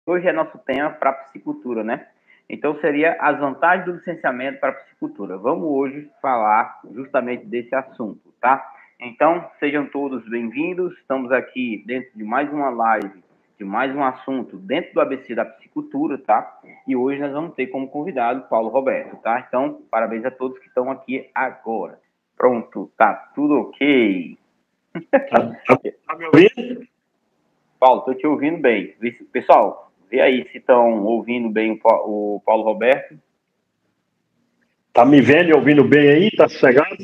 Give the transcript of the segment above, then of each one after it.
hoje é nosso tema para piscicultura, né? Então, seria as vantagens do licenciamento para piscicultura. Vamos hoje falar justamente desse assunto, tá? Então, sejam todos bem-vindos. Estamos aqui dentro de mais uma live, de mais um assunto dentro do ABC da piscicultura, tá? E hoje nós vamos ter como convidado Paulo Roberto, tá? Então, parabéns a todos que estão aqui agora. Pronto, tá tudo ok. Tá me ouvindo? Paulo, estou te ouvindo bem. Pessoal, vê aí se estão ouvindo bem o Paulo Roberto. Tá me vendo e ouvindo bem aí? Tá sossegado?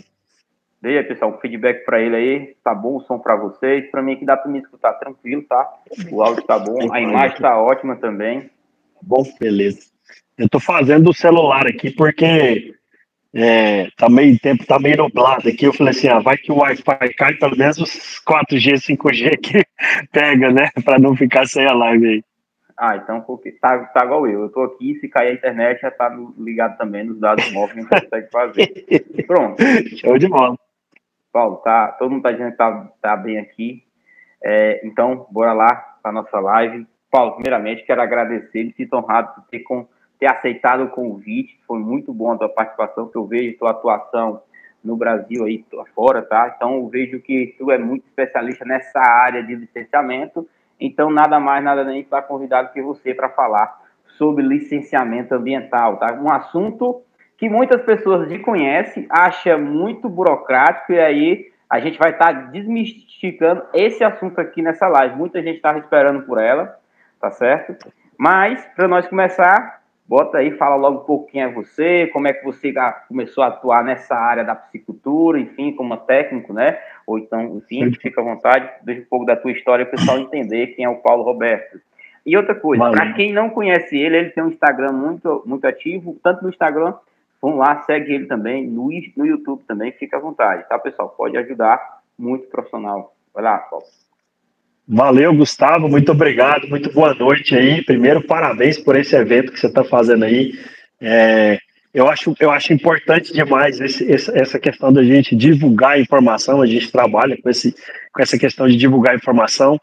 Dê aí, pessoal, um feedback para ele aí. Tá bom o som para vocês? Para mim aqui dá para me escutar tranquilo, tá? O áudio tá bom, a imagem tá ótima também. Bom, beleza. Eu tô fazendo do celular aqui porque tá meio tempo, tá meio nublado aqui. Eu falei assim, vai que o Wi-Fi cai, pelo menos os 4G, 5G que pega, né? Para não ficar sem a live aí. Então tá igual eu. Eu tô aqui, se cair a internet já tá ligado também nos dados móveis, não consegue fazer. Pronto. Show de bola. Paulo, todo mundo tá dizendo que tá bem aqui. Então, bora lá para nossa live. Paulo, primeiramente, quero agradecer, me sinto honrado por ter aceitado o convite. Foi muito bom a tua participação, que eu vejo tua atuação no Brasil aí fora, tá? Então, eu vejo que tu é muito especialista nessa área de licenciamento. Então, nada mais, nada nem para convidado que você para falar sobre licenciamento ambiental, tá? Um assunto que muitas pessoas desconhecem, acham muito burocrático, e aí a gente vai estar desmistificando esse assunto aqui nessa live. Muita gente estava esperando por ela, tá certo? Mas, para nós começar, bota aí, fala logo um pouco quem é você, como é que você começou a atuar nessa área da piscicultura, enfim, como técnico, né? Ou então, enfim, fica à vontade, deixa um pouco da tua história para o pessoal entender quem é o Paulo Roberto. E outra coisa, para quem não conhece ele tem um Instagram muito, muito ativo, tanto no Instagram, vamos lá, segue ele também, no YouTube também, fica à vontade, tá, pessoal? Pode ajudar, muito profissional. Vai lá, Paulo. Valeu, Gustavo, muito obrigado, muito boa noite aí. Primeiro, parabéns por esse evento que você está fazendo aí. Eu acho importante demais essa questão da gente divulgar a informação, a gente trabalha com essa questão de divulgar a informação.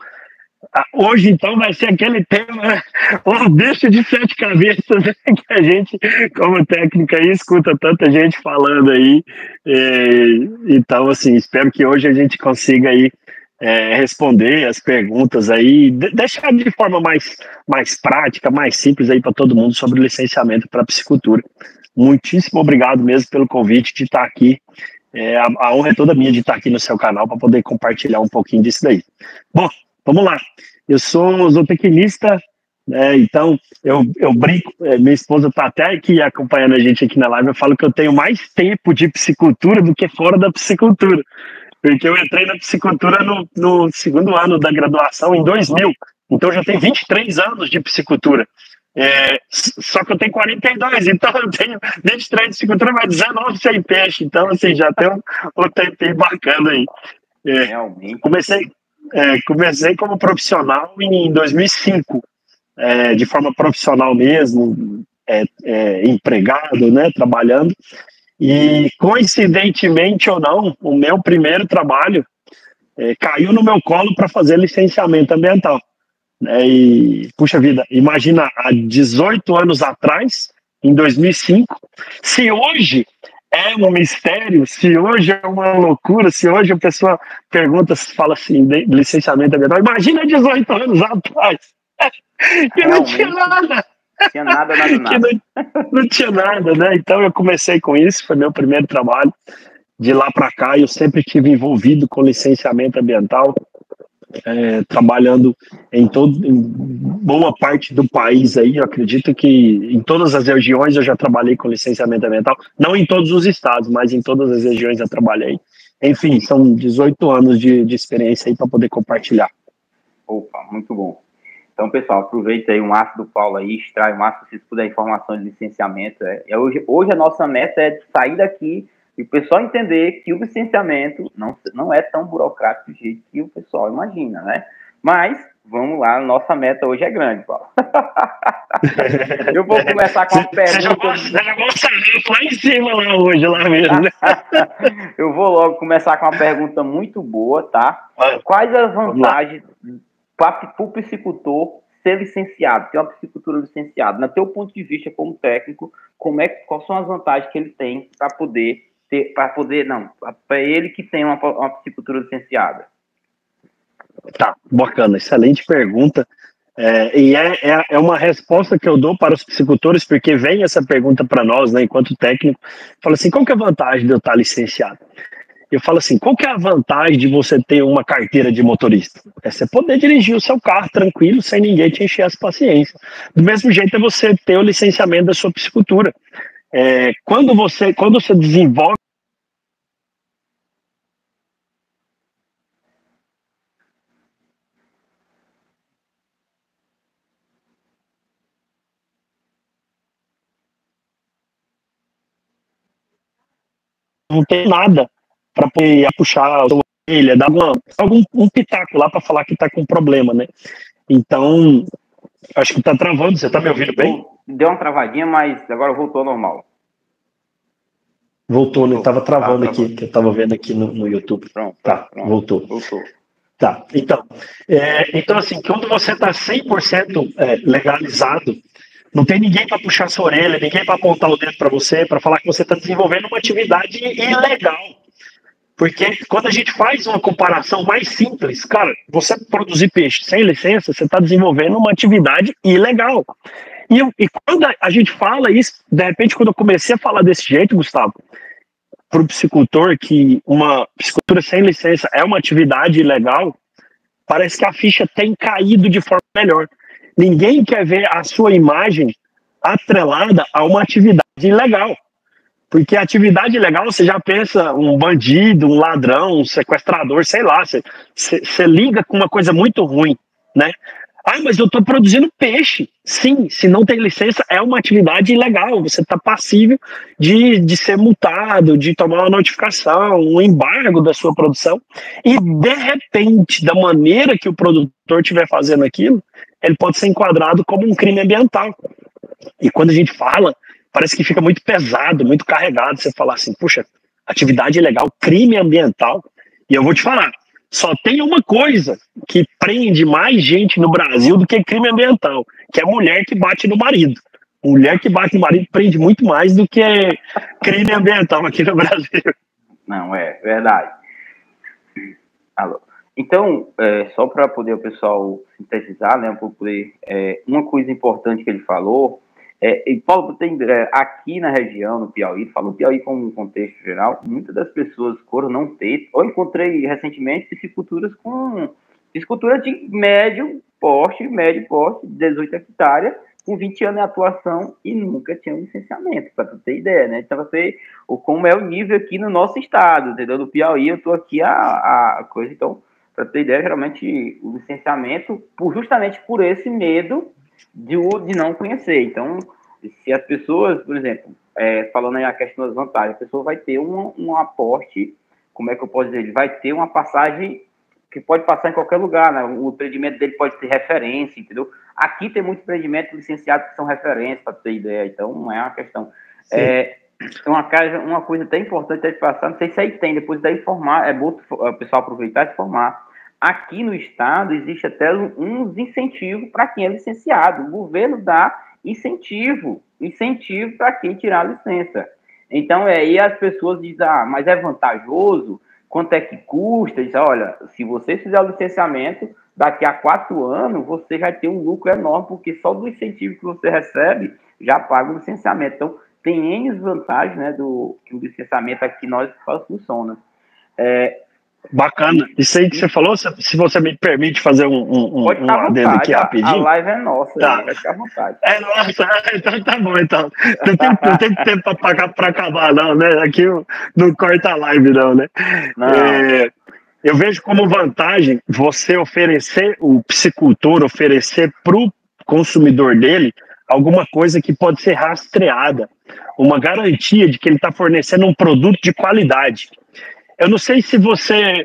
Hoje, então, vai ser aquele tema, o bicho de 7 cabeças, né, que a gente, como técnica, aí, escuta tanta gente falando aí. Então, assim, espero que hoje a gente consiga aí responder as perguntas aí, deixar de forma mais prática, mais simples aí para todo mundo sobre licenciamento para piscicultura. Muitíssimo obrigado mesmo pelo convite de estar aqui. A honra é toda minha de estar aqui no seu canal para poder compartilhar um pouquinho disso daí. Bom, vamos lá. Eu sou zootecnista, então eu brinco, minha esposa está até aqui acompanhando a gente aqui na live, eu falo que eu tenho mais tempo de piscicultura do que fora da piscicultura, porque eu entrei na piscicultura no segundo ano da graduação, em 2000, então já tenho 23 anos de piscicultura. Só que eu tenho 42, então eu tenho 23 de piscicultura, mas 19 sem peixe, então assim, já tem um tempinho bacana aí. Realmente. Comecei como profissional em 2005, de forma profissional mesmo, empregado, né, trabalhando. E, coincidentemente ou não, o meu primeiro trabalho caiu no meu colo para fazer licenciamento ambiental. E, puxa vida, imagina, há 18 anos atrás, em 2005, se hoje é um mistério, se hoje é uma loucura, se hoje a pessoa pergunta, fala assim, de licenciamento ambiental, imagina 18 anos atrás, que realmente, não tinha nada. Tinha nada. Não tinha nada, né? Então eu comecei com isso, foi meu primeiro trabalho. De lá para cá eu sempre estive envolvido com licenciamento ambiental, trabalhando em boa parte do país aí. Eu acredito que em todas as regiões eu já trabalhei com licenciamento ambiental, não em todos os estados, mas em todas as regiões eu trabalhei. Enfim, são 18 anos de experiência aí para poder compartilhar. Opa, muito bom. Então, pessoal, aproveita aí o máximo do Paulo aí, extrai o máximo se puder informação de licenciamento. Hoje a nossa meta é sair daqui e o pessoal entender que o licenciamento não é tão burocrático do jeito que o pessoal imagina, né? Mas, vamos lá, nossa meta hoje é grande, Paulo. Eu vou começar com uma pergunta... Você já vai sair lá em cima lá hoje, lá mesmo, né? Eu vou logo começar com uma pergunta muito boa, tá? Quais as vantagens para o piscicultor ser licenciado, ter uma piscicultura licenciada? Na teu ponto de vista como técnico, quais são as vantagens que ele tem para ele que tem uma piscicultura licenciada? Tá, bacana, excelente pergunta. É uma resposta que eu dou para os piscicultores, porque vem essa pergunta para nós, né, enquanto técnico, fala assim, qual que é a vantagem de eu estar licenciado? Eu falo assim, qual que é a vantagem de você ter uma carteira de motorista? É você poder dirigir o seu carro tranquilo, sem ninguém te encher as paciências. Do mesmo jeito é você ter o licenciamento da sua piscicultura. Quando você desenvolve, não tem nada para poder puxar a sua orelha, dar um pitaco lá para falar que está com problema, né? Então, acho que está travando. Você está me ouvindo bem? Deu uma travadinha, mas agora voltou ao normal. Voltou, né? Estava travando aqui, que eu estava vendo aqui no YouTube. Pronto, voltou. Tá, então assim, quando você está 100% legalizado, não tem ninguém para puxar sua orelha, ninguém para apontar o dedo para você, para falar que você está desenvolvendo uma atividade ilegal. Porque quando a gente faz uma comparação mais simples, cara, você produzir peixe sem licença, você está desenvolvendo uma atividade ilegal. E quando a gente fala isso, de repente, quando eu comecei a falar desse jeito, Gustavo, para o piscicultor, que uma piscicultura sem licença é uma atividade ilegal, parece que a ficha tem caído de forma melhor. Ninguém quer ver a sua imagem atrelada a uma atividade ilegal. Porque a atividade ilegal, você já pensa um bandido, um ladrão, um sequestrador, sei lá, você liga com uma coisa muito ruim, né? Ah, mas eu estou produzindo peixe. Sim, se não tem licença, é uma atividade ilegal. Você está passível de ser multado, de tomar uma notificação, um embargo da sua produção. E, de repente, da maneira que o produtor estiver fazendo aquilo, ele pode ser enquadrado como um crime ambiental. E quando a gente fala, parece que fica muito pesado, muito carregado. Você falar assim, puxa, atividade ilegal, crime ambiental. E eu vou te falar, só tem uma coisa que prende mais gente no Brasil do que crime ambiental, que é mulher que bate no marido. Mulher que bate no marido prende muito mais do que crime ambiental aqui no Brasil. Não, é verdade. Alô. Então, só para poder o pessoal sintetizar, né, uma coisa importante que ele falou, e Paulo, aqui na região, no Piauí, falou Piauí como um contexto geral, muitas das pessoas foram não ter, ou encontrei recentemente piscicultura de médio porte, 18 hectares, com 20 anos de atuação e nunca tinha um licenciamento, para tu ter ideia, né? Então, como é o nível aqui no nosso estado, entendeu? No Piauí, eu estou aqui a coisa, então, para ter ideia, geralmente o licenciamento, justamente por esse medo de não conhecer. Então, se as pessoas, por exemplo, falando aí a questão das vantagens, a pessoa vai ter um aporte, como é que eu posso dizer? Ele vai ter uma passagem que pode passar em qualquer lugar, né? O empreendimento dele pode ter referência, entendeu? Aqui tem muitos empreendimentos licenciados que são referências, para ter ideia, então não é uma questão. Uma coisa até importante de passar, não sei se aí tem, depois daí informar, é bom o pessoal aproveitar e se formar. Aqui no estado existe até uns incentivos para quem é licenciado. O governo dá incentivo para quem tirar a licença. Então, aí as pessoas dizem, mas é vantajoso? Quanto é que custa? Diz, olha, se você fizer o licenciamento, daqui a 4 anos, você vai ter um lucro enorme, porque só do incentivo que você recebe, já paga o licenciamento. Então, tem N vantagens, né, que o licenciamento aqui nós funciona. Bacana. Isso aí que você falou, se você me permite fazer um adendo aqui rapidinho. A live é nossa, tá. Vai ficar à vontade. Nossa, então tá bom, então. Não tem tempo para acabar, não, né? Aqui não corta a live, não, né? Não. Eu vejo como vantagem você oferecer, o piscicultor oferecer para o consumidor dele alguma coisa que pode ser rastreada, uma garantia de que ele está fornecendo um produto de qualidade. Eu não sei se você...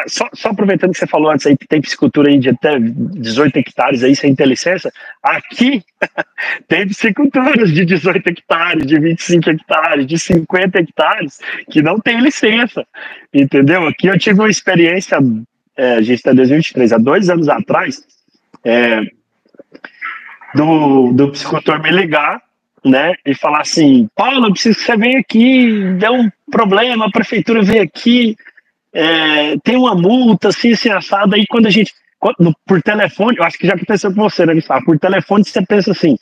só aproveitando que você falou antes aí que tem piscicultura aí de até 18 hectares aí sem ter licença, aqui tem pisciculturas de 18 hectares, de 25 hectares, de 50 hectares, que não tem licença, entendeu? Aqui eu tive uma experiência, a gente está em 2023, há 2 anos atrás, do psicultor me ligar, né, e falar assim: Paulo, eu preciso que você venha aqui, deu um problema, a prefeitura veio aqui, tem uma multa, assim, assado. Aí quando a gente, por telefone, eu acho que já aconteceu com você, né, Gustavo? Por telefone você pensa assim: o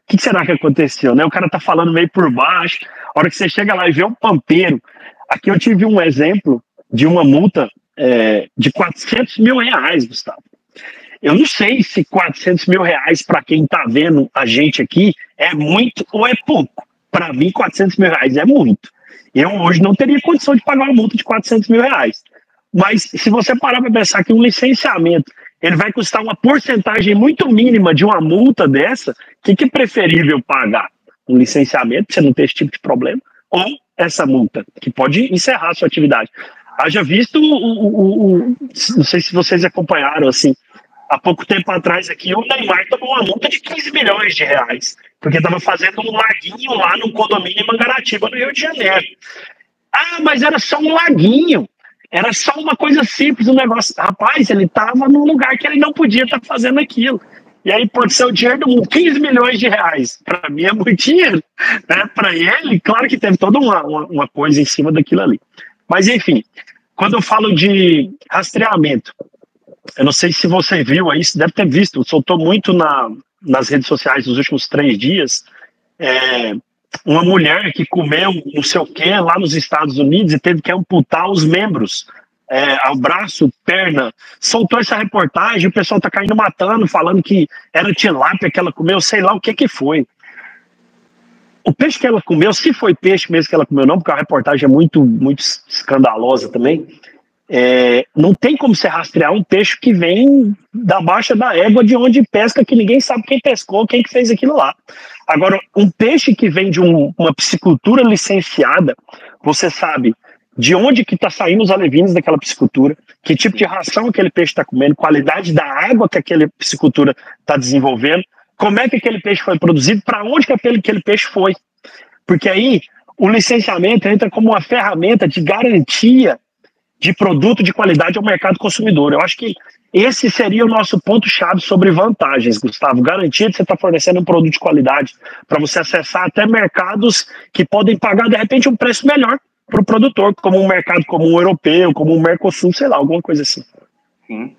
que será que aconteceu, né? O cara tá falando meio por baixo, a hora que você chega lá e vê um pampeiro. Aqui eu tive um exemplo de uma multa de R$400 mil, Gustavo. Eu não sei se R$400 mil para quem está vendo a gente aqui é muito ou é pouco. Para mim, R$400 mil é muito. Eu hoje não teria condição de pagar uma multa de R$400 mil. Mas se você parar para pensar que um licenciamento ele vai custar uma porcentagem muito mínima de uma multa dessa, o que é preferível pagar? Um licenciamento, para você não ter esse tipo de problema, ou essa multa, que pode encerrar a sua atividade. Haja visto, não sei se vocês acompanharam, assim, há pouco tempo atrás aqui, o Neymar tomou uma multa de R$15 milhões, porque estava fazendo um laguinho lá no condomínio em Mangaratiba, no Rio de Janeiro. Ah, mas era só um laguinho, era só uma coisa simples, um negócio. Rapaz, ele estava num lugar que ele não podia estar fazendo aquilo. E aí pode ser o dinheiro do mundo, R$15 milhões. Para mim é muito dinheiro, né? Para ele, claro que teve toda uma coisa em cima daquilo ali. Mas enfim, quando eu falo de rastreamento, eu não sei se você viu aí, você deve ter visto, soltou muito nas redes sociais nos últimos 3 dias, uma mulher que comeu não sei o que lá nos Estados Unidos e teve que amputar os membros, ao braço, perna. Soltou essa reportagem, o pessoal tá caindo matando, falando que era tilápia que ela comeu, sei lá o que foi. O peixe que ela comeu, se foi peixe mesmo que ela comeu, não, porque a reportagem é muito, muito escandalosa também, não tem como você rastrear um peixe que vem da baixa da égua de onde pesca, que ninguém sabe quem pescou, quem que fez aquilo lá. Agora, um peixe que vem de uma piscicultura licenciada, você sabe de onde que está saindo os alevinos daquela piscicultura, que tipo de ração aquele peixe está comendo, qualidade da água que aquela piscicultura está desenvolvendo, como é que aquele peixe foi produzido, para onde que aquele peixe foi. Porque aí o licenciamento entra como uma ferramenta de garantia de produto de qualidade ao mercado consumidor. Eu acho que esse seria o nosso ponto-chave sobre vantagens, Gustavo. Garantia de você estar fornecendo um produto de qualidade para você acessar até mercados que podem pagar, de repente, um preço melhor para o produtor, como um mercado comum europeu, como um Mercosul, sei lá, alguma coisa assim. Sim.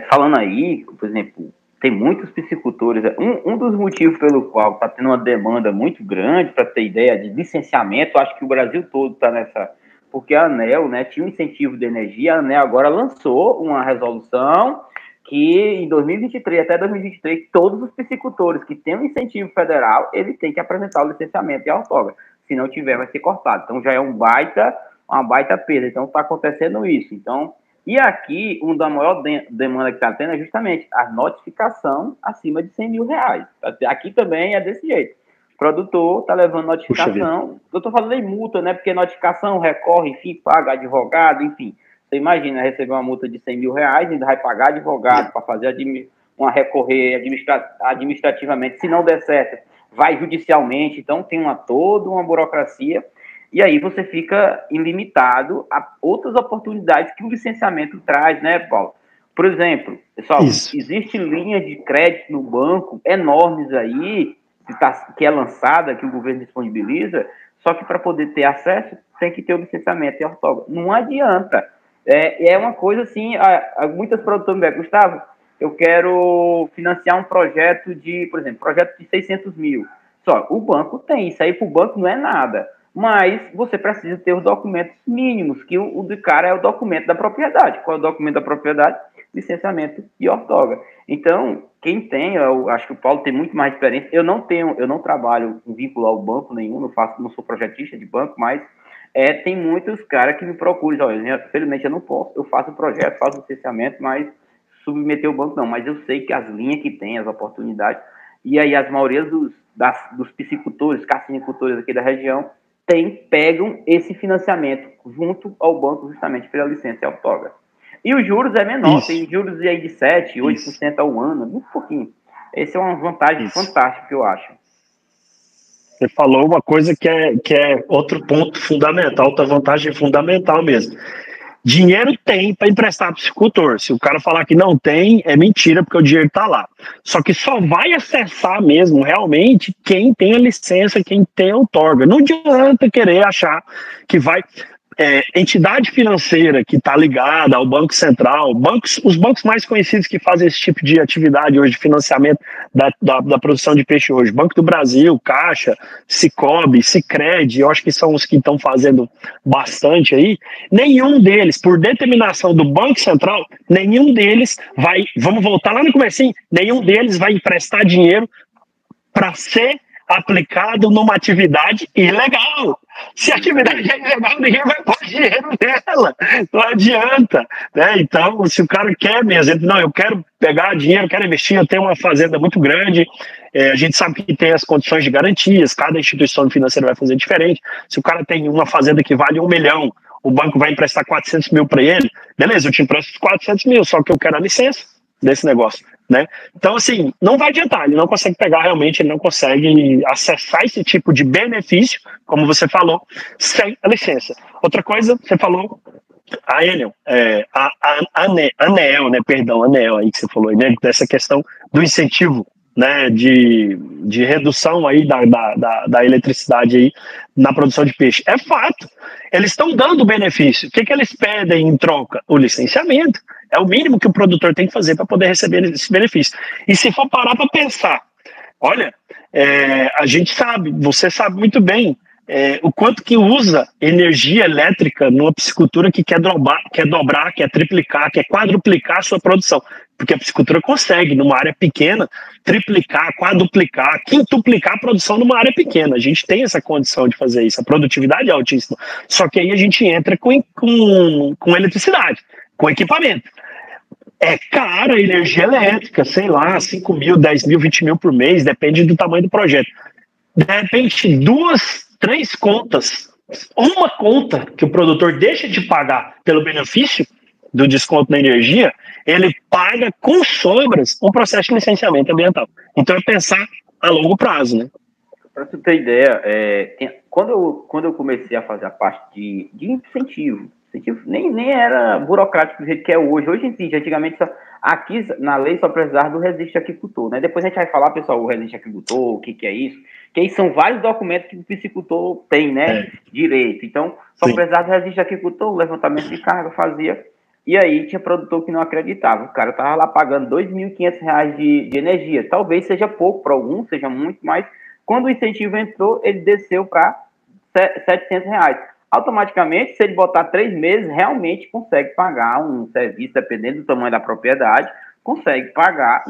Falando aí, por exemplo, tem muitos piscicultores. Um dos motivos pelo qual está tendo uma demanda muito grande, para ter ideia, de licenciamento, acho que o Brasil todo está nessa. Porque a ANEEL, né, tinha um incentivo de energia, a ANEEL agora lançou uma resolução que em 2023, até 2023, todos os piscicultores que têm um incentivo federal, ele tem que apresentar o licenciamento e a outorga. Se não tiver, vai ser cortado. Então já é uma baita perda. Então está acontecendo isso. Então, e aqui, uma da maior demanda que está tendo é justamente a notificação acima de R$100 mil. Aqui também é desse jeito. O produtor está levando notificação. Eu estou falando em multa, né? Porque notificação, recorre, enfim, paga advogado, enfim. Você imagina receber uma multa de R$100 mil, ainda vai pagar advogado para fazer recorrer administrativamente. Se não der certo, vai judicialmente. Então tem toda uma burocracia. E aí você fica ilimitado a outras oportunidades que o licenciamento traz, né, Paulo? Por exemplo, pessoal, existem linhas de crédito no banco enormes aí, que é lançada, que o governo disponibiliza, só que para poder ter acesso, tem que ter o licenciamento e a outorga. Não adianta. É uma coisa assim, muitas produtoras me dizem, Gustavo, eu quero financiar um projeto por exemplo, projeto de 600 mil. Só, o banco tem, isso aí para o banco não é nada. Mas você precisa ter os documentos mínimos, que o do cara é o documento da propriedade. Qual é o documento da propriedade? Licenciamento e outorga. Então, quem tem, eu acho que o Paulo tem muito mais experiência. Eu não trabalho com vínculo ao banco nenhum, não sou projetista de banco, mas tem muitos caras que me procuram. Olha, felizmente eu não posso, eu faço o projeto, faço o licenciamento, mas submeter o banco não. Mas eu sei que as linhas que tem, as oportunidades, e aí as maioria dos piscicultores, carcinicultores aqui da região, pegam esse financiamento junto ao banco justamente pela licença e outorga. E os juros é menor, tem juros aí de 7%, 8% ao ano, muito pouquinho. Essa é uma vantagem fantástica que eu acho. Você falou uma coisa que é outro ponto fundamental, outra vantagem fundamental mesmo. dinheiro tem para emprestar para o piscicultor. Se o cara falar que não tem, é mentira, porque o dinheiro está lá. Só que só vai acessar mesmo, realmente, quem tem a licença, quem tem a outorga. Não adianta querer achar que vai... entidade financeira que está ligada ao Banco Central, os bancos mais conhecidos que fazem esse tipo de atividade hoje, de financiamento da produção de peixe hoje, Banco do Brasil, Caixa, Sicob, Sicredi, eu acho que são os que estão fazendo bastante aí, nenhum deles, por determinação do Banco Central, nenhum deles vai, vamos voltar lá no comecinho, nenhum deles vai emprestar dinheiro para ser aplicado numa atividade ilegal. Se a atividade é ilegal, ninguém vai pôr dinheiro nela. Não adianta. Né? Então, se o cara quer mesmo, não, eu quero pegar dinheiro, quero investir, eu tenho uma fazenda muito grande, a gente sabe que tem as condições de garantias, cada instituição financeira vai fazer diferente. Se o cara tem uma fazenda que vale 1 milhão, o banco vai emprestar 400 mil para ele, beleza, eu te empresto 400 mil, só que eu quero a licença desse negócio. Né? Então, assim, não vai adiantar, ele não consegue pegar realmente, ele não consegue acessar esse tipo de benefício, como você falou, sem a licença. Outra coisa, você falou, a Enel, Aneel, né, perdão, Aneel aí que você falou, né, dessa questão do incentivo, né, de redução aí da eletricidade aí na produção de peixe. É fato, eles estão dando benefício. O que eles pedem em troca? O licenciamento. É o mínimo que o produtor tem que fazer para poder receber esse benefício. E se for parar para pensar, olha, a gente sabe, você sabe muito bem, o quanto que usa energia elétrica numa piscicultura que quer dobrar, quer triplicar, quer quadruplicar a sua produção. Porque a piscicultura consegue, numa área pequena, triplicar, quadruplicar, quintuplicar a produção numa área pequena. A gente tem essa condição de fazer isso, a produtividade é altíssima. Só que aí a gente entra com eletricidade, com equipamento. É cara a energia elétrica, sei lá, 5 mil, 10 mil, 20 mil por mês, depende do tamanho do projeto. De repente, 2, 3 contas, uma conta que o produtor deixa de pagar pelo benefício do desconto na energia, ele paga com sobras um processo de licenciamento ambiental. Então é pensar a longo prazo, né? Para você ter ideia, quando eu comecei a fazer a parte de incentivo, nem era burocrático do jeito que é hoje. Hoje em dia, antigamente, aqui na lei só precisava do registro de aquicultor, né? Depois a gente vai falar, pessoal, o registro de aquicultor, o que é isso, que aí são vários documentos que o piscicultor tem, né? Direito. Então, só precisava do registro de aquicultor, o levantamento de carga fazia, e aí tinha produtor que não acreditava. O cara tava lá pagando R$ 2.500 de energia. Talvez seja pouco para alguns, seja muito, mas quando o incentivo entrou, ele desceu para R$ 700. Automaticamente, se ele botar 3 meses, realmente consegue pagar um serviço, dependendo do tamanho da propriedade, consegue pagar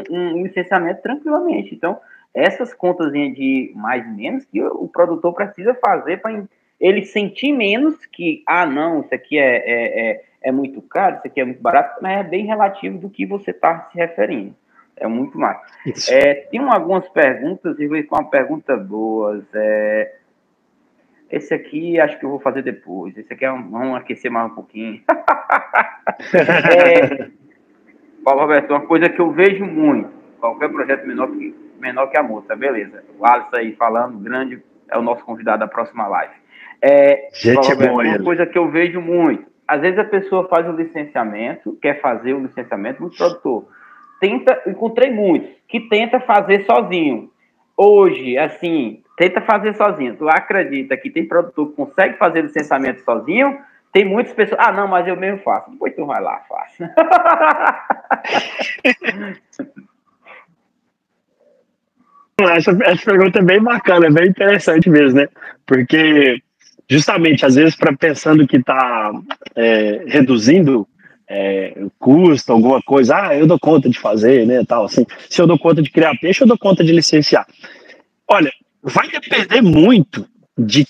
um licenciamento tranquilamente. Então, essas contas de mais ou menos que o produtor precisa fazer para ele sentir menos que, não, isso aqui é muito caro, isso aqui é muito barato, mas é bem relativo do que você está se referindo. É muito mais. Tem algumas perguntas, e vou com uma pergunta boa. Esse aqui acho que eu vou fazer depois. Esse aqui vamos aquecer mais um pouquinho. Paulo Roberto, uma coisa que eu vejo muito, qualquer projeto menor que a moça, beleza. O Alisson aí falando, grande, é o nosso convidado da próxima live. Paulo Roberto, uma coisa que eu vejo muito, às vezes a pessoa faz o licenciamento, quer fazer o licenciamento, muito produtor. Encontrei muitos que tenta fazer sozinho. Hoje, assim, tenta fazer sozinho. Tu acredita que tem produtor que consegue fazer licenciamento sozinho? Tem muitas pessoas, não, mas eu mesmo faço. Depois tu vai lá, faça. Essa pergunta é bem bacana, é bem interessante mesmo, né? Porque, justamente, às vezes, pensando que está reduzindo custo, alguma coisa, eu dou conta de fazer, né, tal, assim, se eu dou conta de criar peixe, eu dou conta de licenciar. Olha, vai depender muito de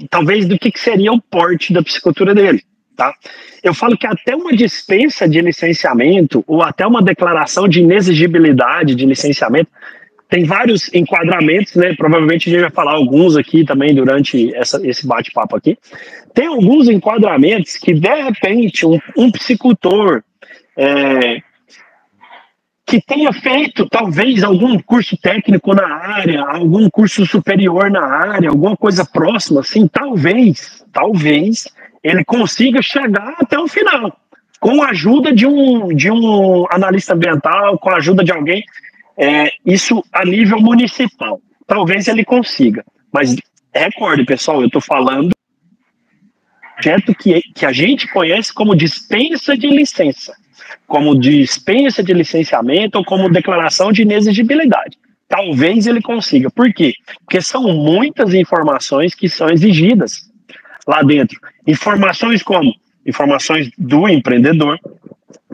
talvez do que seria o porte da piscicultura dele, tá? Eu falo que até uma dispensa de licenciamento ou até uma declaração de inexigibilidade de licenciamento tem vários enquadramentos, né? Provavelmente a gente vai falar alguns aqui também durante esse bate-papo aqui. Tem alguns enquadramentos que, de repente, um piscicultor que tenha feito, talvez, algum curso técnico na área, algum curso superior na área, alguma coisa próxima, assim, talvez ele consiga chegar até o final, com a ajuda de um analista ambiental, com a ajuda de alguém, isso a nível municipal. Talvez ele consiga, mas recorde, pessoal, eu estou falando projeto que a gente conhece como dispensa de licença, como dispensa de licenciamento ou como declaração de inexigibilidade. Talvez ele consiga. Por quê? Porque são muitas informações que são exigidas lá dentro. Informações como? Informações do empreendedor,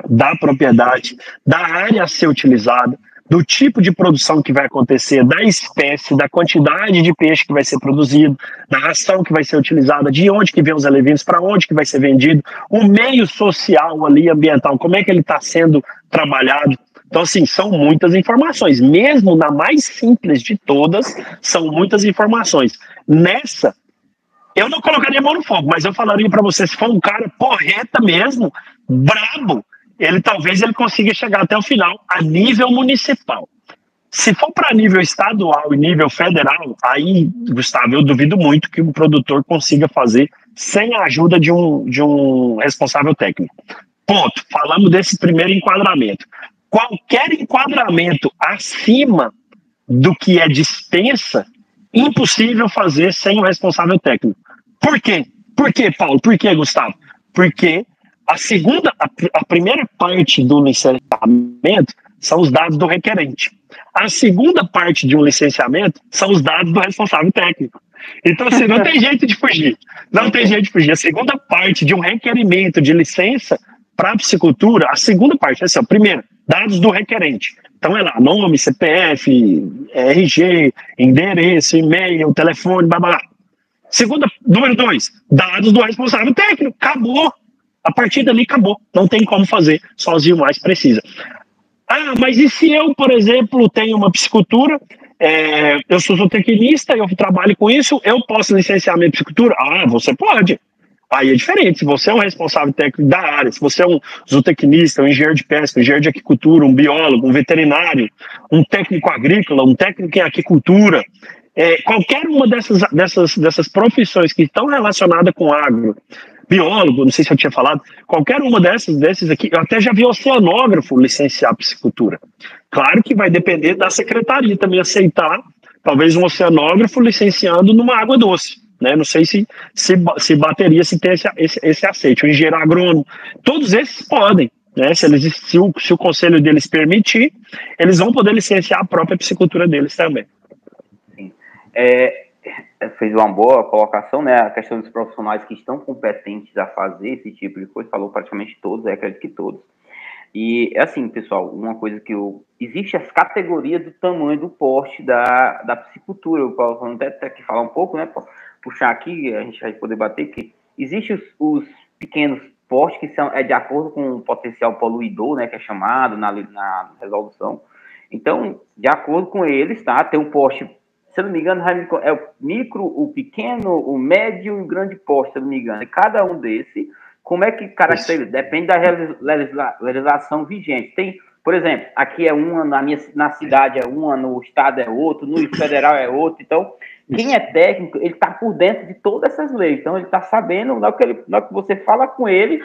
da propriedade, da área a ser utilizada, do tipo de produção que vai acontecer, da espécie, da quantidade de peixe que vai ser produzido, da ração que vai ser utilizada, de onde que vem os alevinos, para onde que vai ser vendido, o meio social ali, ambiental, como é que ele está sendo trabalhado. Então, assim, são muitas informações. Mesmo na mais simples de todas, são muitas informações. Nessa, eu não colocaria a mão no fogo, mas eu falaria para você, se for um cara porreta mesmo, brabo, talvez ele consiga chegar até o final a nível municipal. Se for para nível estadual e nível federal, aí, Gustavo, eu duvido muito que um produtor consiga fazer sem a ajuda de um responsável técnico. Ponto. Falamos desse primeiro enquadramento. Qualquer enquadramento acima do que é dispensa, impossível fazer sem o responsável técnico. Por quê? Por quê, Paulo? Por quê, Gustavo? Porque a primeira parte do licenciamento são os dados do requerente. A segunda parte de um licenciamento são os dados do responsável técnico. Então, assim, não tem jeito de fugir. Não tem jeito de fugir. A segunda parte de um requerimento de licença para a piscicultura, a segunda parte é assim, primeiro, dados do requerente. Então é lá, nome, CPF, RG, endereço, e-mail, telefone, blá, blá, blá. Número 2, dados do responsável técnico. Acabou. A partir dali acabou. Não tem como fazer sozinho, mais precisa. Ah, mas e se eu, por exemplo, tenho uma piscicultura, eu sou zootecnista, eu trabalho com isso, eu posso licenciar minha piscicultura? Ah, você pode. Aí é diferente, se você é um responsável técnico da área, se você é um zootecnista, um engenheiro de pesca, um engenheiro de aquicultura, um biólogo, um veterinário, um técnico agrícola, um técnico em aquicultura, qualquer uma dessas profissões que estão relacionadas com agro, biólogo, não sei se eu tinha falado, qualquer uma desses aqui, eu até já vi oceanógrafo licenciar piscicultura. Claro que vai depender da secretaria também aceitar, talvez um oceanógrafo licenciando numa água doce, né? Não sei se bateria, se tem esse aceite. O engenheiro agrônomo, todos esses podem, né? Se o conselho deles permitir, eles vão poder licenciar a própria piscicultura deles também. Sim. Fez uma boa colocação, né? A questão dos profissionais que estão competentes a fazer esse tipo de coisa, falou praticamente todos, acredito que todos. E é assim, pessoal, uma coisa que existe as categorias do tamanho do porte da piscicultura. O Paulo vamos até aqui falar um pouco, né? Puxar aqui, a gente vai poder bater que existem os pequenos portes que são de acordo com o potencial poluidor, né? Que é chamado na resolução. Então, de acordo com eles, tá? Tem um porte, se eu não me engano, é o micro, o pequeno, o médio e o grande porte, se eu não me engano. E cada um desse, como é que caracteriza? Depende da legislação vigente. Tem, por exemplo, aqui é uma, na cidade é uma, no estado é outro, no federal é outro. Então, quem é técnico, ele está por dentro de todas essas leis. Então, ele está sabendo, na hora que você fala com ele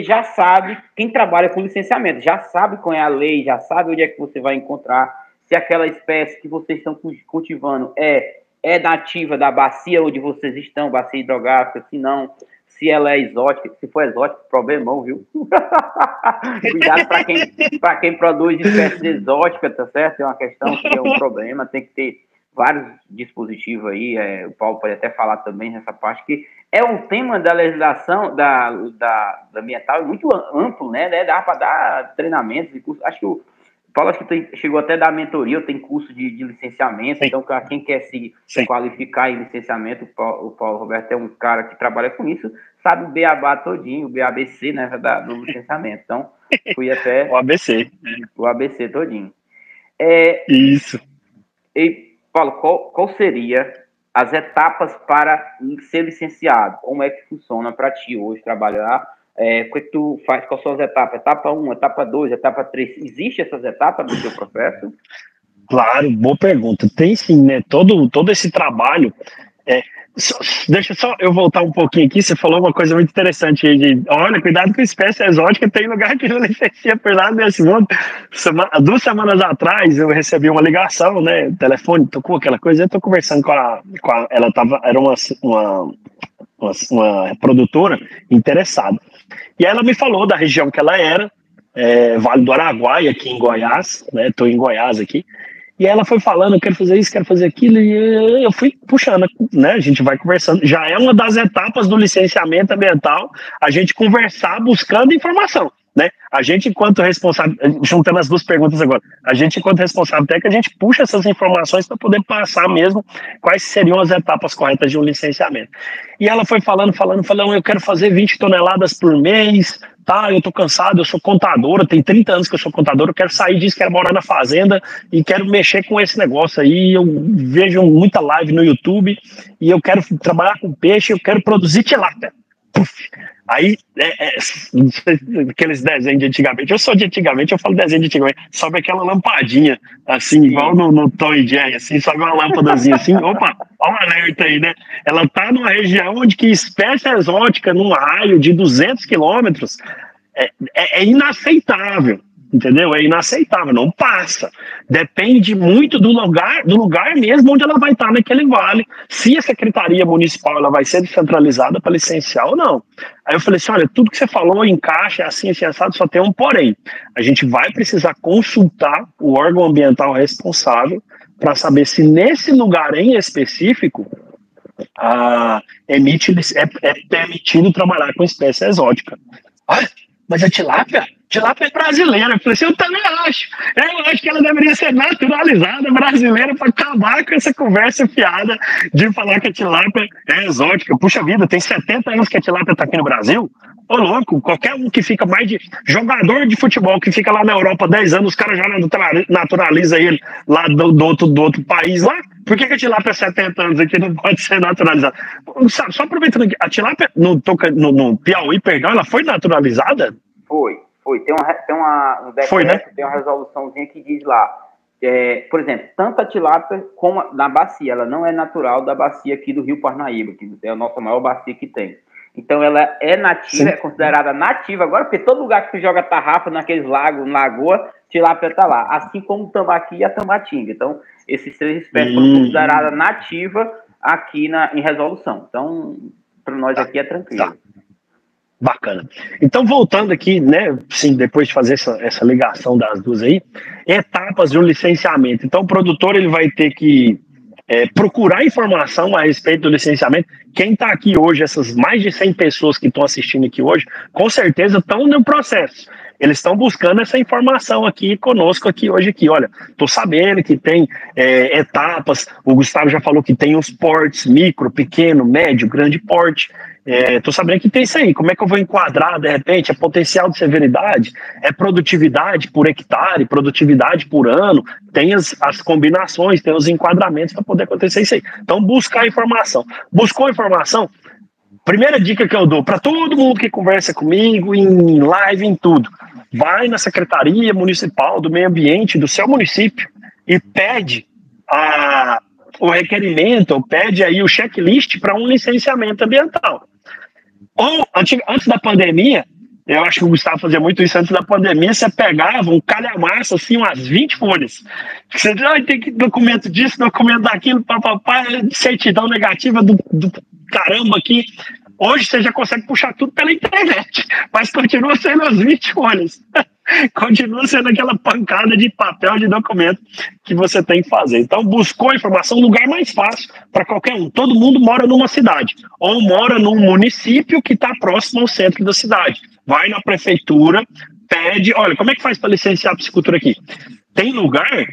já sabe, quem trabalha com licenciamento, já sabe qual é a lei, já sabe onde é que você vai encontrar, se aquela espécie que vocês estão cultivando é nativa da bacia onde vocês estão, bacia hidrográfica, se não, se ela é exótica. Se for exótica, problemão, viu? Cuidado para quem produz espécies exóticas, tá certo? É uma questão que é um problema, tem que ter vários dispositivos aí, o Paulo pode até falar também nessa parte, que é um tema da legislação da ambiental muito amplo, né? Dá para dar treinamentos e cursos. Acho que o Paulo chegou até a dar mentoria, tem curso de licenciamento. Sim. Então, para quem quer se qualificar em licenciamento, o Paulo Roberto é um cara que trabalha com isso, sabe o beabá todinho, o ABC, né, do licenciamento. Então, fui até... O ABC todinho. Isso. E, Paulo, qual seria as etapas para ser licenciado? Como é que funciona para ti hoje trabalhar? O que tu faz? Quais são as etapas? Etapa 1, etapa 2, etapa 3. Existem essas etapas do teu processo? Claro, boa pergunta. Tem sim, né? Todo esse trabalho. Deixa só eu voltar um pouquinho aqui. Você falou uma coisa muito interessante aí olha, cuidado com espécie exótica, tem lugar que não licencia por nada nesse mundo. 2 semanas atrás eu recebi uma ligação, né? O telefone tocou aquela coisa, eu tô conversando com a ela era uma produtora interessada. E aí ela me falou da região que ela era, Vale do Araguaia, aqui em Goiás, né? Tô em Goiás aqui. E ela foi falando, eu quero fazer isso, quero fazer aquilo, e eu fui puxando, né? A gente vai conversando. Já é uma das etapas do licenciamento ambiental, a gente conversar buscando informação, né? A gente, enquanto responsável, juntando as 2 perguntas agora, a gente, enquanto responsável técnico, a gente puxa essas informações para poder passar mesmo quais seriam as etapas corretas de um licenciamento. E ela foi falando, eu quero fazer 20 toneladas por mês, tá, eu tô cansado, eu sou contadora, tem 30 anos que eu sou contadora, eu quero sair disso, quero morar na fazenda e quero mexer com esse negócio aí, eu vejo muita live no YouTube e eu quero trabalhar com peixe, eu quero produzir tilápia. Aí, aqueles desenhos de antigamente, eu sou de antigamente, eu falo desenho de antigamente, sobe aquela lampadinha, assim, igual no Tom e Jerry, assim, sobe uma lâmpadazinha assim, opa, olha um alerta aí, né? Ela tá numa região onde que espécie exótica, num raio de 200 quilômetros, é inaceitável. Entendeu? É inaceitável, não passa. Depende muito do lugar mesmo onde ela vai estar naquele vale. Se a Secretaria Municipal ela vai ser descentralizada para licenciar ou não. Aí eu falei assim, olha, tudo que você falou encaixa, assim, assado, só tem um porém. A gente vai precisar consultar o órgão ambiental responsável para saber se nesse lugar em específico é permitido trabalhar com espécie exótica. Mas a tilápia é brasileira. Eu falei assim, eu também acho. Eu acho que ela deveria ser naturalizada brasileira para acabar com essa conversa fiada de falar que a tilápia é exótica. Puxa vida, tem 70 anos que a tilápia está aqui no Brasil. Ô louco, qualquer um que fica mais de jogador de futebol que fica lá na Europa 10 anos, os caras já naturaliza ele lá do outro país lá. Por que a tilápia 70 anos aqui não pode ser naturalizada? Só aproveitando aqui, a tilápia no Piauí, perdão, ela foi naturalizada? Foi. Tem um decreto, foi, né? Tem uma resoluçãozinha que diz lá, por exemplo, tanto a tilápia como na bacia, ela não é natural da bacia aqui do Rio Parnaíba, que é a nossa maior bacia que tem. Então ela é nativa, sim, é considerada nativa agora, porque todo lugar que tu joga tarrafa naqueles lagos, lagoa, tilápia tá lá, assim como o tambaqui e a tambatinga. Então, esses 3 espécies foram consideradas nativas aqui em resolução. Então, para nós aqui é tranquilo. Tá. Bacana. Então, voltando aqui, né, sim, depois de fazer essa ligação das 2 aí, etapas de um licenciamento. Então, o produtor ele vai ter que procurar informação a respeito do licenciamento. Quem está aqui hoje, essas mais de 100 pessoas que estão assistindo aqui hoje, com certeza estão no processo. Eles estão buscando essa informação aqui conosco aqui hoje aqui. Olha, estou sabendo que tem etapas, o Gustavo já falou que tem os portes, micro, pequeno, médio, grande porte. Estou sabendo que tem isso aí. Como é que eu vou enquadrar, de repente? É potencial de severidade? É produtividade por hectare? Produtividade por ano? Tem as combinações, tem os enquadramentos para poder acontecer isso aí. Então, buscar informação. Buscou informação? Primeira dica que eu dou para todo mundo que conversa comigo, em live, em tudo. Vai na Secretaria Municipal do Meio Ambiente do seu município e pede o requerimento, ou pede aí o checklist para um licenciamento ambiental. Ou, antes da pandemia, eu acho que o Gustavo fazia muito isso antes da pandemia, você pegava um calhamaço, assim, umas 20 folhas. Você tem que documento disso, documento daquilo, certidão negativa do caramba aqui. Hoje você já consegue puxar tudo pela internet, mas continua sendo as 20 folhas. Continua sendo aquela pancada de papel, de documento que você tem que fazer. Então, buscou informação, lugar mais fácil para qualquer um. Todo mundo mora numa cidade, ou mora num município que está próximo ao centro da cidade. Vai na prefeitura, pede, olha, como é que faz para licenciar a piscicultura aqui? Tem lugar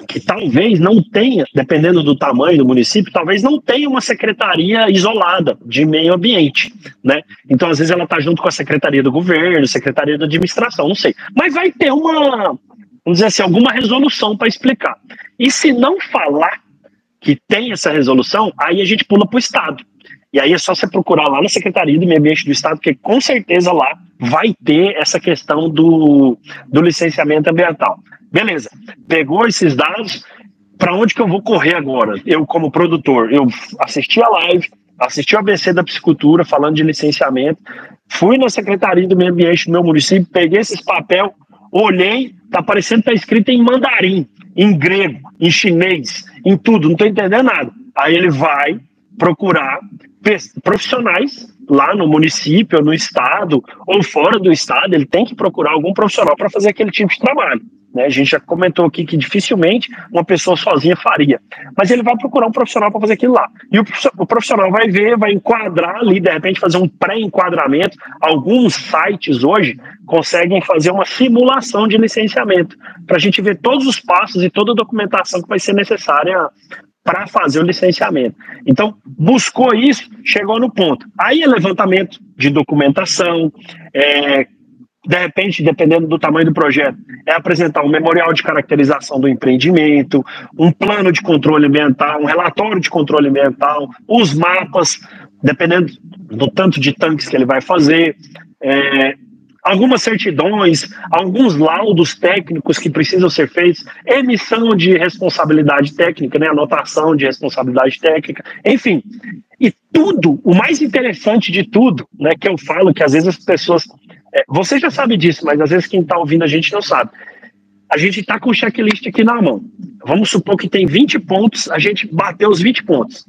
que talvez não tenha, dependendo do tamanho do município, talvez não tenha uma secretaria isolada de meio ambiente, né? Então, às vezes, ela está junto com a secretaria do governo, secretaria da administração, não sei. Mas vai ter vamos dizer assim, alguma resolução para explicar. E se não falar que tem essa resolução, aí a gente pula para o Estado. E aí é só você procurar lá na Secretaria do Meio Ambiente do Estado, porque com certeza lá vai ter essa questão do licenciamento ambiental. Beleza, pegou esses dados, para onde que eu vou correr agora? Eu, como produtor, eu assisti a live, assisti o ABC da Piscicultura falando de licenciamento, fui na Secretaria do Meio Ambiente do meu município, peguei esses papel, olhei, tá parecendo que tá escrito em mandarim, em grego, em chinês, em tudo, não tô entendendo nada. Aí ele vai procurar profissionais lá no município, no estado, ou fora do estado, ele tem que procurar algum profissional para fazer aquele tipo de trabalho. Né? A gente já comentou aqui que dificilmente uma pessoa sozinha faria, mas ele vai procurar um profissional para fazer aquilo lá. E o profissional vai ver, vai enquadrar ali, de repente fazer um pré-enquadramento. Alguns sites hoje conseguem fazer uma simulação de licenciamento, para a gente ver todos os passos e toda a documentação que vai ser necessária para fazer o licenciamento. Então, buscou isso, chegou no ponto. Aí é levantamento de documentação, de repente, dependendo do tamanho do projeto, é apresentar um memorial de caracterização do empreendimento, um plano de controle ambiental, um relatório de controle ambiental, os mapas, dependendo do tanto de tanques que ele vai fazer, algumas certidões, alguns laudos técnicos que precisam ser feitos, emissão de responsabilidade técnica, né, anotação de responsabilidade técnica, enfim. E tudo, o mais interessante de tudo, né, que eu falo que às vezes as pessoas... você já sabe disso, mas às vezes quem está ouvindo a gente não sabe. A gente está com o checklist aqui na mão. Vamos supor que tem 20 pontos, a gente bateu os 20 pontos.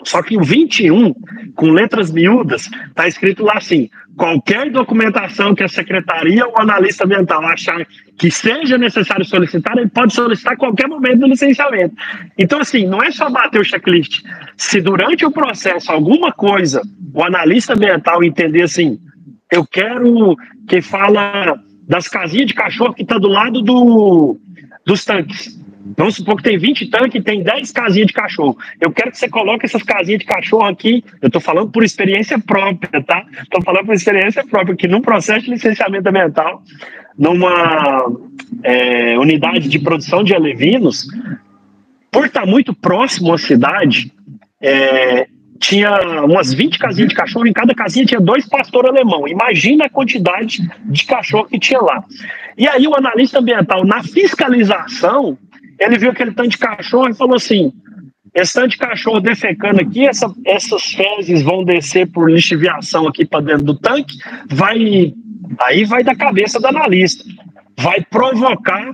Só que o 21, com letras miúdas, está escrito lá assim: qualquer documentação que a secretaria ou o analista ambiental achar que seja necessário solicitar, ele pode solicitar a qualquer momento do licenciamento. Então, assim, não é só bater o checklist. Se durante o processo alguma coisa, o analista ambiental entender assim, eu quero que fala das casinhas de cachorro que está do lado dos tanques. Vamos supor que tem 20 tanques e tem 10 casinhas de cachorro. Eu quero que você coloque essas casinhas de cachorro aqui. Eu estou falando por experiência própria, tá? Estou falando por experiência própria, que num processo de licenciamento ambiental, numa unidade de produção de alevinos, por estar muito próximo à cidade, tinha umas 20 casinhas de cachorro, em cada casinha tinha 2 pastores alemão. Imagina a quantidade de cachorro que tinha lá. E aí o analista ambiental, na fiscalização, ele viu aquele tanto de cachorro e falou assim: esse tanto de cachorro defecando aqui, essas fezes vão descer por lixiviação aqui para dentro do tanque, aí vai da cabeça do analista, vai provocar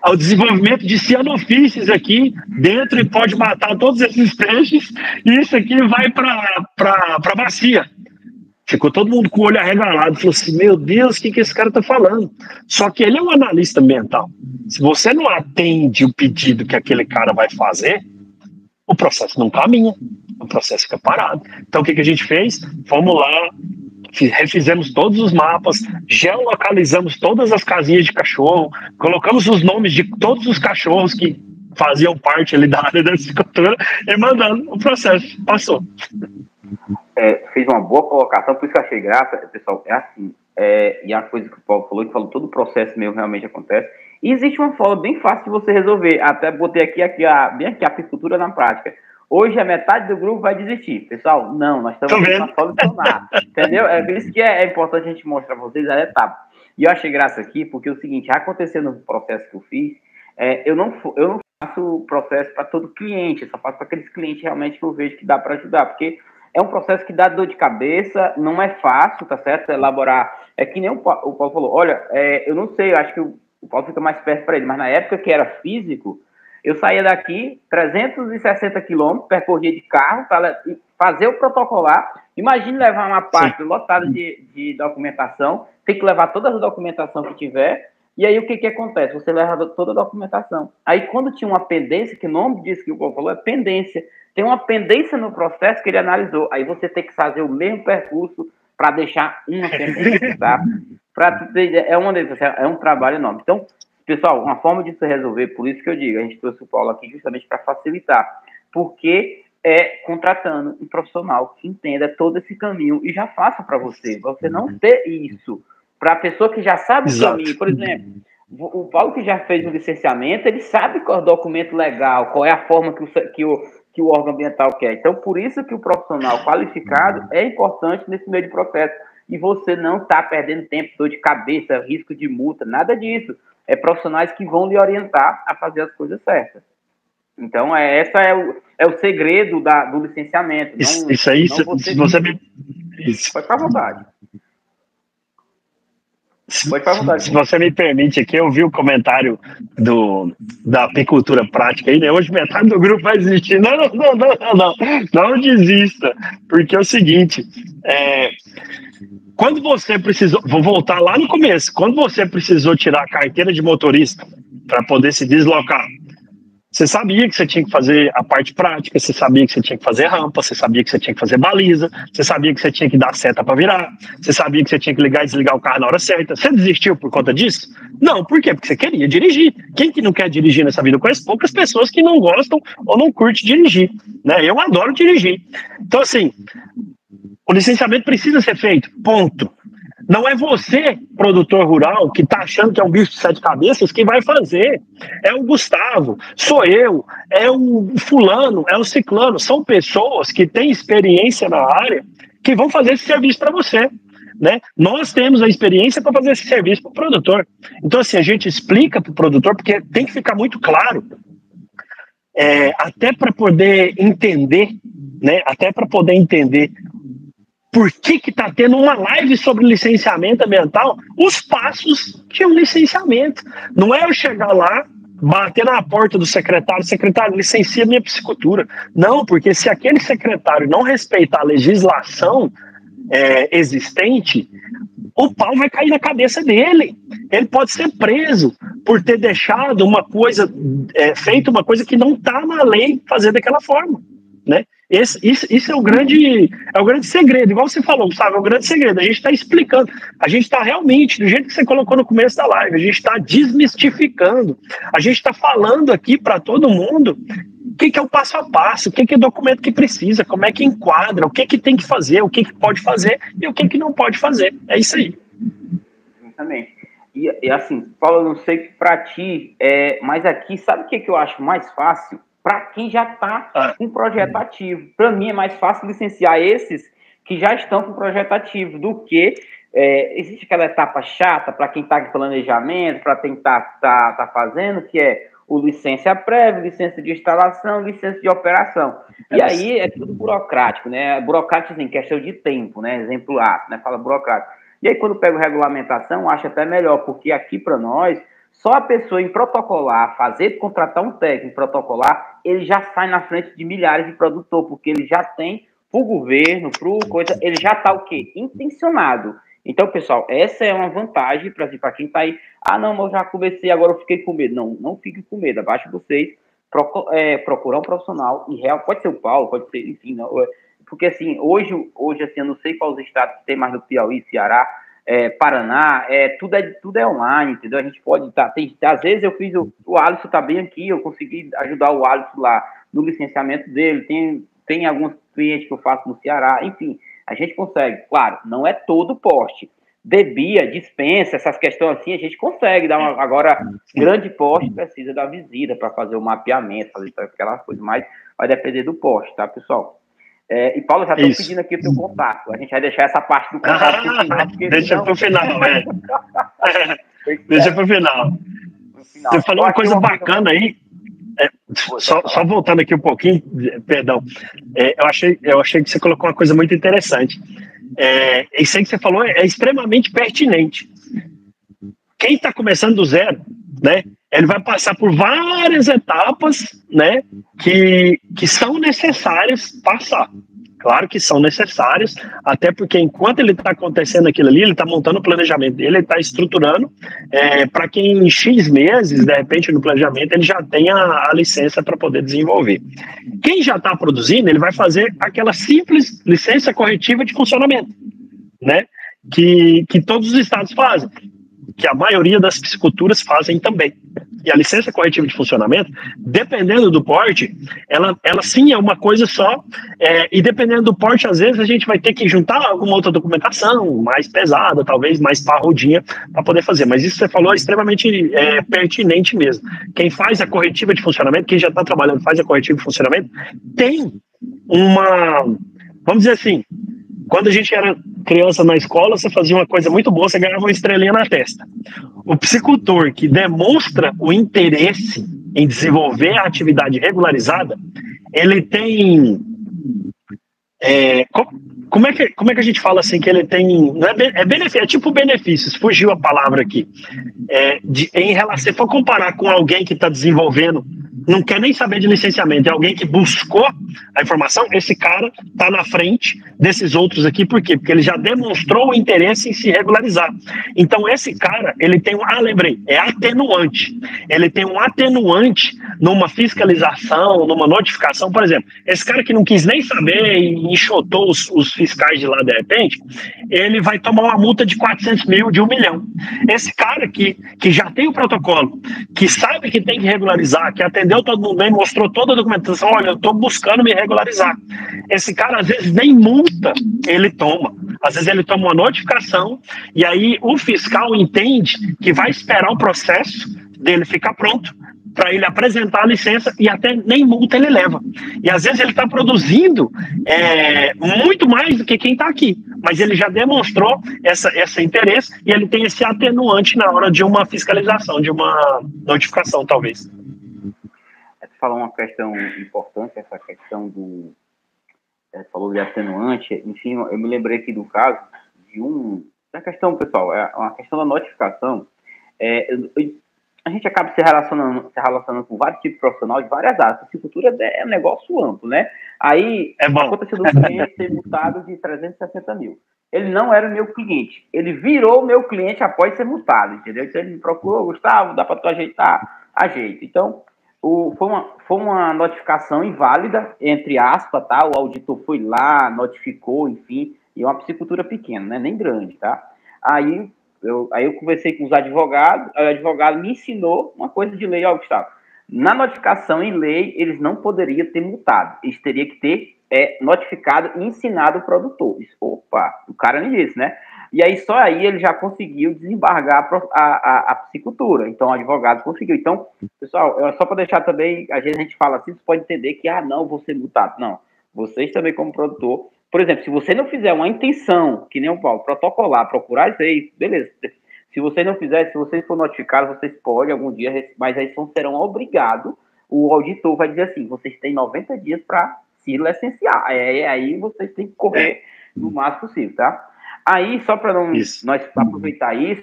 o desenvolvimento de cianofícies aqui dentro e pode matar todos esses peixes, e isso aqui vai para a bacia. Ficou todo mundo com o olho arregalado, falou assim: meu Deus, o que esse cara está falando? Só que ele é um analista ambiental. Se você não atende o pedido que aquele cara vai fazer, o processo não caminha, o processo fica parado. Então o que a gente fez? Fomos lá, refizemos todos os mapas, geolocalizamos todas as casinhas de cachorro, colocamos os nomes de todos os cachorros que faziam parte ali da área da piscicultura e mandando o processo. Passou. Fez uma boa colocação, por isso que eu achei graça, pessoal, é assim, e a coisa que o Paulo falou, todo o processo mesmo realmente acontece, e existe uma forma bem fácil de você resolver, até botei bem aqui a piscicultura na prática. Hoje a metade do grupo vai desistir, pessoal, não, nós estamos para solucionar, entendeu? É por isso que é importante a gente mostrar para vocês a etapa. E eu achei graça aqui, porque é o seguinte, aconteceu no processo que eu fiz, eu não faço processo para todo cliente, eu só faço para aqueles clientes realmente que eu vejo que dá para ajudar, porque é um processo que dá dor de cabeça, não é fácil, tá certo? Elaborar. É que nem o Paulo falou, olha, eu não sei, eu acho que o Paulo fica mais perto para ele, mas na época que era físico, eu saía daqui 360 quilômetros, percorria de carro para fazer o protocolar. Imagine levar uma parte lotada de documentação, tem que levar toda a documentação que tiver, e aí o que acontece? Você leva toda a documentação. Aí quando tinha uma pendência, que o nome disso que o Paulo falou é pendência, tem uma pendência no processo que ele analisou. Aí você tem que fazer o mesmo percurso para deixar uma pendência, tá? É um trabalho enorme. Então, pessoal, uma forma de se resolver, por isso que eu digo, a gente trouxe o Paulo aqui justamente para facilitar, porque contratando um profissional que entenda todo esse caminho e já faça para você não ter isso. Para a pessoa que já sabe o caminho, por exemplo, o Paulo que já fez o licenciamento, ele sabe qual é o documento legal, qual é a forma que o órgão ambiental quer. Então, por isso que o profissional qualificado é importante nesse meio de processo. E você não está perdendo tempo, dor de cabeça, risco de multa, nada disso. É profissionais que vão lhe orientar a fazer as coisas certas. Então, essa é o segredo do licenciamento. Não, isso aí, se você me... Pode ficar à vontade. Se você me permite aqui, eu vi o comentário da apicultura prática aí, né? Hoje metade do grupo vai desistir. Não desista, porque é o seguinte, quando você precisou, vou voltar lá no começo, quando você precisou tirar a carteira de motorista para poder se deslocar, você sabia que você tinha que fazer a parte prática, você sabia que você tinha que fazer rampa, você sabia que você tinha que fazer baliza, você sabia que você tinha que dar seta para virar, você sabia que você tinha que ligar e desligar o carro na hora certa. Você desistiu por conta disso? Não, por quê? Porque você queria dirigir. Quem que não quer dirigir nessa vida? Eu conheço poucas pessoas que não gostam ou não curtem dirigir, né? Eu adoro dirigir. Então, assim, o licenciamento precisa ser feito, ponto. Não é você, produtor rural, que está achando que é um bicho de 7 cabeças, que vai fazer. É o Gustavo, sou eu, é o fulano, é o ciclano. São pessoas que têm experiência na área que vão fazer esse serviço para você, né? Nós temos a experiência para fazer esse serviço para o produtor. Então, assim, a gente explica para o produtor, porque tem que ficar muito claro, até para poder entender, né? Até para poder entender por que está tendo uma live sobre licenciamento ambiental, os passos de um licenciamento. Não é eu chegar lá, bater na porta do secretário, licencia minha piscicultura. Não, porque se aquele secretário não respeitar a legislação existente, o pau vai cair na cabeça dele. Ele pode ser preso por ter deixado uma coisa, feito uma coisa que não está na lei fazer daquela forma, né? Isso é o grande segredo, igual você falou, sabe? É o grande segredo. A gente está explicando, a gente está realmente, do jeito que você colocou no começo da live, a gente está desmistificando, a gente está falando aqui para todo mundo o que é o passo a passo, o que é o documento que precisa, como é que enquadra, o que tem que fazer, o que pode fazer e o que não pode fazer. É isso aí. Exatamente. E assim, Paulo, eu não sei que para ti, mas aqui, sabe o que eu acho mais fácil? Para quem já está com projeto ativo. Para mim é mais fácil licenciar esses que já estão com projeto ativo do que existe aquela etapa chata para quem está em planejamento, para quem tá fazendo, que é o licença prévia, licença de instalação, licença de operação. E aí é tudo burocrático, né? Burocrático em questão de tempo, né? Exemplo A, né? Fala burocrático. E aí quando pego regulamentação, acho até melhor, porque aqui para nós, só a pessoa em protocolar, contratar um técnico protocolar, ele já sai na frente de milhares de produtores, porque ele já tem pro governo, ele já está o quê? Intencionado. Então, pessoal, essa é uma vantagem para quem está aí. Não, mas eu já comecei, agora eu fiquei com medo. Não fique com medo, abaixo de vocês, procurar um profissional, e real, pode ser o Paulo, pode ser, enfim, não, porque assim, hoje assim, eu não sei quais os estados que tem mais no Piauí, Ceará, Paraná, tudo é online, entendeu? A gente pode às vezes eu fiz o Alisson tá bem aqui, eu consegui ajudar o Alisson lá no licenciamento dele, tem alguns clientes que eu faço no Ceará, enfim, a gente consegue, claro, não é todo poste, debia, dispensa, essas questões assim, a gente consegue dar agora, grande poste precisa da visita para fazer o mapeamento, fazer aquela coisa, mas vai depender do poste, tá, pessoal? E Paulo, já estou pedindo aqui o teu contato. A gente vai deixar essa parte do contato pro final. Deixa para o final, Deixa para o final. Você falou uma coisa bacana aí. Só voltando aqui um pouquinho, perdão. Eu achei que você colocou uma coisa muito interessante. Isso aí que você falou é extremamente pertinente. Quem está começando do zero, né? Ele vai passar por várias etapas, né, que são necessárias passar. Claro que são necessárias, até porque enquanto ele está acontecendo aquilo ali, ele está montando o planejamento dele, ele está estruturando, para que em X meses, de repente, no planejamento, ele já tenha a licença para poder desenvolver. Quem já está produzindo, ele vai fazer aquela simples licença corretiva de funcionamento, né, que todos os estados fazem, que a maioria das pisciculturas fazem também. E a licença corretiva de funcionamento, dependendo do porte, ela sim é uma coisa só, e dependendo do porte, às vezes a gente vai ter que juntar alguma outra documentação mais pesada, talvez mais parrudinha, para poder fazer. Mas isso que você falou é extremamente pertinente mesmo. Quem faz a corretiva de funcionamento, quem já está trabalhando, faz a corretiva de funcionamento, tem uma, vamos dizer assim, quando a gente era criança na escola, você fazia uma coisa muito boa, você ganhava uma estrelinha na testa. O piscicultor que demonstra o interesse em desenvolver a atividade regularizada, ele tem... Como é que a gente fala assim que ele tem... Não é benefício, é tipo benefícios, fugiu a palavra aqui. Em relação, se for comparar com alguém que está desenvolvendo, não quer nem saber de licenciamento, é alguém que buscou a informação, esse cara está na frente desses outros aqui, por quê? Porque ele já demonstrou o interesse em se regularizar. Então esse cara, ele tem lembrei, é atenuante. Ele tem um atenuante numa fiscalização, numa notificação, por exemplo. Esse cara que não quis nem saber e enxotou os fiscais de lá de repente, ele vai tomar uma multa de 400 mil, de 1 milhão. Esse cara que já tem o protocolo, que sabe que tem que regularizar, que atendeu todo mundo bem, mostrou toda a documentação, olha, eu estou buscando me regularizar. Esse cara, às vezes, nem multa ele toma. Às vezes ele toma uma notificação e aí o fiscal entende que vai esperar o processo dele ficar pronto para ele apresentar a licença e até nem multa ele leva. E às vezes ele está produzindo muito mais do que quem está aqui, mas ele já demonstrou esse interesse e ele tem esse atenuante na hora de uma fiscalização, de uma notificação, talvez. Você falou uma questão importante, essa questão do... falou de atenuante, enfim, eu me lembrei aqui do caso da questão, pessoal, uma questão da notificação. A gente acaba se relacionando com vários tipos de profissionais de várias áreas. A piscicultura é um negócio amplo, né? Aí, aconteceu do cliente ser multado de 360 mil. Ele não era o meu cliente. Ele virou meu cliente após ser multado, entendeu? Então, ele me procurou, Gustavo, dá para tu ajeitar? Ajeito. Então, foi uma notificação inválida, entre aspas, tá? O auditor foi lá, notificou, enfim, e é uma piscicultura pequena, né? Nem grande, tá? Aí eu conversei com os advogados, aí o advogado me ensinou uma coisa de lei, Gustavo. Na notificação em lei, eles não poderiam ter multado, eles teriam que ter notificado e ensinado o produtor. Opa, o cara me disse, né? E aí só aí ele já conseguiu desembargar a piscicultura. Então o advogado conseguiu. Então, pessoal, só para deixar também, às vezes a gente fala assim, você pode entender que, não, vou ser multado. Não, vocês também como produtor, por exemplo, se você não fizer uma intenção, que nem o Paulo, protocolar, procurar isso aí, beleza. Se vocês não fizerem, se vocês for notificados, vocês podem algum dia, mas aí serão obrigados, o auditor vai dizer assim, vocês têm 90 dias para se licenciar. Aí vocês têm que correr no máximo possível, tá? Aí, só para nós aproveitar isso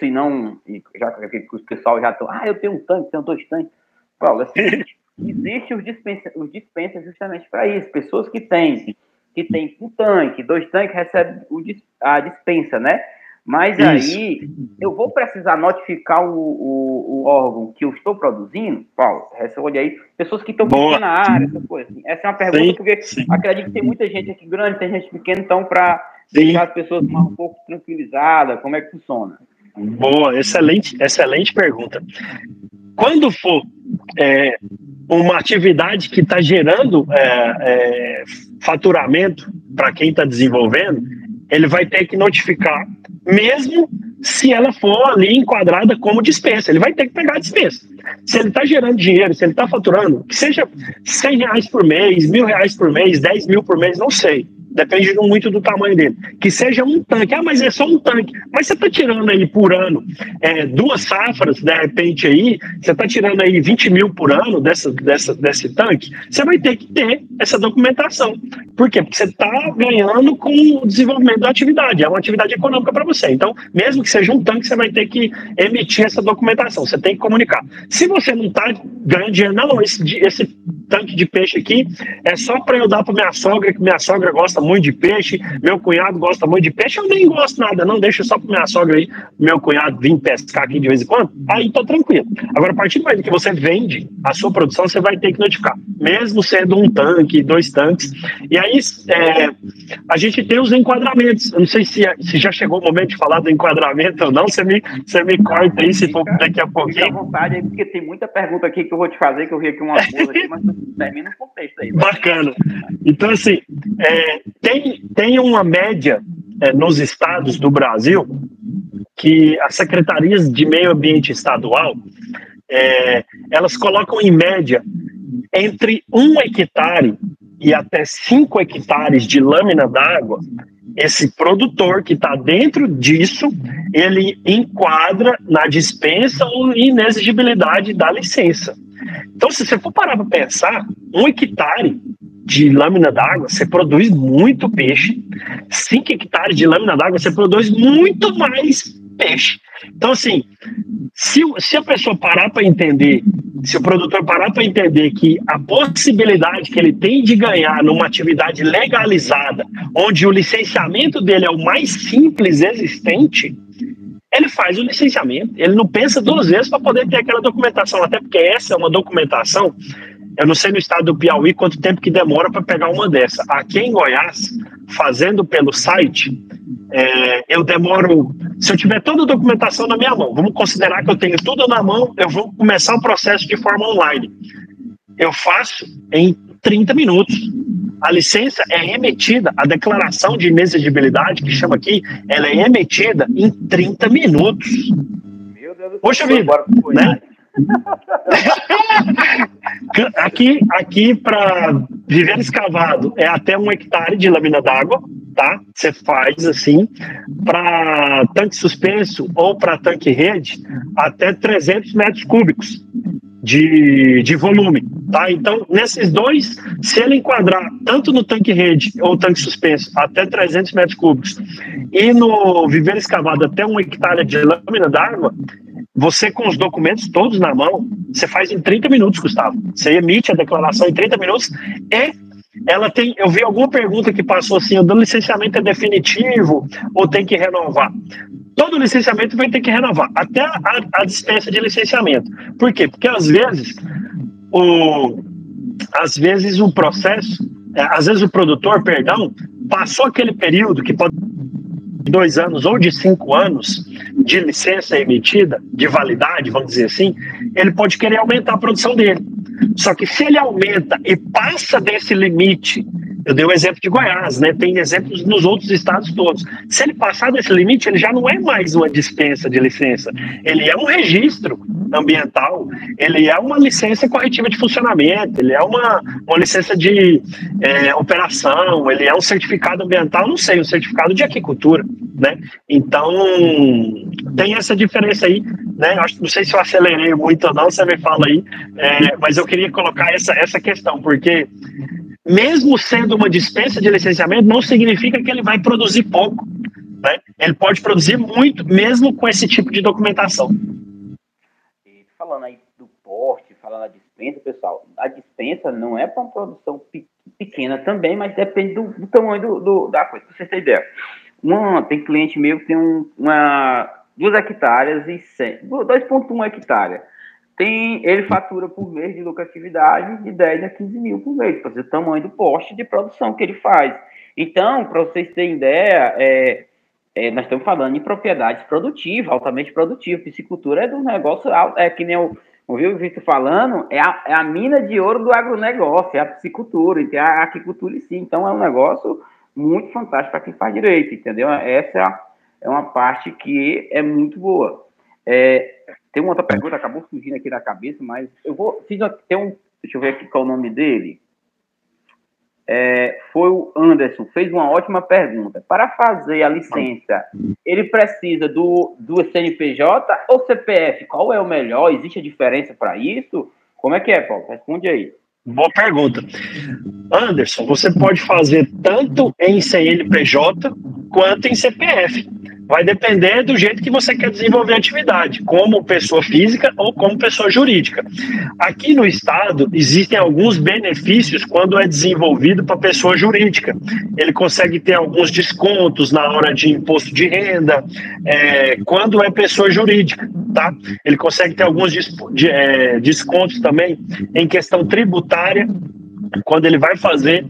já que o pessoal já estão, eu tenho um tanque, tenho 2 tanques. Paulo, assim, existem os dispensas justamente para isso. Pessoas que têm um tanque, 2 tanques, recebem a dispensa, né? Mas aí, eu vou precisar notificar o órgão que eu estou produzindo? Paulo, responde aí. Pessoas que estão pequena área, essa coisa assim. Essa é uma pergunta, porque acredito que tem muita gente aqui grande, tem gente pequena, então, para deixar as pessoas um pouco tranquilizadas, como é que funciona? Boa, excelente pergunta. Quando for uma atividade que está gerando faturamento para quem está desenvolvendo, ele vai ter que notificar, mesmo se ela for ali enquadrada como dispensa. Ele vai ter que pegar a dispensa. Se ele está gerando dinheiro, se ele está faturando, que seja R$100 por mês, R$1.000 por mês, 10 mil por mês, não sei. Depende muito do tamanho dele. Que seja um tanque. Mas é só um tanque. Mas você está tirando aí por ano 2 safras, de repente aí, você está tirando aí 20 mil por ano desse tanque, você vai ter que ter essa documentação. Por quê? Porque você está ganhando com o desenvolvimento da atividade. É uma atividade econômica para você. Então, mesmo que seja um tanque, você vai ter que emitir essa documentação. Você tem que comunicar. Se você não está ganhando dinheiro, não, esse tanque de peixe aqui é só para eu dar para minha sogra, que minha sogra gosta muito de peixe, meu cunhado gosta muito de peixe, eu nem gosto nada, não, deixa só para minha sogra aí, meu cunhado vir pescar aqui de vez em quando, aí tô tranquilo. Agora, a partir do momento que você vende a sua produção, você vai ter que notificar, mesmo sendo um tanque, 2 tanques, e aí a gente tem os enquadramentos. Eu não sei se já chegou o momento de falar do enquadramento ou não, você me corta aí, se for daqui a pouquinho. Fica à vontade aí, porque tem muita pergunta aqui que eu vou te fazer, que eu vi aqui uma coisa aqui, mas termina o contexto aí. Bacana. Então, assim, tem uma média nos estados do Brasil que as secretarias de meio ambiente estadual, elas colocam em média entre 1 hectare e até 5 hectares de lâmina d'água. Esse produtor que está dentro disso, ele enquadra na dispensa ou inexigibilidade da licença. Então, se você for parar para pensar, 1 hectare de lâmina d'água, você produz muito peixe. 5 hectares de lâmina d'água, você produz muito mais peixe. Então, assim, se a pessoa parar para entender, se o produtor parar para entender que a possibilidade que ele tem de ganhar numa atividade legalizada, onde o licenciamento dele é o mais simples existente, ele faz o licenciamento, ele não pensa 2 vezes para poder ter aquela documentação, até porque essa é uma documentação, eu não sei no estado do Piauí quanto tempo que demora para pegar uma dessa. Aqui em Goiás, fazendo pelo site, eu demoro, se eu tiver toda a documentação na minha mão, vamos considerar que eu tenho tudo na mão, eu vou começar o processo de forma online. Eu faço em 30 minutos. A licença é emitida, a declaração de inexigibilidade, que chama aqui, ela é emitida em 30 minutos. Meu Deus do céu. Poxa vida, né? Aqui para viver escavado é até 1 hectare de lâmina d'água, tá? Você faz assim. Para tanque suspenso ou para tanque rede, até 300 metros cúbicos de volume, tá? Então, nesses dois, se ele enquadrar tanto no tanque rede ou tanque suspenso até 300 metros cúbicos e no viver escavado até 1 hectare de lâmina d'água, você com os documentos todos na mão, você faz em 30 minutos, Gustavo. Você emite a declaração em 30 minutos e ela tem, eu vi alguma pergunta que passou assim, o licenciamento é definitivo ou tem que renovar? Todo licenciamento vai ter que renovar, até a dispensa de licenciamento. Por quê? Porque às vezes o processo, às vezes o produtor, passou aquele período que pode de 2 anos ou de 5 anos de licença emitida, de validade, vamos dizer assim, ele pode querer aumentar a produção dele. Só que se ele aumenta e passa desse limite, eu dei o exemplo de Goiás, né? Tem exemplos nos outros estados todos. Se ele passar desse limite, ele já não é mais uma dispensa de licença. Ele é um registro ambiental, ele é uma licença corretiva de funcionamento, ele é uma licença de operação, ele é um certificado ambiental, não sei, um certificado de aquicultura, né? Então, tem essa diferença aí, né? Não sei se eu acelerei muito ou não, você me fala aí, mas eu queria colocar essa questão, porque mesmo sendo uma dispensa de licenciamento, não significa que ele vai produzir pouco, né? Ele pode produzir muito, mesmo com esse tipo de documentação. E falando aí do porte, falando da dispensa, pessoal, a dispensa não é para uma produção pequena também, mas depende do tamanho da coisa. Pra vocês terem ideia. Tem cliente meu que tem 2 hectares e 2,1 hectare. Ele fatura por mês de lucratividade de 10 a 15 mil por mês, para o tamanho do poste de produção que ele faz. Então, para vocês terem ideia, nós estamos falando em propriedades produtivas, altamente produtivas. Piscicultura é do negócio, que nem ouviu o Vitor falando, é a mina de ouro do agronegócio, é a piscicultura, e tem a aquicultura em si. Então, é um negócio muito fantástico para quem faz direito, entendeu? Essa é uma parte que é muito boa. Tem uma outra pergunta, acabou surgindo aqui na cabeça, mas deixa eu ver aqui qual é o nome dele. Foi o Anderson, fez uma ótima pergunta. Para fazer a licença, ele precisa do CNPJ ou CPF? Qual é o melhor? Existe a diferença para isso? Como é que é, Paulo? Responde aí. Boa pergunta. Anderson, você pode fazer tanto em CNPJ quanto em CPF. Vai depender do jeito que você quer desenvolver a atividade, como pessoa física ou como pessoa jurídica. Aqui no estado, existem alguns benefícios quando é desenvolvido para pessoa jurídica. Ele consegue ter alguns descontos na hora de imposto de renda, quando é pessoa jurídica, tá? Ele consegue ter alguns descontos também em questão tributária, quando ele vai fazer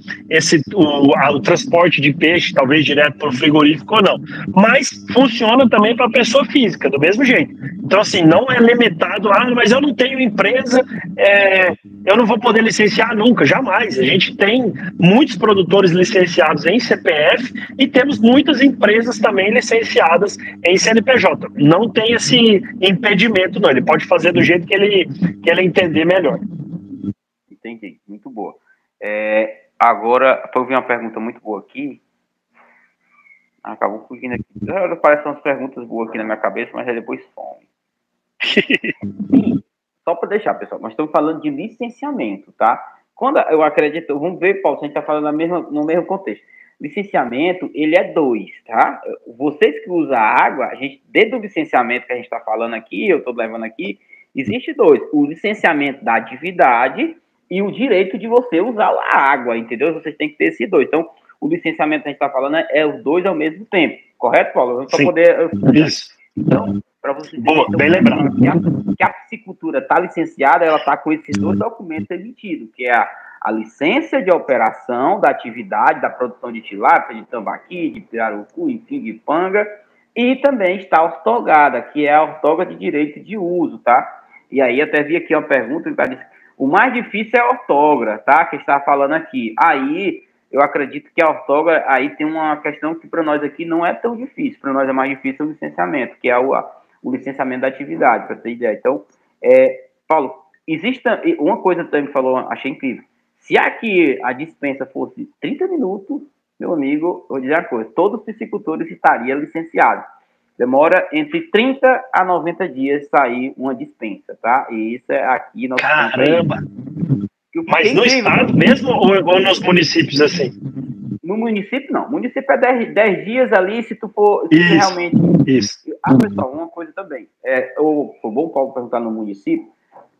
o transporte de peixe, talvez direto para o frigorífico ou não. Mas funciona também para a pessoa física, do mesmo jeito. Então, assim, não é limitado, mas eu não tenho empresa, eu não vou poder licenciar nunca, jamais. A gente tem muitos produtores licenciados em CPF e temos muitas empresas também licenciadas em CNPJ. Não tem esse impedimento, não. Ele pode fazer do jeito que ele entender melhor. Entendi, muito boa. Agora, eu vi uma pergunta muito boa aqui. Acabou fugindo aqui. Parecem umas perguntas boas aqui na minha cabeça, mas aí depois some. só para deixar, pessoal, nós estamos falando de licenciamento, tá? Quando eu acredito, vamos ver, Paulo, se a gente está falando no mesmo contexto. Licenciamento, ele é 2, tá? Vocês que usam água, a gente, dentro do licenciamento que a gente está falando aqui, eu estou levando aqui, existe 2. O licenciamento da atividade e o direito de você usar a água, entendeu? Vocês têm que ter esses 2. Então, o licenciamento que a gente está falando é os 2 ao mesmo tempo. Correto, Paulo? Para poder... Isso. Então, para você boa, bem lembrado. Que a piscicultura está licenciada, ela está com esses 2 documentos emitidos, que é a licença de operação da atividade, da produção de tilápia, de tambaqui, de pirarucu, enfim, de panga, e também está a ortogada, que é a ortoga de direito de uso, tá? E aí até vi aqui uma pergunta, que disse, o mais difícil é a ortoga, tá? Que está falando aqui. Aí, eu acredito que a ortoga, aí tem uma questão que para nós aqui não é tão difícil, para nós é mais difícil o licenciamento, que é o licenciamento da atividade, para ter ideia. Então, Paulo, existe uma coisa também que falou, achei incrível. Se aqui a dispensa fosse 30 minutos, meu amigo, vou dizer uma coisa, todos os piscicultores estariam licenciados. Demora entre 30 a 90 dias sair uma dispensa, tá? E isso é aqui... Caramba! Mas no estado mesmo ou nos municípios assim? No município, não. Município é 10 dias ali, se tu for... Isso, realmente... isso. Pessoal, uma coisa também. Foi bom o Paulo perguntar no município.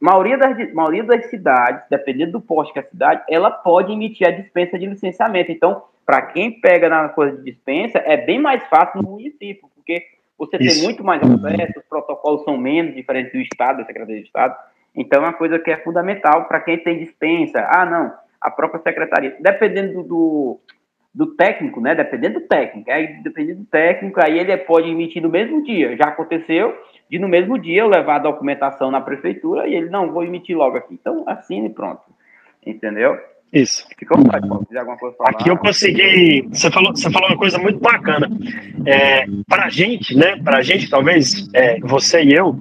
Maioria das cidades, dependendo do posto que é a cidade, ela pode emitir a dispensa de licenciamento. Então, para quem pega na coisa de dispensa, é bem mais fácil no município, porque você tem muito mais acesso, os protocolos são menos diferentes do Estado, da Secretaria de Estado. Então, é uma coisa que é fundamental para quem tem dispensa. Não, a própria secretaria. Dependendo do técnico, né? Dependendo do técnico. Aí ele pode emitir no mesmo dia. Já aconteceu de no mesmo dia eu levar a documentação na prefeitura e ele, não, vou emitir logo aqui. Então, assine e pronto. Entendeu? Isso. Fica à vontade, Paulo. Se quiser alguma coisa falar. Aqui eu consegui... Você falou uma coisa muito bacana. Para a gente, né? Para a gente, talvez, você e eu,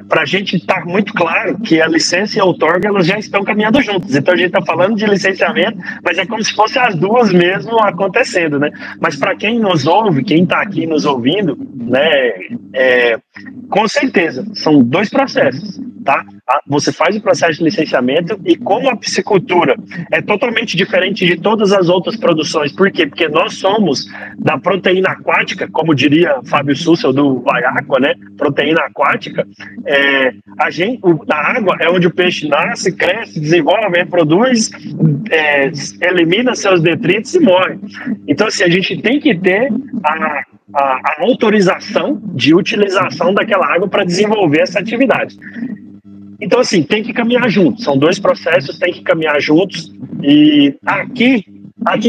para a gente está muito claro que a licença e a outorga, elas já estão caminhando juntas. Então a gente está falando de licenciamento, mas é como se fossem as duas mesmo acontecendo, né? Mas para quem nos ouve, quem está aqui nos ouvindo, né? Com certeza, são 2 processos, tá? Você faz o processo de licenciamento e como a piscicultura é totalmente diferente de todas as outras produções. Por quê? Porque nós somos da proteína aquática, como diria Fábio Sussel do Vaiaqua, né? Proteína aquática. A água é onde o peixe nasce, cresce, desenvolve, reproduz, elimina seus detritos e morre. Então, assim, a gente tem que ter a autorização de utilização daquela água para desenvolver essa atividade. Então, assim, tem que caminhar juntos. São 2 processos, tem que caminhar juntos. E aqui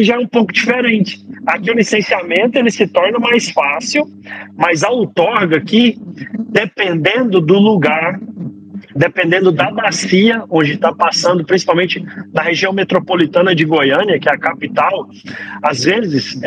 já é um pouco diferente. Aqui o licenciamento ele se torna mais fácil, mas a outorga aqui, dependendo do lugar, dependendo da bacia onde está passando, principalmente na região metropolitana de Goiânia, que é a capital, às vezes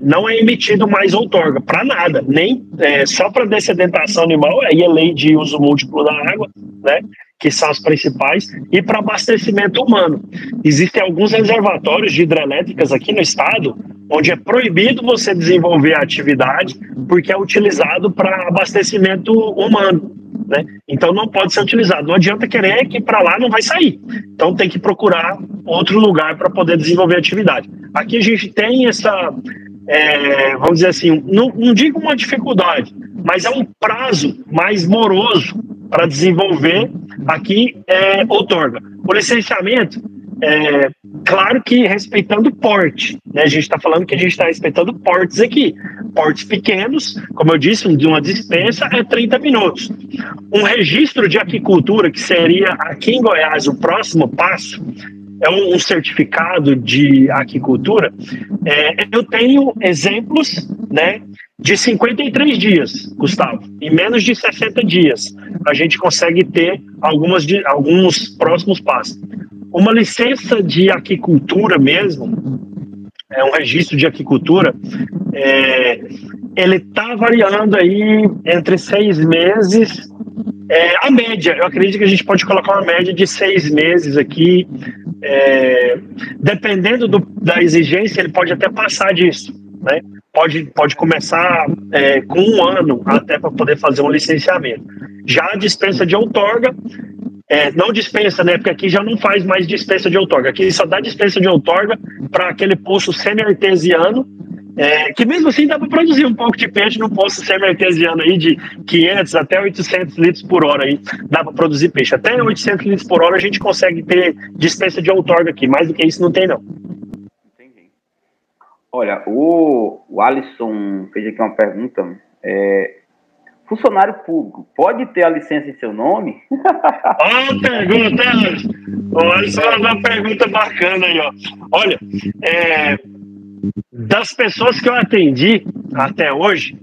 não é emitido mais outorga para nada, nem só para dessedentação animal, aí é lei de uso múltiplo da água, né, que são as principais, e para abastecimento humano. Existem alguns reservatórios de hidrelétricas aqui no estado, onde é proibido você desenvolver a atividade, porque é utilizado para abastecimento humano, né? Então não pode ser utilizado. Não adianta querer que para lá não vai sair. Então tem que procurar outro lugar para poder desenvolver a atividade. Aqui a gente tem essa, vamos dizer assim, não digo uma dificuldade, mas é um prazo mais moroso para desenvolver aqui outorga. O licenciamento, claro que respeitando o porte, né? A gente está falando que a gente está respeitando portes aqui. Portes pequenos, como eu disse, de uma dispensa é 30 minutos. Um registro de aquicultura, que seria aqui em Goiás o próximo passo, é um certificado de aquicultura. Eu tenho exemplos, né, de 53 dias, Gustavo. Em menos de 60 dias, a gente consegue ter alguns próximos passos. Uma licença de aquicultura mesmo, um registro de aquicultura, ele está variando aí entre 6 meses, a média, eu acredito que a gente pode colocar uma média de 6 meses aqui, dependendo da exigência, ele pode até passar disso, né? pode começar com 1 ano até para poder fazer um licenciamento. Já a dispensa de outorga, não dispensa, né? Porque aqui já não faz mais dispensa de outorga. Aqui só dá dispensa de outorga para aquele poço semi-artesiano, que mesmo assim dá para produzir um pouco de peixe no poço semi-artesiano aí de 500 até 800 litros por hora aí, dá para produzir peixe. Até 800 litros por hora a gente consegue ter dispensa de outorga aqui, mais do que isso não tem não. Entendi. Olha, o Alisson fez aqui uma pergunta, funcionário público pode ter a licença em seu nome? Pergunta, olha só uma pergunta bacana aí, ó. Olha, das pessoas que eu atendi até hoje,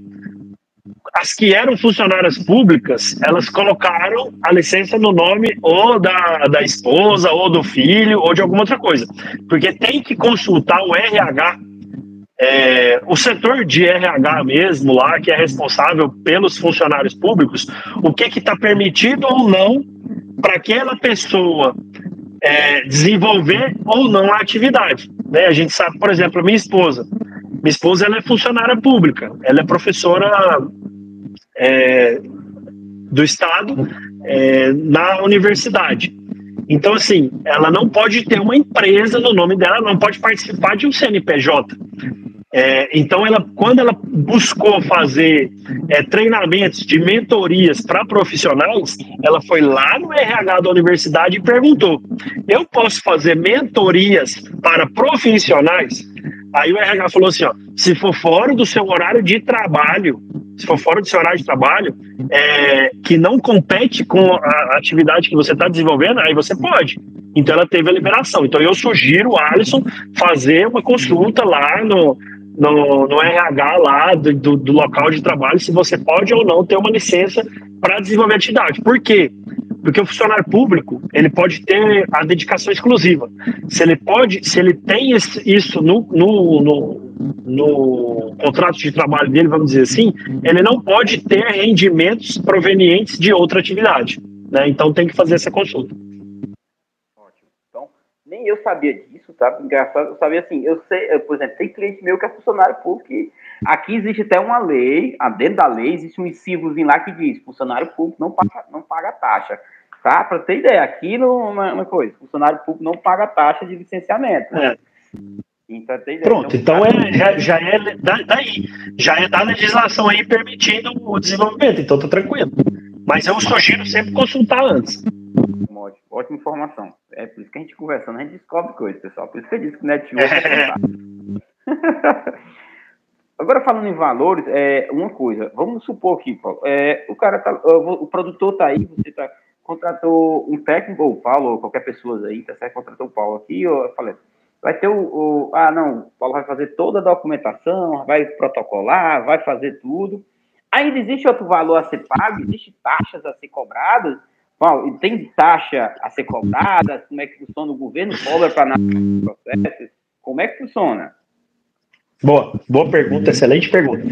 as que eram funcionárias públicas, elas colocaram a licença no nome ou da esposa, ou do filho, ou de alguma outra coisa. Porque tem que consultar o RH, o setor de RH mesmo lá, que é responsável pelos funcionários públicos, o que está permitido ou não para aquela pessoa desenvolver ou não a atividade. Né? A gente sabe, por exemplo, minha esposa ela é funcionária pública, ela é professora do estado na universidade. Então, assim, ela não pode ter uma empresa no nome dela, não pode participar de um CNPJ. Então, quando ela buscou fazer treinamentos de mentorias para profissionais, ela foi lá no RH da universidade e perguntou: eu posso fazer mentorias para profissionais? Aí o RH falou assim, ó, se for fora do seu horário de trabalho, que não compete com a atividade que você está desenvolvendo, aí você pode. Então ela teve a liberação. Então eu sugiro o Alisson fazer uma consulta lá no RH lá do local de trabalho, se você pode ou não ter uma licença para desenvolver atividade. Por quê? Porque o funcionário público, ele pode ter a dedicação exclusiva. Se ele tem isso no contrato de trabalho dele, vamos dizer assim, ele não pode ter rendimentos provenientes de outra atividade, né? Então tem que fazer essa consulta. Ótimo. Então, nem eu sabia disso, tá? Engraçado, eu sabia assim, eu sei, por exemplo, tem cliente meu que é funcionário público e aqui existe até uma lei, dentro da lei existe um incisozinho lá que diz, funcionário público não paga taxa. Tá? Para ter ideia, aqui uma coisa, funcionário público não paga taxa de licenciamento. Né? Então, tem ideia. Pronto, então já é da legislação aí permitindo o desenvolvimento, então tá tranquilo. Mas eu sugiro sempre consultar antes. Ótima informação. É por isso que a gente conversando, a gente descobre coisas, pessoal. Por isso que eu disse que network é Agora, falando em valores, uma coisa, vamos supor aqui, Paulo, o produtor tá aí, você contratou um técnico, ou o Paulo, ou qualquer pessoa aí, tá certo? Contratou o Paulo aqui, eu falei, vai ter o Paulo vai fazer toda a documentação, vai protocolar, vai fazer tudo. Ainda existe outro valor a ser pago? Existe taxas a ser cobradas? Paulo, e tem taxa a ser cobrada? Como é que funciona? O governo cobra para analisar os processos? Como é que funciona? Boa pergunta, excelente pergunta.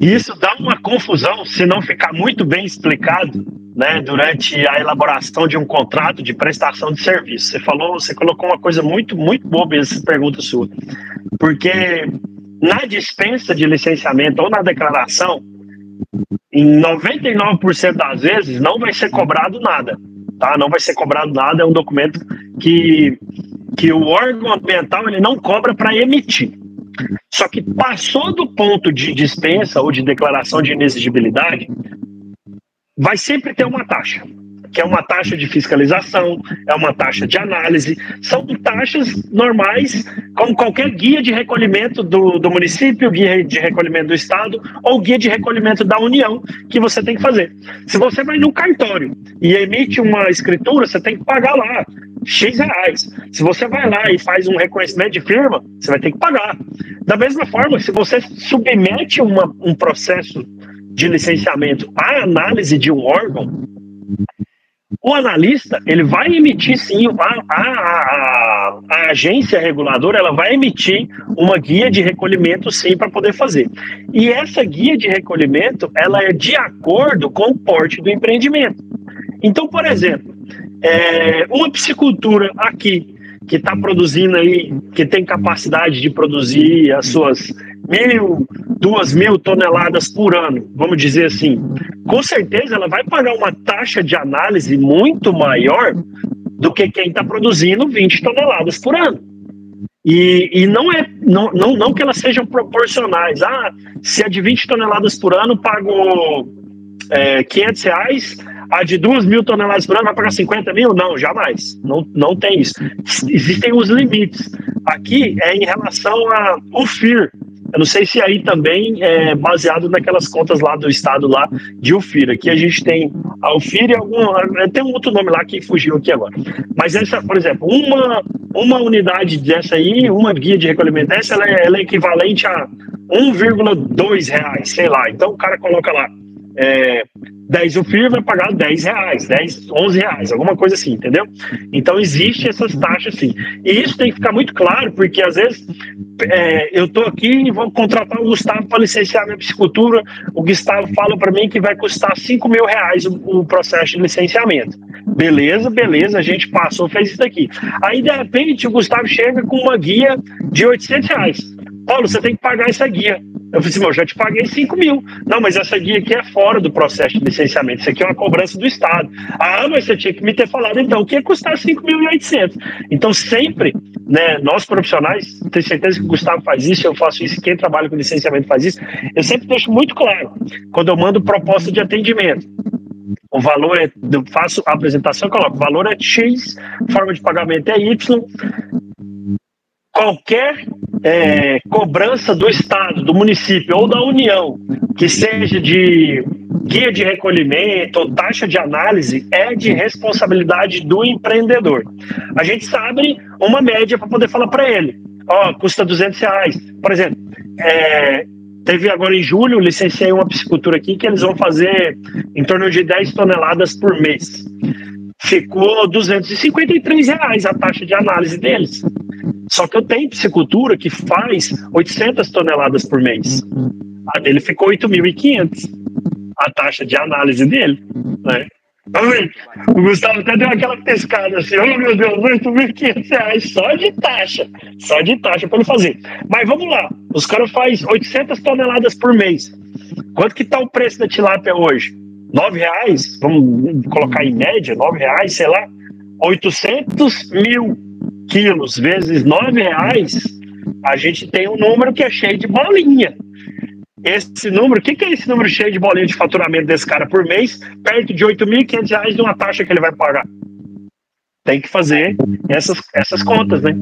Isso dá uma confusão se não ficar muito bem explicado, né, durante a elaboração de um contrato de prestação de serviço. Você colocou uma coisa muito, muito boa essa pergunta sua, porque na dispensa de licenciamento ou na declaração, em 99% das vezes não vai ser cobrado nada, tá? Não vai ser cobrado nada, é um documento que o órgão ambiental ele não cobra para emitir. Só que passou do ponto de dispensa ou de declaração de inexigibilidade, vai sempre ter uma taxa, que é uma taxa de fiscalização, é uma taxa de análise, são taxas normais, como qualquer guia de recolhimento do município, guia de recolhimento do estado ou guia de recolhimento da União que você tem que fazer. Se você vai no cartório e emite uma escritura, você tem que pagar lá X reais. Se você vai lá e faz um reconhecimento de firma, você vai ter que pagar. Da mesma forma, se você submete um processo de licenciamento à análise de um órgão, o analista, ele vai emitir sim, a agência reguladora, ela vai emitir uma guia de recolhimento sim para poder fazer. E essa guia de recolhimento, ela é de acordo com o porte do empreendimento. Então, por exemplo, uma piscicultura aqui, que está produzindo aí, que tem capacidade de produzir as suas 1.000, 2.000 toneladas por ano, vamos dizer assim, com certeza ela vai pagar uma taxa de análise muito maior do que quem está produzindo 20 toneladas por ano. E não que elas sejam proporcionais. Se a de 20 toneladas por ano pago R$500, a de 2.000 toneladas por ano vai pagar 50 mil? Não, jamais. Não tem isso. Existem os limites. Aqui é em relação ao FIR. Eu não sei se aí também é baseado naquelas contas lá do estado lá de UFIR. Aqui a gente tem a UFIR e tem um outro nome lá que fugiu aqui agora. Mas essa, por exemplo, uma unidade dessa aí, uma guia de recolhimento dessa, ela é equivalente a R$1,2, sei lá. Então o cara coloca lá 10 UFIR vai pagar R$10, 10, R$11, alguma coisa assim, entendeu? Então existe essas taxas sim. E isso tem que ficar muito claro, porque às vezes eu estou aqui e vou contratar o Gustavo para licenciar minha piscicultura. O Gustavo fala para mim que vai custar R$5.000 o processo de licenciamento. Beleza, a gente passou, fez isso daqui. Aí de repente o Gustavo chega com uma guia de R$800. Paulo, você tem que pagar essa guia. Eu falei assim, eu já te paguei 5 mil. Não, mas essa guia aqui é fora do processo de licenciamento. Isso aqui é uma cobrança do Estado. Mas você tinha que me ter falado, então, que ia custar 5.800. Então, sempre, né, nós profissionais, tenho certeza que o Gustavo faz isso, eu faço isso, quem trabalha com licenciamento faz isso, eu sempre deixo muito claro, quando eu mando proposta de atendimento. O valor eu faço a apresentação, coloco, o valor é X, forma de pagamento é Y. Qualquer cobrança do Estado, do município ou da União, que seja de guia de recolhimento ou taxa de análise, é de responsabilidade do empreendedor. A gente sabe uma média para poder falar para ele. Custa R$200. Por exemplo, teve agora em julho, licenciei uma piscicultura aqui que eles vão fazer em torno de 10 toneladas por mês. Ficou R$253 a taxa de análise deles. Só que eu tenho piscicultura que faz 800 toneladas por mês. A dele ficou 8.500. A taxa de análise dele, né? O Gustavo até deu aquela pescada assim, meu Deus, R$8.500 só de taxa para ele fazer. Mas vamos lá, os caras fazem 800 toneladas por mês. Quanto que tá o preço da tilápia hoje? R$9? Vamos colocar em média, R$9, sei lá, 800 mil quilos vezes R$9, a gente tem um número que é cheio de bolinha. Esse número, o que é esse número cheio de bolinha de faturamento desse cara por mês, perto de R$8.500 de uma taxa que ele vai pagar? Tem que fazer essas contas, né?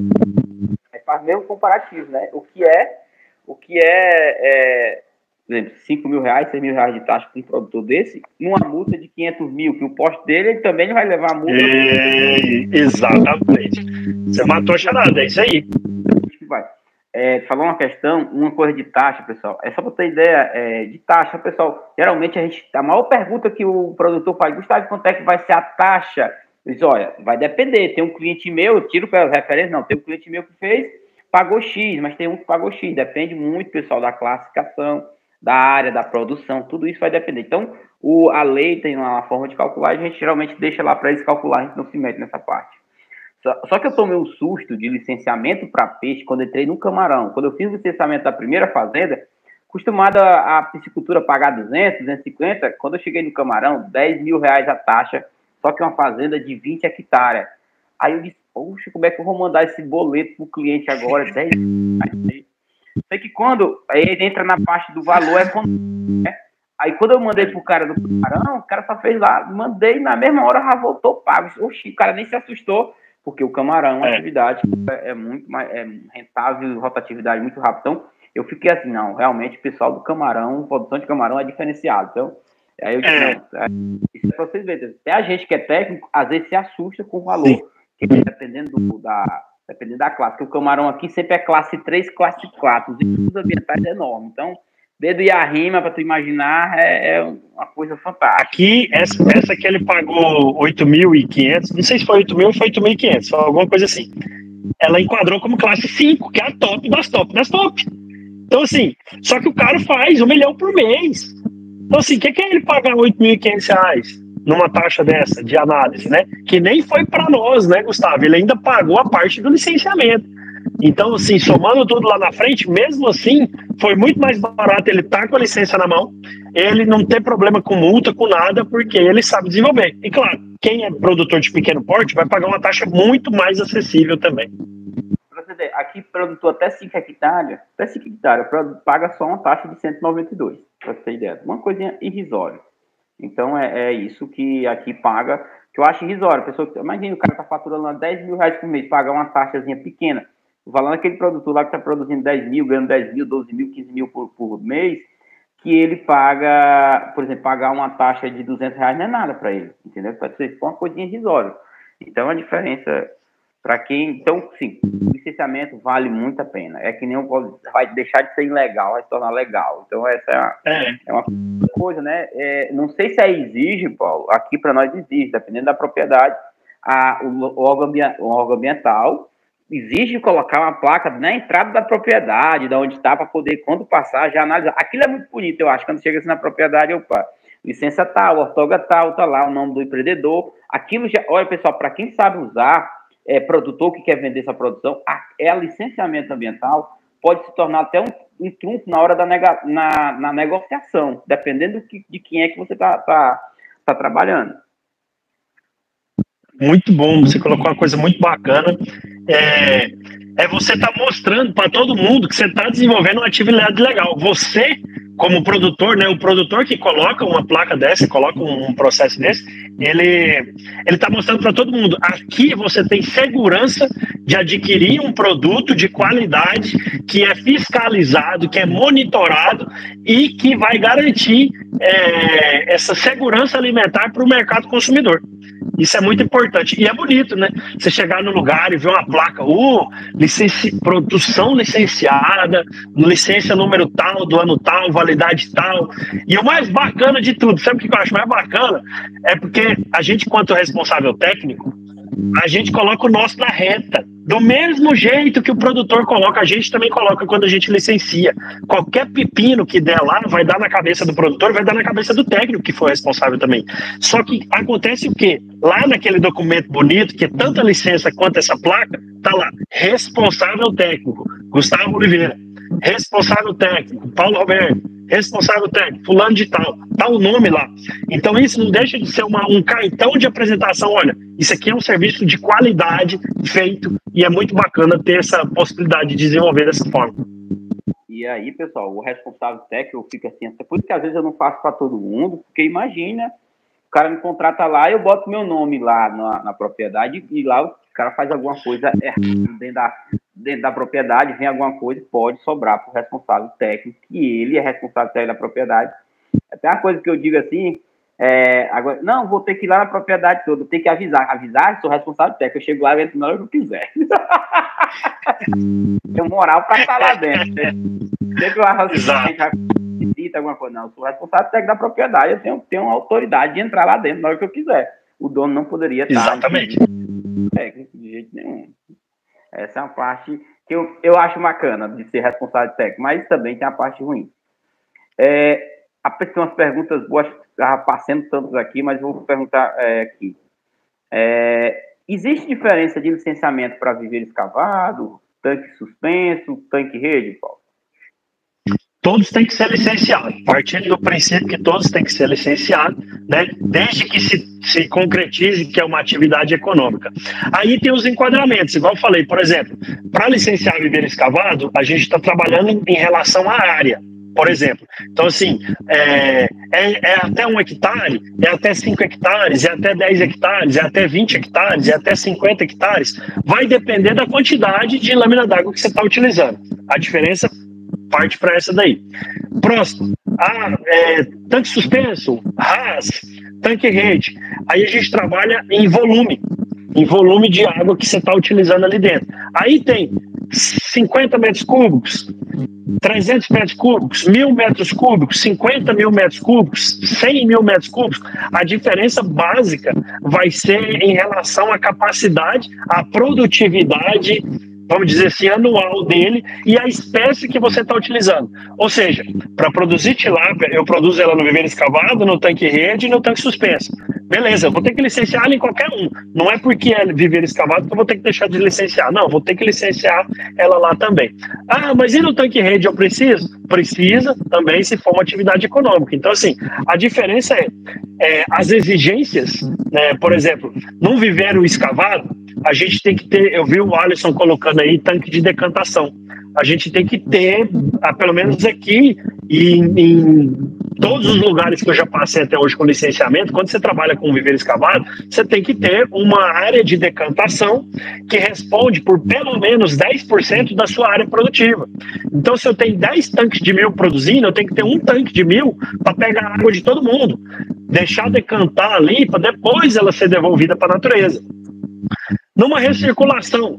Faz mesmo comparativo, né? O que é por exemplo, R$5.000, R$6.000 de taxa para um produtor desse, numa multa de 500 mil, que o posto dele ele também vai levar a multa. Exatamente. Você matou a charada, é isso aí. Vai. Falar uma questão, uma coisa de taxa, pessoal. É só para ter ideia de taxa, pessoal. Geralmente a maior pergunta que o produtor faz, Gustavo, quanto é que vai ser a taxa? Ele diz, olha, vai depender. Tem um cliente meu, eu tiro pelas referências, não, tem um cliente meu que fez, pagou X, mas tem um que pagou X. Depende muito, pessoal, da classificação, da área, da produção, tudo isso vai depender. Então, a lei tem uma forma de calcular, a gente geralmente deixa lá para eles calcular, a gente não se mete nessa parte. Só que eu tomei um susto de licenciamento para peixe quando entrei no Camarão. Quando eu fiz o licenciamento da primeira fazenda, acostumada a piscicultura pagar 200, 250, quando eu cheguei no Camarão, R$10.000 a taxa, só que uma fazenda de 20 hectares. Aí eu disse, poxa, como é que eu vou mandar esse boleto para o cliente agora? 10 mil. Sei que quando ele entra na parte do valor, né? Aí quando eu mandei pro cara do Camarão, o cara só fez lá, mandei, na mesma hora já voltou pago. Oxi, o cara nem se assustou, porque o Camarão é uma atividade que é muito mais rentável, rotatividade muito rápida. Então, eu fiquei assim, não, realmente o pessoal do Camarão, produção de Camarão é diferenciado. Então, aí eu disse, não, isso é pra vocês verem. Até a gente que é técnico, às vezes se assusta com o valor, dependendo da classe, porque o Camarão aqui sempre é classe 3, classe 4, os estudos ambientais é enorme. Então, dedo e a rima, para tu imaginar, é uma coisa fantástica. Aqui, essa que ele pagou 8.500, não sei se foi 8.000 ou foi 8.500, foi alguma coisa assim. Ela enquadrou como classe 5, que é a top das top das top. Então, assim, só que o cara faz 1 milhão por mês. Então, assim, o que é ele pagar R$8.500? numa taxa dessa de análise, né? Que nem foi para nós, né, Gustavo? Ele ainda pagou a parte do licenciamento. Então, assim, somando tudo lá na frente, mesmo assim, foi muito mais barato ele estar com a licença na mão, ele não ter problema com multa, com nada, porque ele sabe desenvolver. E claro, quem é produtor de pequeno porte vai pagar uma taxa muito mais acessível também. Para você ver, aqui produtor até 5 hectares, paga só uma taxa de 192, para você ter ideia. Uma coisinha irrisória. Então, é isso que aqui paga, que eu acho irrisório. Imagina, o cara está faturando lá 10 mil reais por mês, pagar uma taxazinha pequena. Falando aquele produtor lá que está produzindo 10 mil, ganhando 10 mil, 12 mil, 15 mil por mês, que ele paga, por exemplo, pagar uma taxa de 200 reais não é nada para ele, entendeu? Pode ser uma coisinha irrisória. Então, a diferença para quem... Então, sim, o licenciamento vale muito a pena. É que nem vai deixar de ser ilegal, vai se tornar legal. Então, essa é uma coisa, né? Não sei se exige, Paulo, aqui para nós exige, dependendo da propriedade, o órgão ambiental exige colocar uma placa na entrada da propriedade, de onde está, para poder, quando passar, já analisar. Aquilo é muito bonito, eu acho. Quando chega assim na propriedade, opa, licença tal, ortoga tal, tá lá o nome do empreendedor. Aquilo já... Olha, pessoal, para quem sabe usar, produtor que quer vender essa produção, a licenciamento ambiental pode se tornar até um trunfo na hora na negociação, dependendo de quem é que você tá trabalhando. Muito bom, você colocou uma coisa muito bacana. Você tá mostrando para todo mundo que você está desenvolvendo uma atividade legal. Você, como produtor, né, o produtor que coloca uma placa dessa, coloca um processo desse, ele está mostrando para todo mundo. Aqui você tem segurança de adquirir um produto de qualidade que é fiscalizado, que é monitorado e que vai garantir essa segurança alimentar para o mercado consumidor. Isso é muito importante. E é bonito, né? Você chegar no lugar e ver uma placa, produção licenciada, licença número tal, do ano tal, validade tal. E o mais bacana de tudo, sabe o que eu acho mais bacana? É porque a gente, quanto responsável técnico, a gente coloca o nosso na reta. Do mesmo jeito que o produtor coloca, a gente também coloca quando a gente licencia. Qualquer pepino que der lá, vai dar na cabeça do produtor, vai dar na cabeça do técnico que foi responsável também. Só que acontece o quê? Lá naquele documento bonito, que é tanto a licença quanto essa placa, tá lá, responsável técnico, Gustavo Oliveira. Responsável técnico, Paulo Roberto. Responsável técnico, fulano de tal, tá o nome lá. Então isso não deixa de ser um cartão de apresentação. Olha, isso aqui é um serviço de qualidade feito e é muito bacana ter essa possibilidade de desenvolver dessa forma. E aí, pessoal, o responsável técnico fica assim, até por isso que às vezes eu não faço para todo mundo, porque imagina, o cara me contrata lá, eu boto meu nome lá na propriedade e lá o cara faz alguma coisa errada dentro da propriedade, vem alguma coisa, pode sobrar para o responsável técnico, que ele é responsável técnico da propriedade. Até uma coisa que eu digo assim, agora, não, vou ter que ir lá na propriedade toda, tenho que avisar, sou responsável técnico, eu chego lá e entro na hora que eu quiser. Tenho moral para estar lá dentro. Sempre o visita alguma coisa, não, eu sou responsável técnico da propriedade, eu tenho uma autoridade de entrar lá dentro na hora que eu quiser. O dono não poderia estar. Exatamente. De jeito nenhum. Essa é uma parte que eu acho bacana de ser responsável técnico, mas também tem a parte ruim. Tem umas perguntas boas, estava passando tantos aqui, mas vou perguntar aqui. Existe diferença de licenciamento para viveiro escavado, tanque suspenso, tanque rede, Paulo? Todos têm que ser licenciados, partindo do princípio que todos têm que ser licenciados, né? Desde que se concretize que é uma atividade econômica. Aí tem os enquadramentos, igual eu falei, por exemplo, para licenciar viveiro escavado, a gente está trabalhando em relação à área, por exemplo. Então, assim, é até 1 hectare, é até 5 hectares, é até 10 hectares, é até 20 hectares, é até 50 hectares. Vai depender da quantidade de lâmina d'água que você está utilizando. A diferença parte para essa daí. Próximo, tanque suspenso, RAS, tanque rede. Aí a gente trabalha em volume de água que você está utilizando ali dentro. Aí tem 50 metros cúbicos, 300 metros cúbicos, 1.000 metros cúbicos, 50 mil metros cúbicos, 100 mil metros cúbicos. A diferença básica vai ser em relação à capacidade, à produtividade, vamos dizer assim, anual dele e a espécie que você está utilizando. Ou seja, para produzir tilápia, eu produzo ela no viveiro escavado, no tanque rede e no tanque suspenso. beleza, eu vou ter que licenciar ela em qualquer um. Não é porque é viveiro escavado que eu vou ter que deixar de licenciar. Não, vou ter que licenciar ela lá também. Ah, mas e no tanque rede eu preciso? Precisa também, se for uma atividade econômica. Então, assim, a diferença é as exigências, né? Por exemplo, num viveiro escavado, a gente tem que ter, eu vi o Alisson colocando aí tanque de decantação. A gente tem que ter, pelo menos aqui, e em todos os lugares que eu já passei até hoje com licenciamento, quando você trabalha com viveiro escavado, você tem que ter uma área de decantação que responde por pelo menos 10% da sua área produtiva. Então, se eu tenho 10 tanques de 1.000 produzindo, eu tenho que ter um tanque de 1.000 para pegar a água de todo mundo, deixar decantar ali para depois ela ser devolvida para a natureza. Numa recirculação,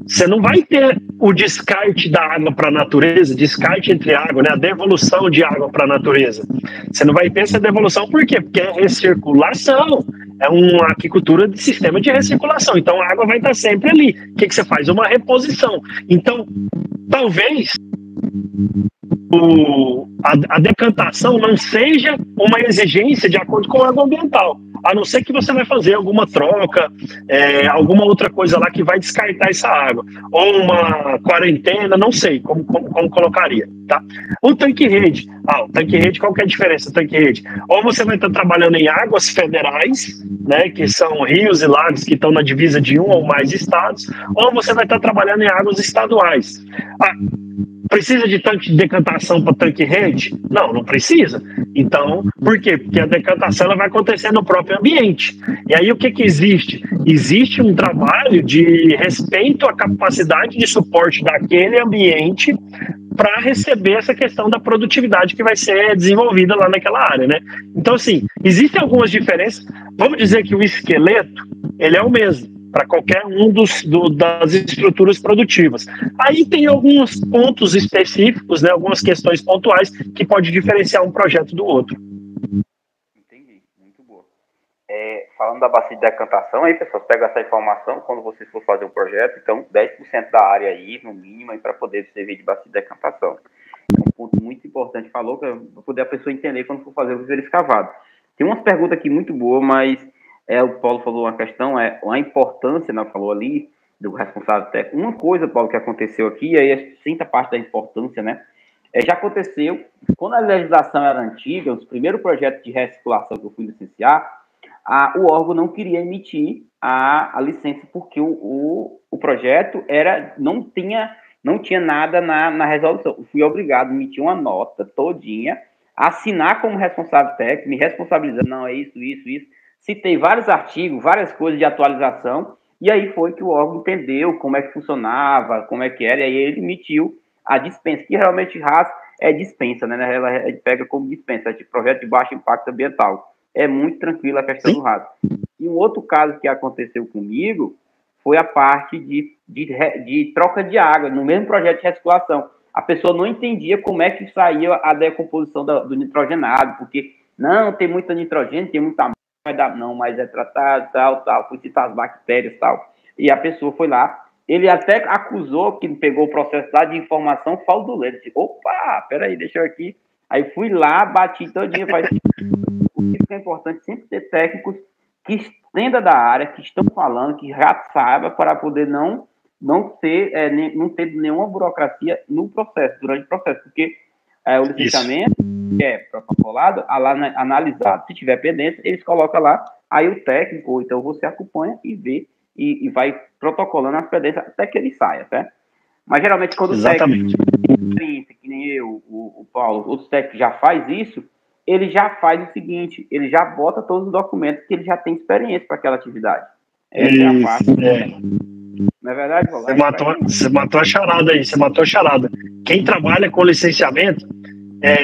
você não vai ter o descarte da água para a natureza, descarte entre água, né? A devolução de água para a natureza. Você não vai ter essa devolução, por quê? Porque é recirculação, é uma aquicultura de sistema de recirculação. Então a água vai estar sempre ali. O que você faz? Uma reposição. Então, talvez a decantação não seja uma exigência de acordo com a água ambiental, a não ser que você vai fazer alguma troca, alguma outra coisa lá que vai descartar essa água, ou uma quarentena, não sei como colocaria, tá? O tanque-rede, o tanque-rede, qual que é a diferença do tanque-rede? Ou você vai estar trabalhando em águas federais, né, que são rios e lagos que estão na divisa de um ou mais estados, ou você vai estar trabalhando em águas estaduais. Precisa de tanque de decantação para tanque-rede? Não, não precisa. Então, por quê? Porque a decantação ela vai acontecer no próprio ambiente. E aí o que existe? Existe um trabalho de respeito à capacidade de suporte daquele ambiente para receber essa questão da produtividade que vai ser desenvolvida lá naquela área, né? Então, assim, existem algumas diferenças. Vamos dizer que o esqueleto, ele é o mesmo para qualquer um das estruturas produtivas. Aí tem alguns pontos específicos, né, algumas questões pontuais que pode diferenciar um projeto do outro. Entendi, muito boa. Falando da bacia de decantação, aí, pessoal, pega essa informação quando vocês for fazer um projeto, então 10% da área aí, no mínimo, para poder servir de bacia de decantação. É um ponto muito importante, falou, para poder a pessoa entender quando for fazer o viveiro escavado. Tem umas perguntas aqui muito boas, mas o Paulo falou uma questão, a importância, né, falou ali, do responsável técnico. Uma coisa, Paulo, que aconteceu aqui, aí sinta parte da importância, né? Já aconteceu, quando a legislação era antiga, os primeiros projetos de reciclação que eu fui licenciar, o órgão não queria emitir a licença, porque o projeto não tinha nada na resolução. Eu fui obrigado a emitir uma nota todinha, assinar como responsável técnico, me responsabilizando, não, é isso. Citei vários artigos, várias coisas de atualização, e aí foi que o órgão entendeu como é que funcionava, como é que era, e aí ele emitiu a dispensa, que realmente RAS é dispensa, né? Ela pega como dispensa, de projeto de baixo impacto ambiental. É muito tranquila a questão do RAS. E um outro caso que aconteceu comigo foi a parte de troca de água, no mesmo projeto de reciclação. A pessoa não entendia como é que saía a decomposição do nitrogenado, porque não, tem muita nitrogênio, tem muita não, mas é tratado, tal, foi citar as bactérias e tal. E a pessoa foi lá, ele até acusou que pegou o processo lá de informação fraudulenta. Disse, opa, peraí, deixa eu aqui. Aí fui lá, bati todinho. O que é importante sempre ter técnicos que entendam da área, que estão falando, que já saibam, para poder não ter nenhuma burocracia no processo, durante o processo, porque o licenciamento é protocolado, analisado. Se tiver pendência, eles colocam lá, aí o técnico, ou então você acompanha e vê, e vai protocolando as pendências até que ele saia, tá? Mas geralmente quando o técnico, que nem eu, o Paulo, outros técnicos já faz isso, ele já faz o seguinte, ele já bota todos os documentos que ele já tem experiência para aquela atividade. Essa é a parte. Não é verdade, Paulo? Você matou a charada aí, você matou a charada. Quem trabalha com licenciamento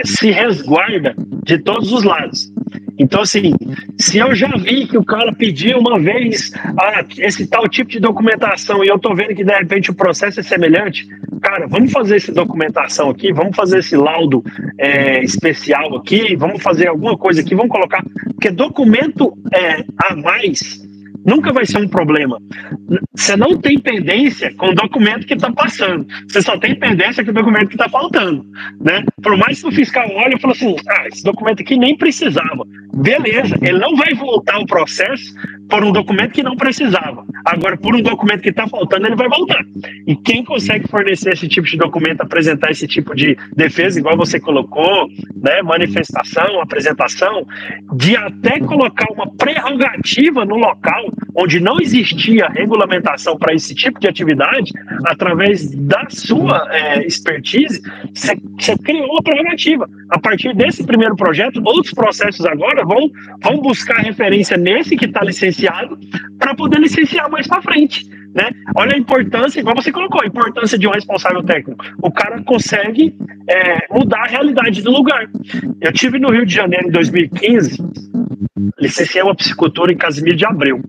se resguarda de todos os lados. Então, assim, se eu já vi que o cara pediu uma vez esse tal tipo de documentação e eu tô vendo que de repente o processo é semelhante, cara, vamos fazer essa documentação aqui, vamos fazer esse laudo especial aqui, vamos fazer alguma coisa aqui, vamos colocar, porque documento a mais Nunca vai ser um problema. Você não tem pendência com o documento que está passando. Você só tem pendência com o documento que está faltando, né? Por mais que o fiscal olhe e fale assim, esse documento aqui nem precisava. Beleza, ele não vai voltar o processo por um documento que não precisava. Agora, por um documento que está faltando, ele vai voltar. E quem consegue fornecer esse tipo de documento, apresentar esse tipo de defesa, igual você colocou, né, manifestação, apresentação, de até colocar uma prerrogativa no local onde não existia regulamentação para esse tipo de atividade, através da sua expertise, você criou uma prerrogativa. A partir desse primeiro projeto, outros processos agora vão buscar referência nesse que está licenciado para poder licenciar mais para frente, né? Olha a importância, igual você colocou, a importância de um responsável técnico. O cara consegue mudar a realidade do lugar. Eu tive no Rio de Janeiro em 2015, licenciei uma piscicultura em Casimiro de Abreu.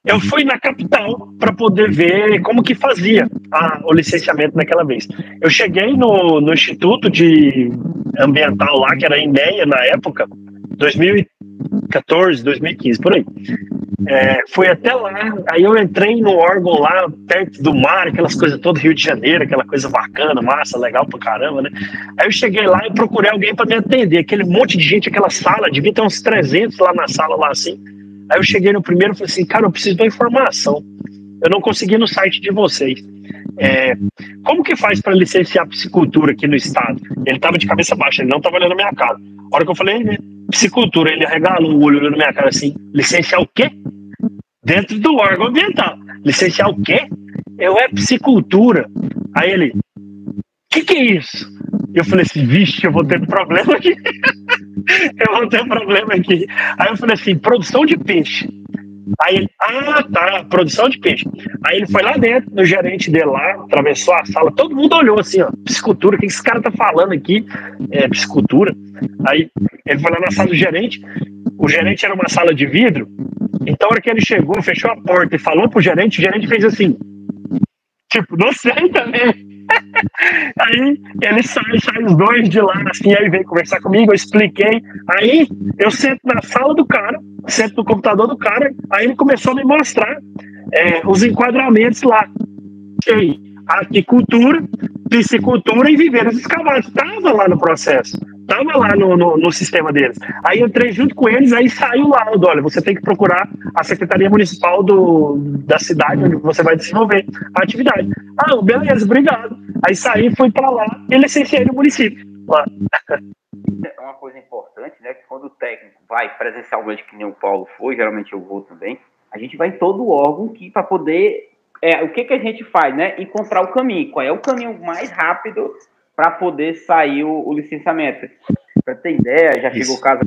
Eu fui na capital para poder ver como que fazia o licenciamento naquela vez. Eu cheguei no Instituto de Ambiental lá, que era INEA na época, 2014, 2015, por aí. Fui até lá, aí eu entrei no órgão lá, perto do mar, aquelas coisas todas, Rio de Janeiro, aquela coisa bacana, massa, legal pra caramba, né? Aí eu cheguei lá e procurei alguém para me atender, aquele monte de gente, aquela sala, devia ter uns 300 lá na sala, lá assim. Aí eu cheguei no primeiro e falei assim, cara, eu preciso de uma informação. Eu não consegui no site de vocês. Como que faz para licenciar piscicultura aqui no estado? Ele tava de cabeça baixa, ele não tava olhando na minha cara. A hora que eu falei, né, piscicultura, ele arregalou o olho na minha cara assim, licenciar o quê? Dentro do órgão ambiental. Licenciar o quê? Piscicultura. Aí ele, que é isso? Eu falei assim, vixe, eu vou ter problema aqui. Eu vou ter problema aqui. Aí eu falei assim, produção de peixe. Aí ele, tá, produção de peixe. Aí ele foi lá dentro, no gerente dele lá, atravessou a sala, todo mundo olhou assim, ó, piscicultura, o que esse cara tá falando aqui? Piscicultura. Aí ele foi lá na sala do gerente, o gerente era uma sala de vidro, então a hora que ele chegou, fechou a porta e falou pro gerente, o gerente fez assim, tipo, não sei também. Aí ele sai os dois de lá, assim, aí veio conversar comigo, eu expliquei, aí eu sento na sala do cara, sento no computador do cara, aí ele começou a me mostrar os enquadramentos lá, aquicultura, piscicultura e viveiros escavados, tava lá no processo, tava lá no sistema deles. Aí eu entrei junto com eles, aí saiu o laudo, olha, você tem que procurar a Secretaria Municipal da cidade onde você vai desenvolver a atividade. Beleza, obrigado. Aí saí, fui para lá e licenciei no município. Lá. É uma coisa importante, né, que quando o técnico vai presencialmente, que nem o Paulo foi, geralmente eu vou também, a gente vai em todo o órgão para poder, o que a gente faz, né, encontrar o caminho, qual é o caminho mais rápido para poder sair o licenciamento. Para ter ideia, já chegou o caso,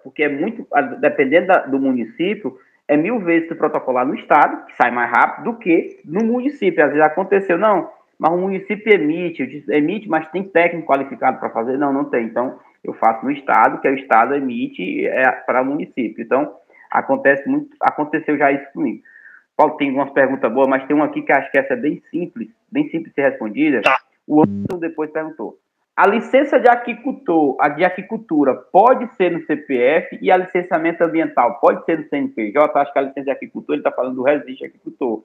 porque é muito, dependendo do município, é 1000 vezes se protocolar no estado, que sai mais rápido, do que no município. Às vezes aconteceu, não, mas o município emite, mas tem técnico qualificado para fazer? Não tem. Então, eu faço no estado, que o estado emite para o município. Então, aconteceu já isso comigo. Paulo, tem umas perguntas boas, mas tem uma aqui que acho que essa é bem simples de ser respondida. Tá. O Anderson depois perguntou. A licença de aquicultura pode ser no CPF e a licenciamento ambiental pode ser no CNPJ? Acho que a licença de aquicultura, ele está falando do registro aquicultor.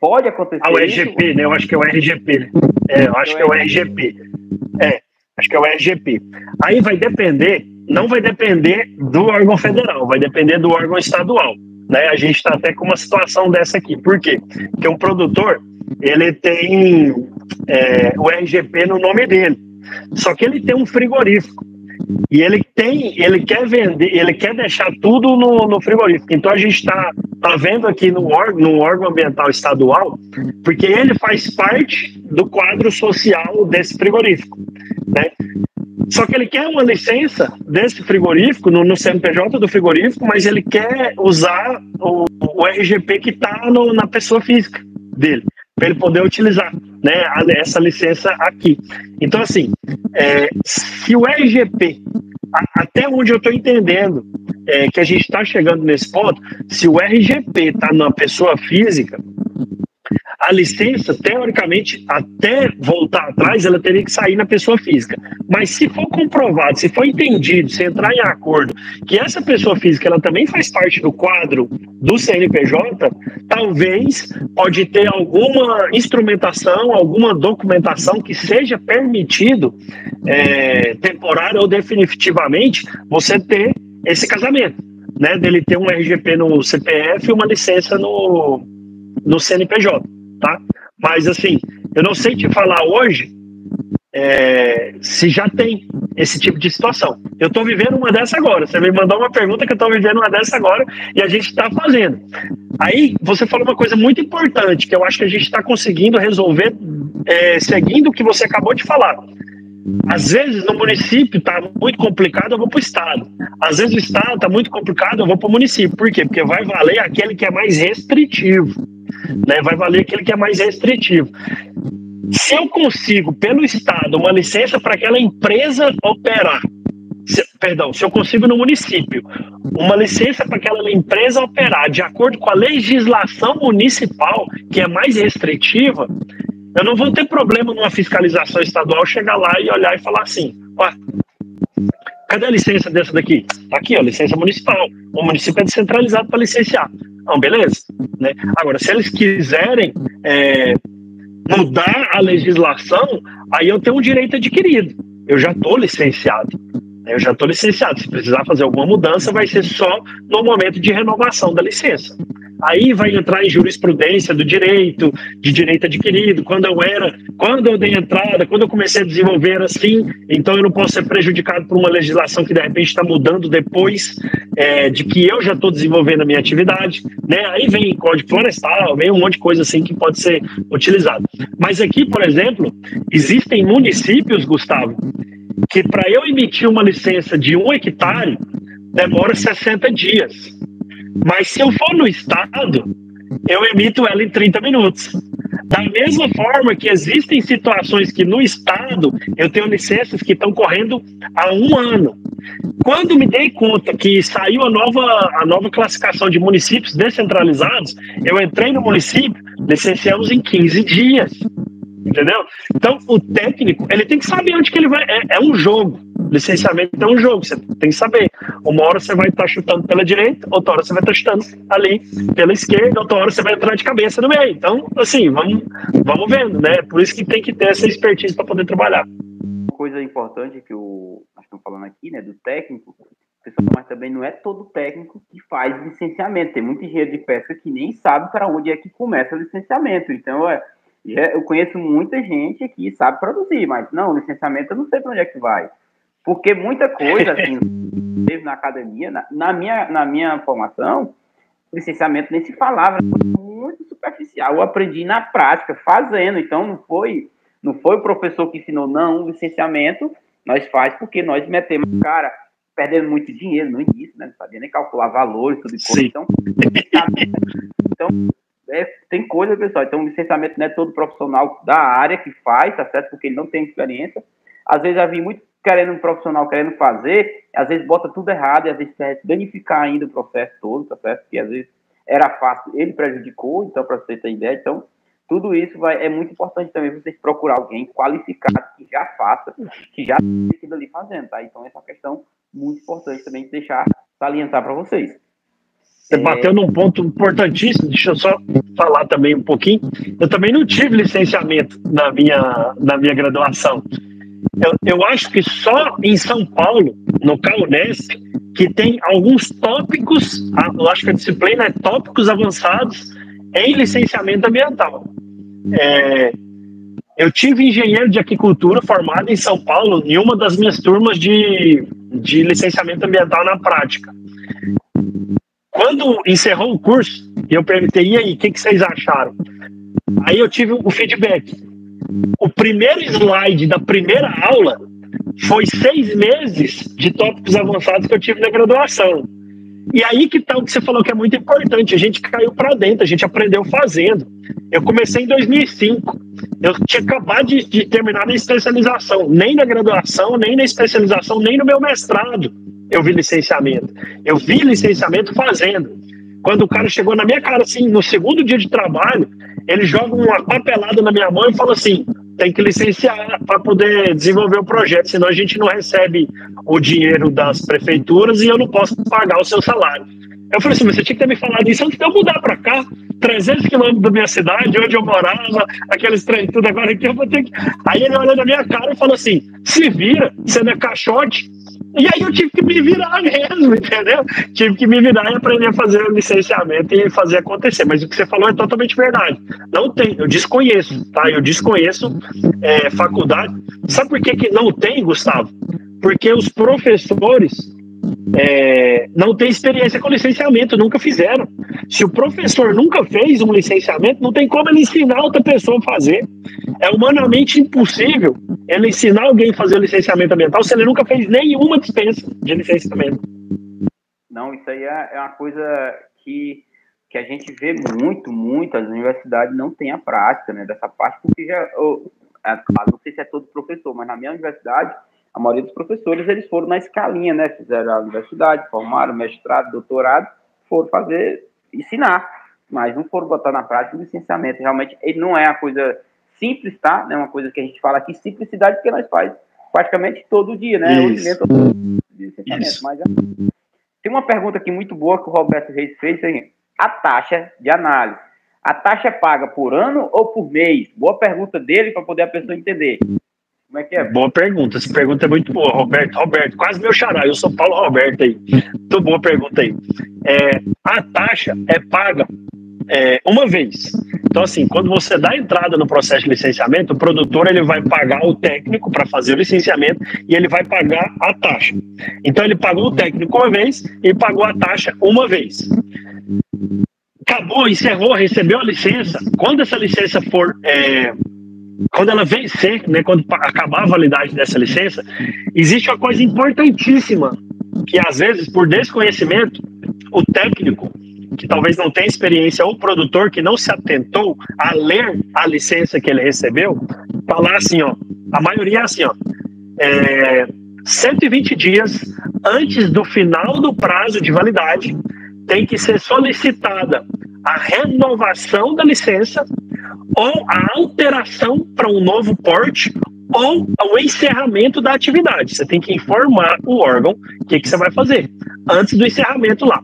Pode acontecer o RGP, isso? Né? Eu acho que é o RGP. Eu acho que é o RGP. Acho que é o RGP. Aí vai depender, não vai depender do órgão federal, vai depender do órgão estadual. Né? A gente está até com uma situação dessa aqui. Por quê? Porque um produtor, ele tem o RGP no nome dele. Só que ele tem um frigorífico. E ele quer vender, ele quer deixar tudo no frigorífico. Então a gente está vendo aqui no órgão ambiental estadual, porque ele faz parte do quadro social desse frigorífico, né? Só que ele quer uma licença desse frigorífico, no CNPJ do frigorífico, mas ele quer usar o RGP que está na pessoa física dele, para ele poder utilizar, né, essa licença aqui. Então, assim, se o RGP, até onde eu estou entendendo, que a gente está chegando nesse ponto, se o RGP está na pessoa física, A licença, teoricamente, até voltar atrás, ela teria que sair na pessoa física. Mas se for comprovado, se for entendido, se entrar em acordo que essa pessoa física ela também faz parte do quadro do CNPJ, talvez pode ter alguma instrumentação, alguma documentação que seja permitido, temporário ou definitivamente, você ter esse casamento, né? Dele ter um RGP no CPF e uma licença no CNPJ, tá? Mas assim, eu não sei te falar hoje se já tem esse tipo de situação. Eu estou vivendo uma dessa agora. Você me mandou uma pergunta que eu estou vivendo uma dessa agora e a gente está fazendo. Aí você falou uma coisa muito importante que eu acho que a gente está conseguindo resolver seguindo o que você acabou de falar. Às vezes no município está muito complicado, eu vou para o estado. Às vezes o estado está muito complicado, eu vou para o município. Por quê? Porque vai valer aquele que é mais restritivo, né? Vai valer aquele que é mais restritivo. Se eu consigo, pelo estado, uma licença para aquela empresa operar, se eu consigo no município uma licença para aquela empresa operar de acordo com a legislação municipal, que é mais restritiva, eu não vou ter problema numa fiscalização estadual chegar lá e olhar e falar assim: cadê a licença dessa daqui? Tá aqui, ó, licença municipal. O município é descentralizado para licenciar. Não, beleza? Né? Agora, se eles quiserem mudar a legislação, aí eu tenho um direito adquirido. Eu já estou licenciado. Se precisar fazer alguma mudança, vai ser só no momento de renovação da licença. Aí vai entrar em jurisprudência do direito, de direito adquirido, quando eu dei entrada, quando eu comecei a desenvolver assim, então eu não posso ser prejudicado por uma legislação que de repente está mudando depois de que eu já estou desenvolvendo a minha atividade, né? Aí vem código florestal, vem um monte de coisa assim que pode ser utilizado. Mas aqui, por exemplo, existem municípios, Gustavo, que para eu emitir uma licença de 1 hectare, demora 60 dias. Mas se eu for no estado, eu emito ela em 30 minutos. Da mesma forma que existem situações que no estado eu tenho licenças que estão correndo há 1 ano. Quando me dei conta que saiu a nova classificação de municípios descentralizados, eu entrei no município, licenciamos em 15 dias. Entendeu? Então, o técnico, ele tem que saber onde que ele vai. É um jogo. Licenciamento é um jogo. Você tem que saber. Uma hora você vai estar chutando pela direita, outra hora você vai estar chutando ali pela esquerda, outra hora você vai entrar de cabeça no meio. Então, assim, vamos vendo, né? Por isso que tem que ter essa expertise para poder trabalhar. Uma coisa importante que nós estamos falando aqui, né, do técnico, pessoal, mas também não é todo técnico que faz licenciamento. Tem muito engenheiro de pesca que nem sabe para onde é que começa o licenciamento. Então, eu conheço muita gente que sabe produzir, mas não, licenciamento eu não sei para onde é que vai. Porque muita coisa, assim, teve na academia, na minha formação, licenciamento nem se falava, muito superficial. Eu aprendi na prática, fazendo. Então, não foi o professor que ensinou, não, licenciamento nós faz porque nós metemos cara, perdendo muito dinheiro no início, né? Não sabia nem calcular valores, tudo e coisa. Então, tem coisa, pessoal. Então, o licenciamento não é todo profissional da área que faz, tá certo? Porque ele não tem experiência. Às vezes, já vi muito um profissional querendo fazer, às vezes bota tudo errado, e às vezes danificar ainda o processo todo, tá certo? Porque às vezes era fácil, ele prejudicou, então, para você ter ideia. Então, tudo isso é muito importante também vocês procurar alguém qualificado que já faça, que já tenha aquilo ali fazendo, tá? Então, essa é uma questão muito importante também de deixar salientar para vocês. Você bateu num ponto importantíssimo, deixa eu só falar também um pouquinho. Eu também não tive licenciamento na minha graduação. Eu acho que só em São Paulo, no CAUNESP, que tem alguns tópicos, eu acho que a disciplina é tópicos avançados em licenciamento ambiental. Eu tive engenheiro de aquicultura formado em São Paulo em uma das minhas turmas de licenciamento ambiental na prática. Quando encerrou o curso, eu perguntei, e aí, o que vocês acharam? Aí eu tive o feedback. O primeiro slide da primeira aula foi 6 meses de tópicos avançados que eu tive na graduação. E aí que tá o que você falou que é muito importante. A gente caiu para dentro, a gente aprendeu fazendo. Eu comecei em 2005. Eu tinha acabado de terminar minha especialização. Nem na graduação, nem na especialização, nem no meu mestrado eu vi licenciamento. Eu vi licenciamento fazendo. quando o cara chegou na minha cara, assim, no segundo dia de trabalho, ele joga uma papelada na minha mão e fala assim, tem que licenciar para poder desenvolver o projeto, senão a gente não recebe o dinheiro das prefeituras e eu não posso pagar o seu salário. Eu falei assim, mas você tinha que ter me falado isso antes de eu mudar para cá, 300 quilômetros da minha cidade, onde eu morava, aqueles trem tudo, agora aqui eu vou ter que... Aí ele olhou na minha cara e falou assim, se vira, você não é caixote. E aí eu tive que me virar mesmo, entendeu? Tive que me virar e aprender a fazer o licenciamento e fazer acontecer. Mas o que você falou é totalmente verdade. Não tem, eu desconheço, tá? Eu desconheço faculdade. Sabe por que não tem, Gustavo? Porque os professores não têm experiência com licenciamento, nunca fizeram. Se o professor nunca fez um licenciamento, não tem como ele ensinar outra pessoa a fazer. É humanamente impossível ele ensinar alguém a fazer licenciamento ambiental se ele nunca fez nenhuma dispensa de licenciamento. Não, isso aí é uma coisa que a gente vê muito, as universidades não têm a prática, né, dessa parte, porque não sei se é todo professor, mas na minha universidade, a maioria dos professores, eles foram na escalinha, né, fizeram a universidade, formaram mestrado, doutorado, foram ensinar, mas não foram botar na prática o licenciamento. Realmente, ele não é uma coisa simples, tá? É uma coisa que a gente fala aqui, simplicidade, porque nós faz praticamente todo dia, né? Licenciamento. Mas tem uma pergunta aqui muito boa que o Roberto Reis fez, aí. A taxa de análise. A taxa é paga por ano ou por mês? Boa pergunta dele para poder a pessoa entender. Como é que é? Boa pergunta. Essa pergunta é muito boa, Roberto, quase meu xará. Eu sou Paulo Roberto aí. Muito boa pergunta aí. A taxa é paga uma vez. Então, assim, quando você dá entrada no processo de licenciamento, o produtor ele vai pagar o técnico para fazer o licenciamento e ele vai pagar a taxa. Então, ele pagou o técnico uma vez e pagou a taxa uma vez. Acabou, encerrou, recebeu a licença. Quando essa licença for... quando ela vencer, né, quando acabar a validade dessa licença, existe uma coisa importantíssima, que às vezes, por desconhecimento, o técnico, que talvez não tenha experiência, ou o produtor que não se atentou a ler a licença que ele recebeu, falar assim, ó, a maioria é assim, ó, 120 dias antes do final do prazo de validade, tem que ser solicitada a renovação da licença ou a alteração para um novo porte ou o encerramento da atividade. Você tem que informar o órgão o que você vai fazer antes do encerramento lá.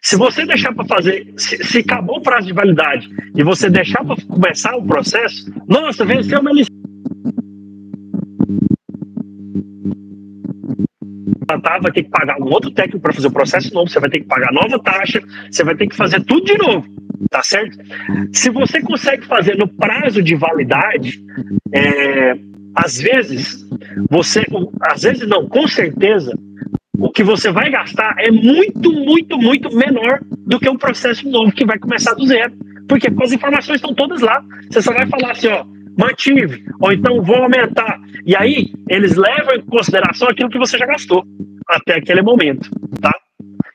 Se você deixar para fazer, se acabou o prazo de validade e você deixar para começar o processo, nossa, venceu uma licença. Vai ter que pagar um outro técnico para fazer o processo novo, você vai ter que pagar nova taxa, você vai ter que fazer tudo de novo, tá certo? Se você consegue fazer no prazo de validade, às vezes não, com certeza, o que você vai gastar é muito menor do que um processo novo que vai começar do zero, porque as informações estão todas lá, você só vai falar assim, ó, mantive, ou então vou aumentar. E aí, eles levam em consideração aquilo que você já gastou até aquele momento, tá?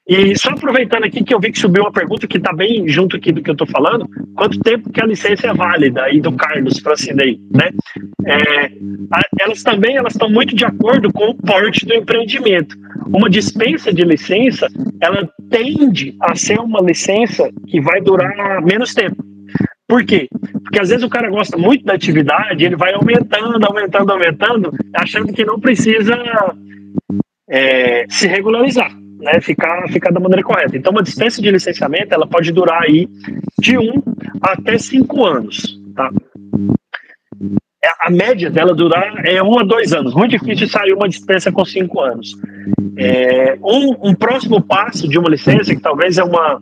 E só aproveitando aqui que eu vi que subiu uma pergunta que está bem junto aqui do que eu estou falando, quanto tempo que a licença é válida aí do Carlos Francinei, né? Elas estão muito de acordo com o porte do empreendimento. Uma dispensa de licença, ela tende a ser uma licença que vai durar menos tempo. Por quê? Porque às vezes o cara gosta muito da atividade, ele vai aumentando, achando que não precisa se regularizar, né? Ficar da maneira correta. Então, uma dispensa de licenciamento, ela pode durar aí de 1 até 5 anos, tá? A média dela durar 1 a 2 anos. Muito difícil sair uma dispensa com 5 anos. Um próximo passo de uma licença, que talvez é uma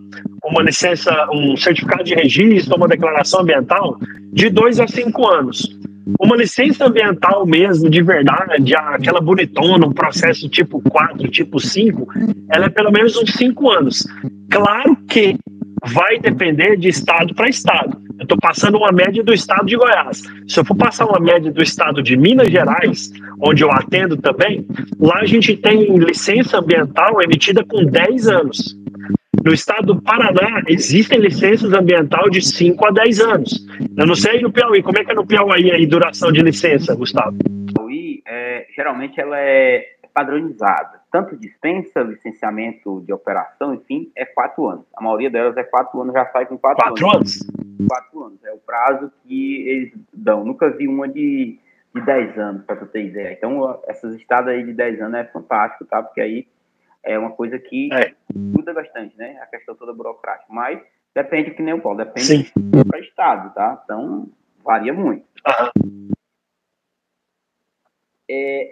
licença, um certificado de registro, uma declaração ambiental, de 2 a 5 anos. Uma licença ambiental mesmo, de verdade, aquela bonitona, um processo tipo 4, tipo 5, ela é pelo menos uns 5 anos. Claro que vai depender de estado para estado. Eu estou passando uma média do estado de Goiás. Se eu for passar uma média do estado de Minas Gerais, onde eu atendo também, lá a gente tem licença ambiental emitida com 10 anos. No estado do Paraná, existem licenças ambientais de 5 a 10 anos. Eu não sei no Piauí. Como é que é no Piauí aí, duração de licença, Gustavo? Piauí, geralmente, ela é padronizada. tanto dispensa, licenciamento de operação, enfim, é 4 anos. A maioria delas é 4 anos, já sai com 4 anos. 4 anos? 4 anos, é o prazo que eles dão. Nunca vi uma de 10 anos, para tu ter ideia. Então, essas estradas aí de 10 anos é fantástico, tá? Porque aí é uma coisa que muda bastante, né? A questão toda burocrática. Mas depende, que nem o Paulo, depende do estado, tá? Então, varia muito.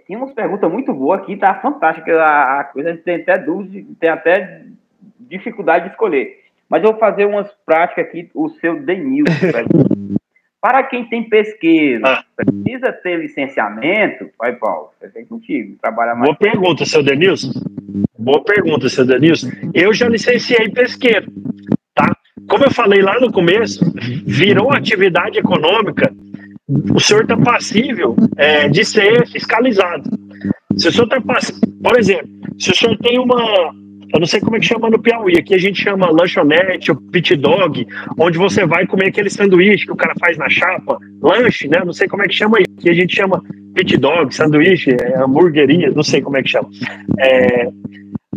Tem umas perguntas muito boas aqui, tá fantástica a coisa, a gente tem até dúvida, tem até dificuldade de escolher. Mas eu vou fazer umas práticas aqui, o seu Denilson. Para quem tem pesqueiro, precisa ter licenciamento? Vai, Paulo, você tem contigo, trabalha mais. Boa pergunta, seu Denilson. Eu já licenciei pesqueiro, tá? Como eu falei lá no começo, virou atividade econômica, o senhor está passível de ser fiscalizado. Se o senhor está passível, por exemplo, se o senhor tem eu não sei como é que chama no Piauí, aqui a gente chama lanchonete ou pit dog, onde você vai comer aquele sanduíche que o cara faz na chapa, lanche, né? Não sei como é que chama aí, aqui a gente chama pit dog, sanduíche, hamburgueria, não sei como é que chama.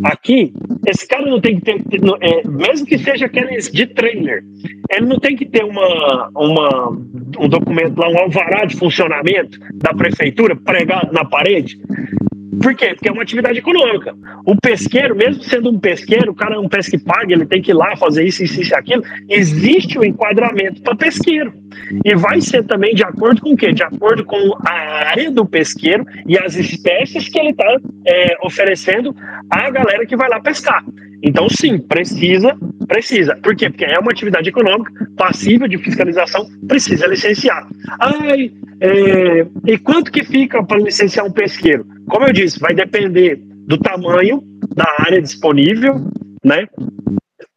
Aqui, esse cara não tem que ter, mesmo que seja aqueles de trailer, ele não tem que ter um documento lá, um alvará de funcionamento da prefeitura pregado na parede. Por quê? Porque é uma atividade econômica. O pesqueiro, mesmo sendo um pesqueiro, o cara é um pesca e paga, ele tem que ir lá fazer isso e aquilo. Existe o enquadramento para pesqueiro. E vai ser também de acordo com o quê? De acordo com a área do pesqueiro e as espécies que ele está oferecendo à galera que vai lá pescar. Então, sim, precisa. Por quê? Porque é uma atividade econômica, passível de fiscalização, precisa licenciar. E quanto que fica para licenciar um pesqueiro? Como eu disse, vai depender do tamanho da área disponível, né?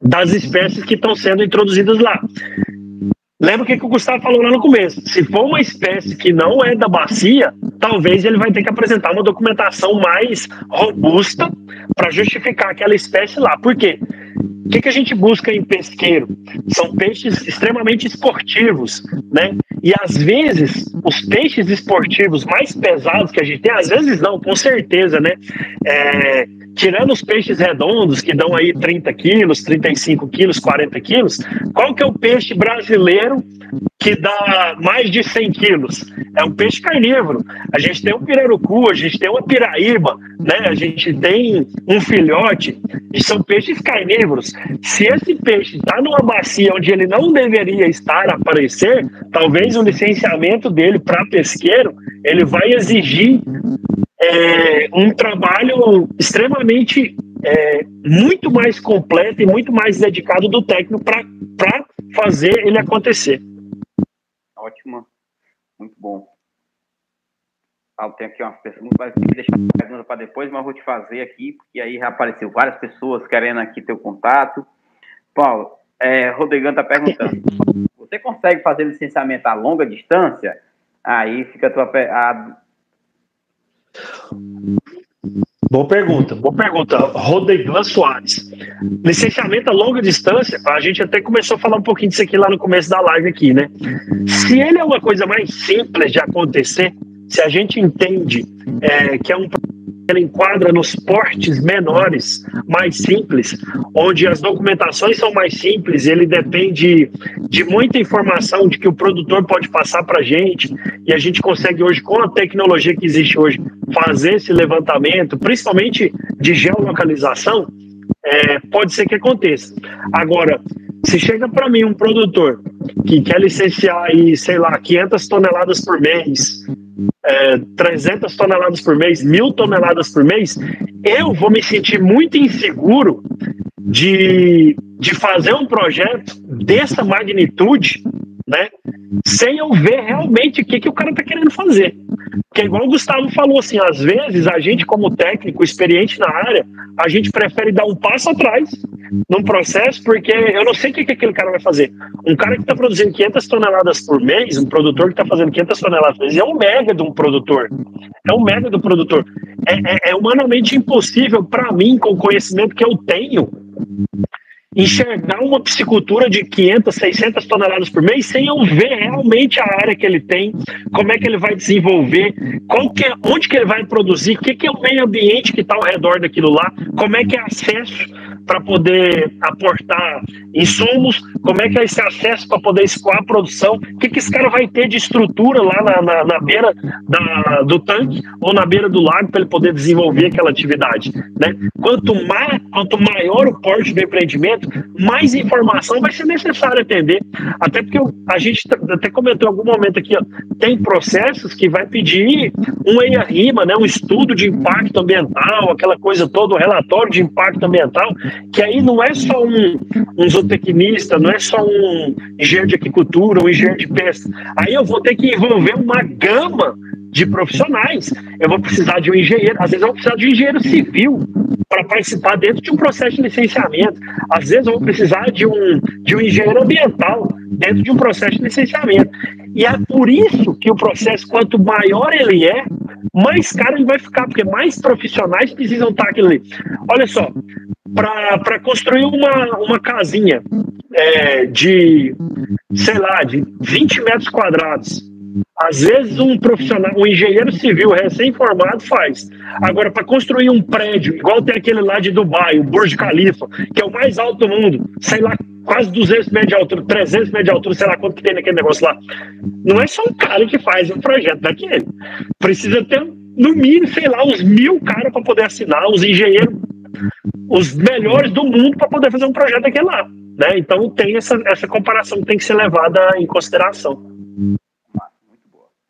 Das espécies que estão sendo introduzidas lá. Lembra o que o Gustavo falou lá no começo? Se for uma espécie que não é da bacia, talvez ele vai ter que apresentar uma documentação mais robusta para justificar aquela espécie lá. Por quê? O que a gente busca em pesqueiro? São peixes extremamente esportivos, né? E às vezes, os peixes esportivos mais pesados que a gente tem, às vezes não, com certeza, né? Tirando os peixes redondos, que dão aí 30 quilos, 35 quilos, 40 quilos, qual que é o peixe brasileiro que dá mais de 100 quilos? É um peixe carnívoro. A gente tem um pirarucu, a gente tem uma piraíba, né? A gente tem um filhote, e são peixes carnívoros. Se esse peixe está numa bacia onde ele não deveria estar a aparecer, talvez o licenciamento dele para pesqueiro, ele vai exigir um trabalho extremamente muito mais completo e muito mais dedicado do técnico para fazer ele acontecer. Ótimo, muito bom. Tem aqui umas perguntas, vai deixar a pergunta para depois, mas vou te fazer aqui, porque aí já apareceu várias pessoas querendo aqui teu contato. Paulo, Rodrigão está perguntando, você consegue fazer licenciamento a longa distância? Aí fica a tua Boa pergunta. Rodrigan Soares. Licenciamento a longa distância, a gente até começou a falar um pouquinho disso aqui lá no começo da live aqui, né? Se ele é uma coisa mais simples de acontecer, se a gente entende que ele enquadra nos portes menores, mais simples, onde as documentações são mais simples, ele depende de muita informação de que o produtor pode passar para a gente, e a gente consegue hoje, com a tecnologia que existe hoje, fazer esse levantamento, principalmente de geolocalização, pode ser que aconteça. Agora, se chega para mim um produtor que quer licenciar aí, sei lá, 500 toneladas por mês, 300 toneladas por mês, 1.000 toneladas por mês, eu vou me sentir muito inseguro de fazer um projeto dessa magnitude, né, sem eu ver realmente o que o cara está querendo fazer. Porque igual o Gustavo falou, assim, às vezes a gente, como técnico experiente na área, a gente prefere dar um passo atrás num processo, porque eu não sei o que aquele cara vai fazer. Um cara que está produzindo 500 toneladas por mês, um produtor que está fazendo 500 toneladas por mês, é um mega de um produtor. É humanamente impossível para mim, com o conhecimento que eu tenho, enxergar uma piscicultura de 500, 600 toneladas por mês sem eu ver realmente a área que ele tem, como é que ele vai desenvolver, onde que ele vai produzir, o que é o meio ambiente que está ao redor daquilo lá, como é que é acesso para poder aportar insumos, como é que é esse acesso para poder escoar a produção, o que esse cara vai ter de estrutura lá na beira do tanque ou na beira do lago para ele poder desenvolver aquela atividade, né? Quanto maior o porte do empreendimento, mais informação vai ser necessário atender, até porque a gente até comentou em algum momento aqui, ó, tem processos que vai pedir um EIA-RIMA, né, um estudo de impacto ambiental, aquela coisa toda, um relatório de impacto ambiental, que aí não é só um zootecnista, não é só um engenheiro de agricultura, um engenheiro de pesca, aí eu vou ter que envolver uma gama de profissionais. Eu vou precisar de um engenheiro, às vezes eu vou precisar de um engenheiro civil para participar dentro de um processo de licenciamento, às vezes eu vou precisar de um engenheiro ambiental dentro de um processo de licenciamento, e é por isso que o processo, quanto maior ele é, mais caro ele vai ficar, porque mais profissionais precisam estar aquilo ali. Olha só, para construir uma casinha de 20 metros quadrados, às vezes um profissional, um engenheiro civil recém-formado faz. Agora, para construir um prédio, igual tem aquele lá de Dubai, o Burj Khalifa, que é o mais alto do mundo, sei lá, quase 200 metros de altura, 300 metros de altura, sei lá quanto que tem naquele negócio lá. Não é só um cara que faz um projeto daquele. Precisa ter, no mínimo, sei lá, uns 1.000 caras para poder assinar, os engenheiros, os melhores do mundo para poder fazer um projeto daquele lá, né? Então tem essa comparação que tem que ser levada em consideração.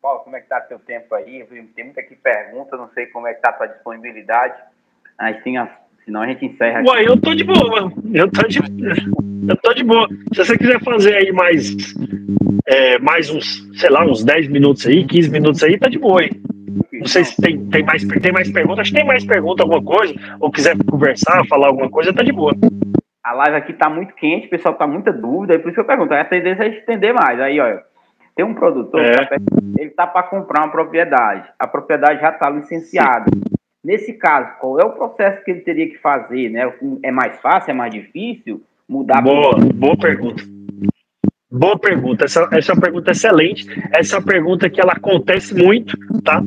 Paulo, como é que está seu tempo aí? Tem muita aqui pergunta, não sei como é que está a tua disponibilidade. Aí sim, senão a gente encerra aqui. Ué, eu tô de boa. Eu tô de boa. Se você quiser fazer aí mais uns, sei lá, uns 10 minutos aí, 15 minutos aí, tá de boa aí. Não sei se tem mais perguntas. Acho que tem mais pergunta, alguma coisa, ou quiser conversar, falar alguma coisa, tá de boa. A live aqui tá muito quente, o pessoal tá muita dúvida, por isso que eu pergunto. A tendência é estender mais. Aí, ó, tem um produtor, ele tá para comprar uma propriedade. A propriedade já tá licenciada. Nesse caso, qual é o processo que ele teria que fazer, né? É mais fácil, é mais difícil mudar? Boa pergunta. Boa pergunta. Essa é uma pergunta excelente. Essa é uma pergunta que ela acontece muito, tá?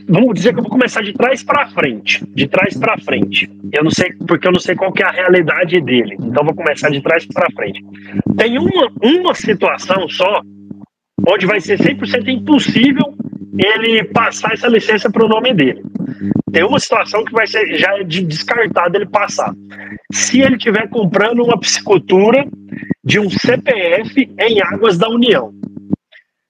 Vamos dizer que eu vou começar de trás para frente. De trás para frente. Eu não sei, porque eu não sei qual que é a realidade dele. Então, vou começar de trás para frente. Tem uma situação só onde vai ser 100% impossível ele passar essa licença para o nome dele. Tem uma situação que vai ser já descartado ele passar. Se ele estiver comprando uma piscicultura de um CPF em águas da União.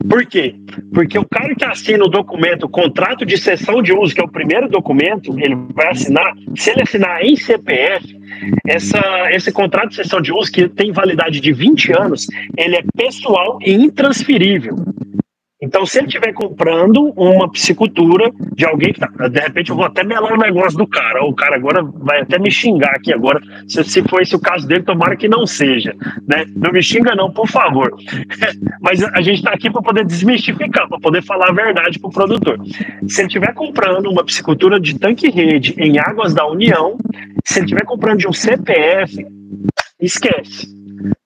Por quê? Porque o cara que assina o documento, o contrato de cessão de uso, que é o primeiro documento, ele vai assinar, se ele assinar em CPF, esse contrato de cessão de uso, que tem validade de 20 anos, ele é pessoal e intransferível. Então, se ele estiver comprando uma piscicultura de alguém que de repente eu vou até melar o negócio do cara, o cara agora vai até me xingar aqui agora, se for esse o caso dele, tomara que não seja, né? Não me xinga não, por favor. Mas a gente está aqui para poder desmistificar, para poder falar a verdade para o produtor. Se ele estiver comprando uma piscicultura de tanque-rede em águas da União, se ele estiver comprando de um CPF, esquece.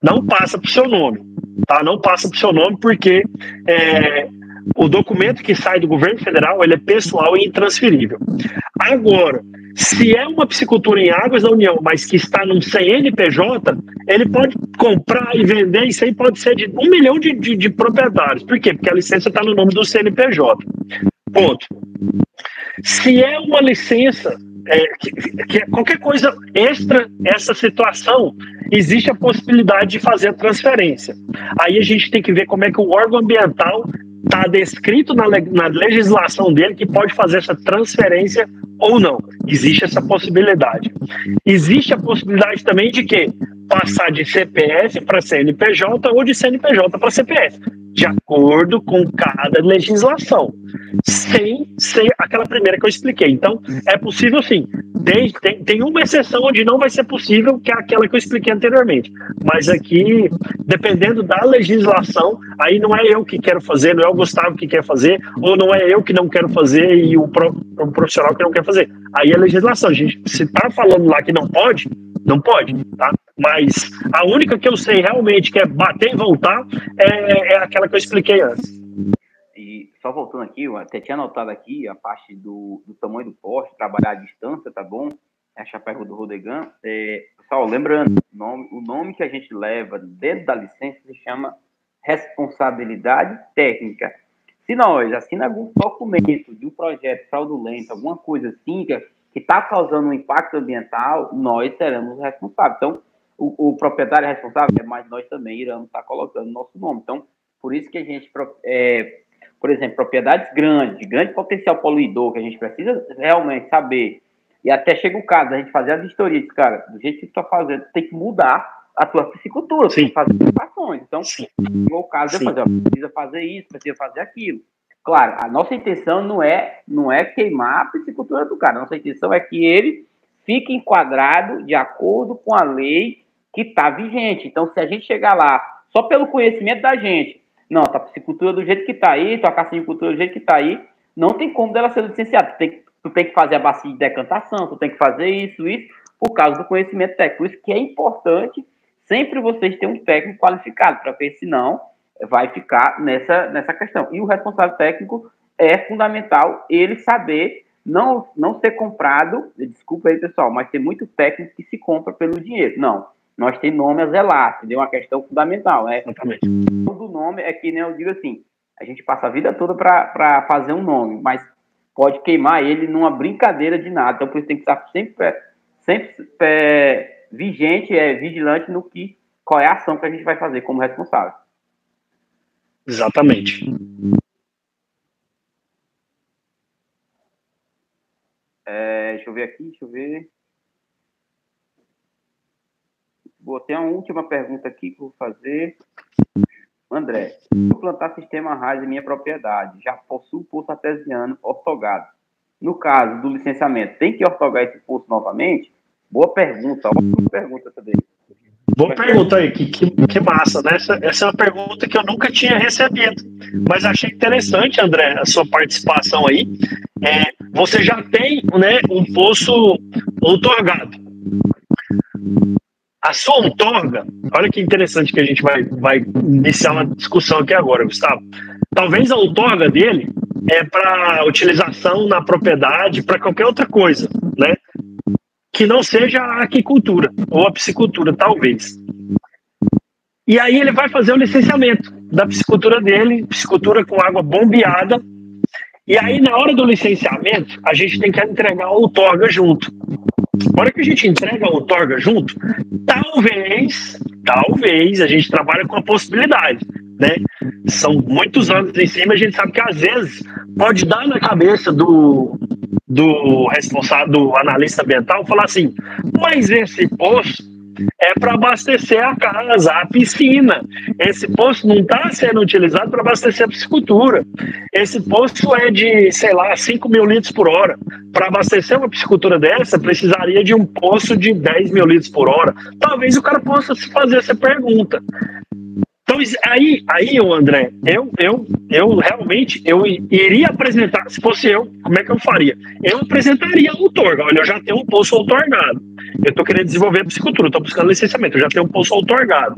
Não passa para o seu nome. Tá? Não passa para o seu nome porque o documento que sai do governo federal ele é pessoal e intransferível. Agora, se é uma piscicultura em águas da União, mas que está num CNPJ, ele pode comprar e vender, isso aí pode ser de 1 milhão de proprietários. Por quê? Porque a licença está no nome do CNPJ. Ponto. Se é uma licença, que qualquer coisa extra essa situação, existe a possibilidade de fazer a transferência. Aí a gente tem que ver como é que o órgão ambiental está descrito na legislação dele que pode fazer essa transferência ou não. Existe essa possibilidade. Existe a possibilidade também de que passar de CPF para CNPJ ou de CNPJ para CPF. de acordo com cada legislação, sem ser aquela primeira que eu expliquei. Então, é possível sim. Tem uma exceção onde não vai ser possível, que é aquela que eu expliquei anteriormente. Mas aqui, dependendo da legislação, aí não é eu que quero fazer, não é o Gustavo que quer fazer, ou não é eu que não quero fazer e o profissional que não quer fazer. Aí é legislação. A gente, se está falando lá que não pode, não pode, tá? Mas a única que eu sei realmente que é bater e voltar é aquela que eu expliquei antes. E só voltando aqui, eu até tinha anotado aqui a parte do tamanho do poste, trabalhar à distância, tá bom? Essa é a pergunta do Rodegan. Pessoal, lembrando, o nome que a gente leva dentro da licença se chama responsabilidade técnica. Se nós assinamos algum documento de um projeto fraudulento, alguma coisa assim, que está causando um impacto ambiental, nós seremos responsáveis. Então, o proprietário é responsável, mas nós também iremos estar colocando nosso nome. Então, por isso que a gente, por exemplo, propriedades grandes, de grande potencial poluidor, que a gente precisa realmente saber, e até chega o caso da gente fazer as vistorias, cara, do jeito que tu está fazendo, tu tem que mudar a tua piscicultura, tem que fazer ações. Então, o caso é fazer, precisa fazer isso, precisa fazer aquilo. Claro, a nossa intenção não é queimar a piscicultura do cara, a nossa intenção é que ele fique enquadrado de acordo com a lei que está vigente. Então, se a gente chegar lá, só pelo conhecimento da gente, não, tá a piscicultura do jeito que está aí, tua cassinicultura do jeito que está aí, não tem como dela ser licenciada. Tu tem que fazer a bacia de decantação, tu tem que fazer isso, por causa do conhecimento técnico. Por isso que é importante sempre vocês terem um técnico qualificado, porque senão vai ficar nessa questão. E o responsável técnico é fundamental ele saber não ser comprado, desculpa aí, pessoal, mas tem muito técnico que se compra pelo dinheiro. Não, nós temos nome a zelar, entendeu? Uma questão fundamental, né? Exatamente. O nome é que nem eu digo assim, a gente passa a vida toda para fazer um nome, mas pode queimar ele numa brincadeira de nada. Então, por isso tem que estar sempre vigente, vigilante no qual é a ação que a gente vai fazer como responsável. Exatamente. Deixa eu ver aqui, Botei uma última pergunta aqui que eu vou fazer. André, vou plantar sistema RAS em minha propriedade. Já possuo poço artesiano ortogado. No caso do licenciamento, tem que ortogar esse poço novamente? Boa pergunta. Ótima pergunta também. Boa pergunta aí, que massa, né? Essa é uma pergunta que eu nunca tinha recebido, mas achei interessante, André, a sua participação aí. Você já tem, né, um poço outorgado. A sua outorga, olha que interessante que a gente vai iniciar uma discussão aqui agora, Gustavo. Talvez a outorga dele é para utilização na propriedade, para qualquer outra coisa, né? Que não seja a aquicultura ou a piscicultura, talvez. E aí ele vai fazer o licenciamento da piscicultura dele, piscicultura com água bombeada. E aí, na hora do licenciamento, a gente tem que entregar a outorga junto. Na hora que a gente entrega a outorga junto, talvez a gente trabalha com a possibilidade, né? São muitos anos em cima, a gente sabe que às vezes pode dar na cabeça do responsável, do analista ambiental, falar assim, mas esse poço é para abastecer a casa, a piscina. Esse poço não está sendo utilizado para abastecer a piscicultura. Esse poço é de, 5 mil litros por hora. Para abastecer uma piscicultura dessa, precisaria de um poço de 10 mil litros por hora. Talvez o cara possa se fazer essa pergunta. Então, aí, André, eu realmente iria apresentar, se fosse eu, como é que eu faria? Eu apresentaria a outorga. Olha, eu já tenho um poço outorgado. Eu estou querendo desenvolver a piscicultura, estou buscando licenciamento, eu já tenho um poço outorgado.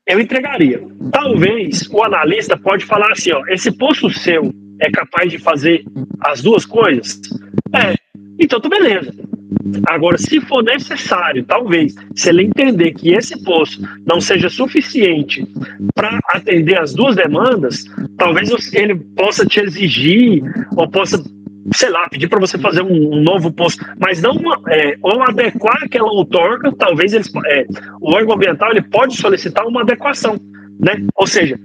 Eu entregaria. Talvez o analista pode falar assim, ó, esse poço seu é capaz de fazer as duas coisas? Então tá beleza. Agora, se for necessário, talvez, se ele entender que esse poço não seja suficiente para atender as duas demandas, talvez ele possa te exigir, ou possa, pedir para você fazer um novo poço, mas não ou adequar aquela outorga, talvez o órgão ambiental ele pode solicitar uma adequação, né? Ou seja,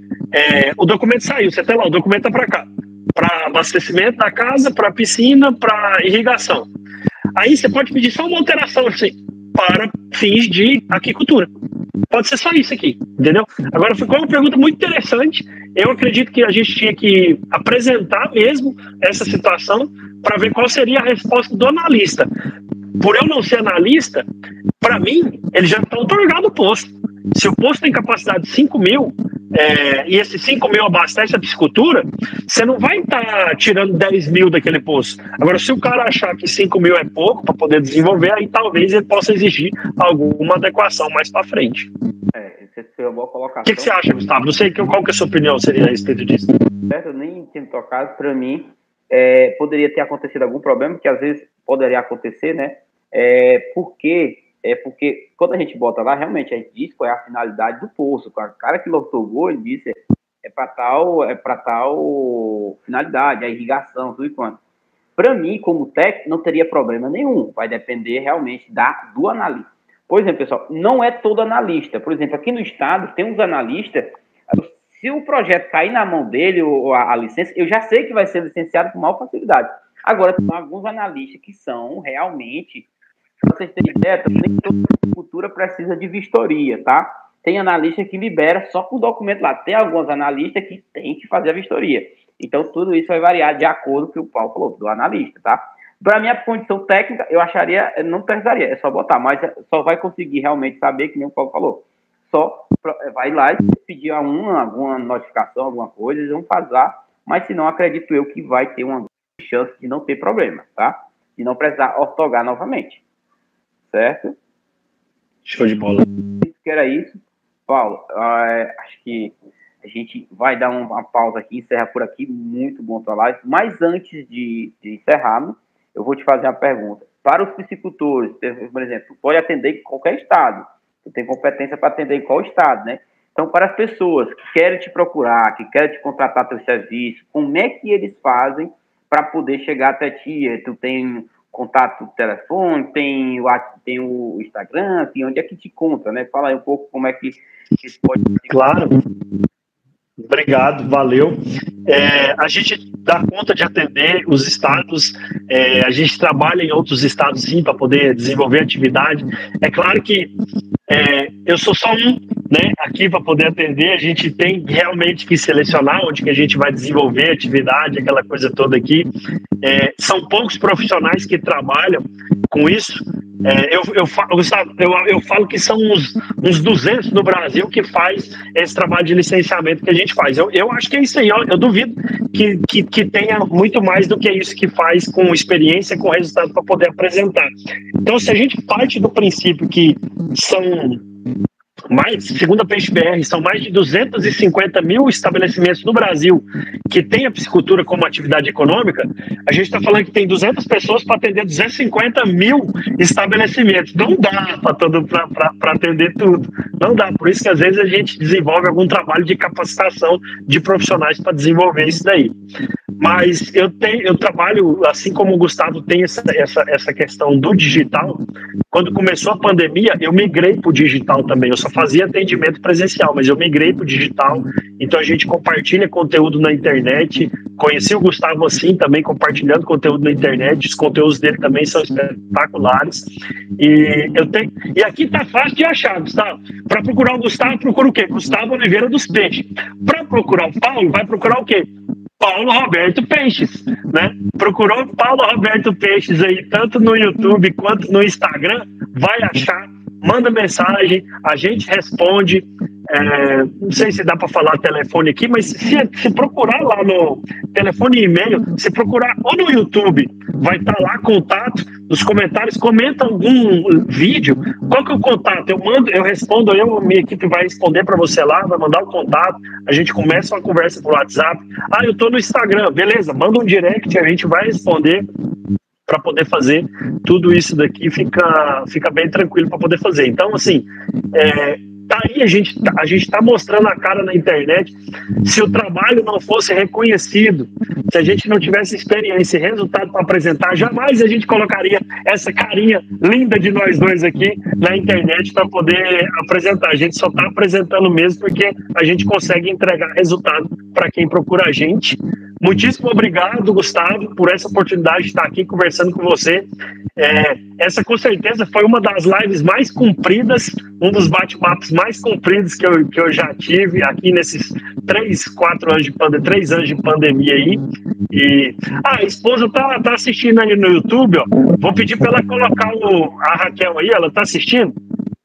o documento saiu, você tem lá, o documento está para cá, para abastecimento da casa, para piscina, para irrigação. Aí você pode pedir só uma alteração, assim, para fins de aquicultura. Pode ser só isso aqui, entendeu? Agora, ficou uma pergunta muito interessante. Eu acredito que a gente tinha que apresentar mesmo essa situação para ver qual seria a resposta do analista. Por eu não ser analista, para mim, ele já está otorgado o posto. Se o posto tem capacidade de 5 mil, e esses 5 mil abastece a piscicultura, você não vai estar tirando 10 mil daquele posto. Agora, se o cara achar que 5 mil é pouco para poder desenvolver, aí talvez ele possa exigir alguma adequação mais para frente. Essa foi uma boa colocação. O que você acha, Gustavo? Não sei qual que é a sua opinião seria a respeito disso. Certo, eu nem tinha tocado. Para mim, poderia ter acontecido algum problema, que às vezes poderia acontecer, né? Porque quando a gente bota lá, realmente, a gente diz qual é a finalidade do poço. O cara que otorgou, ele disse para tal finalidade, a irrigação, tudo e quanto. Para mim, como técnico, não teria problema nenhum. Vai depender realmente do analista. Por exemplo, pessoal, não é todo analista. Por exemplo, aqui no estado, tem uns analistas, se o projeto cair na mão dele, ou a licença, eu já sei que vai ser licenciado com maior facilidade. Agora, tem alguns analistas que são realmente, para vocês terem ideia, nem toda agricultura precisa de vistoria, tá? Tem analista que libera só com o documento lá. Tem alguns analistas que tem que fazer a vistoria. Então, tudo isso vai variar de acordo com o que o Paulo falou, do analista, tá? Para minha condição técnica, eu acharia, não precisaria, é só botar, mas só vai conseguir realmente saber, que nem o Paulo falou. Só vai lá e pedir alguma notificação, alguma coisa, eles vão fazer, mas se não, acredito eu que vai ter uma chance de não ter problema, tá? De não precisar ortogar novamente. Certo? Show de bola. Que era isso. Paulo, acho que a gente vai dar uma pausa aqui, encerra por aqui, muito bom tua live, mas antes de encerrarmos, eu vou te fazer uma pergunta. Para os piscicultores, por exemplo, tu pode atender em qualquer estado, tu tem competência para atender em qual estado, né? Então, para as pessoas que querem te procurar, que querem te contratar teu serviço, como é que eles fazem para poder chegar até ti? Tu tem contato do telefone, tem o Instagram, onde é que te conta, né? Fala aí um pouco como é que pode... Claro. Obrigado, valeu. A gente dá conta de atender os estados, a gente trabalha em outros estados sim para poder desenvolver atividade. É claro que eu sou só um, né, aqui para poder atender. A gente tem realmente que selecionar onde que a gente vai desenvolver atividade, aquela coisa toda aqui. São poucos profissionais que trabalham com isso. Eu falo que são uns 200 no Brasil que faz esse trabalho de licenciamento que a gente faz. Eu acho que é isso aí. Eu duvido que tenha muito mais do que isso que faz com experiência, com resultado para poder apresentar. Então, se a gente parte do princípio que são segundo a Peixe BR, são mais de 250 mil estabelecimentos no Brasil que tem a piscicultura como atividade econômica, a gente está falando que tem 200 pessoas para atender 250 mil estabelecimentos. Não dá para atender tudo. Não dá. Por isso que às vezes a gente desenvolve algum trabalho de capacitação de profissionais para desenvolver isso daí. Mas eu trabalho, assim como o Gustavo tem essa questão do digital. Quando começou a pandemia, eu migrei para o digital também. Eu só fazia atendimento presencial, mas eu migrei para o digital. Então a gente compartilha conteúdo na internet. Conheci o Gustavo assim também, compartilhando conteúdo na internet. Os conteúdos dele também são espetaculares. E aqui tá fácil de achar, Gustavo. Para procurar o Gustavo, procura o quê? Gustavo Oliveira dos Peixes. Para procurar o Paulo, vai procurar o quê? Paulo Roberto Peixes, né? Procurou Paulo Roberto Peixes aí, tanto no YouTube quanto no Instagram, vai achar, manda mensagem, a gente responde. Não sei se dá para falar telefone aqui, mas se procurar lá no telefone e e-mail, se procurar ou no YouTube, vai estar lá contato, nos comentários, comenta algum vídeo, qual que é o contato? Eu respondo, minha equipe vai responder para você lá, vai mandar o contato, a gente começa uma conversa por WhatsApp. Eu tô no Instagram, beleza, manda um direct, a gente vai responder para poder fazer tudo isso daqui, fica bem tranquilo para poder fazer. Então, assim, tá aí, a gente está mostrando a cara na internet. Se o trabalho não fosse reconhecido, se a gente não tivesse experiência e resultado para apresentar, jamais a gente colocaria essa carinha linda de nós dois aqui na internet para poder apresentar. A gente só está apresentando mesmo porque a gente consegue entregar resultado para quem procura a gente muitíssimo obrigado, Gustavo, por essa oportunidade de estar aqui conversando com você. Essa, com certeza, foi uma das lives mais compridas, um dos bate-papos mais compridos que eu já tive aqui nesses 3 anos de pandemia aí. E a esposa tá assistindo aí no YouTube, ó. Vou pedir para ela colocar a Raquel aí, ela tá assistindo?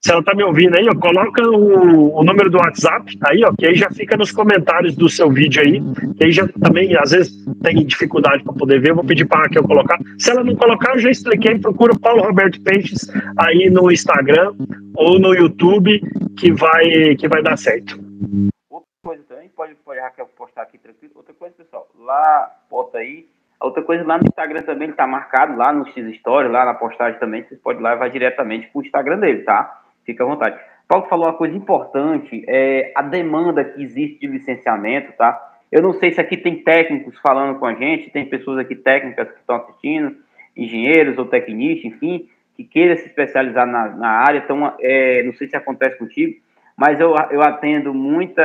Se ela tá me ouvindo aí, ó, coloca o número do WhatsApp aí, ó, que aí já fica nos comentários do seu vídeo aí, que aí já também, às vezes, tem dificuldade para poder ver, eu vou pedir para a Raquel colocar. Se ela não colocar, eu já expliquei, procura Paulo Roberto Peixes aí no Instagram ou no YouTube, que vai dar certo. Outra coisa também, pode a Raquel postar aqui tranquilo. Outra coisa, pessoal, lá, bota aí. Outra coisa, lá no Instagram também, ele tá marcado, lá no X-Story, lá na postagem também, vocês podem ir lá e vai diretamente pro Instagram dele, tá? Fica à vontade. Paulo falou uma coisa importante, a demanda que existe de licenciamento, tá? Eu não sei se aqui tem técnicos falando com a gente, tem pessoas aqui técnicas que estão assistindo, engenheiros ou tecnistas, enfim, que queiram se especializar na área. Então, não sei se acontece contigo, mas eu atendo muito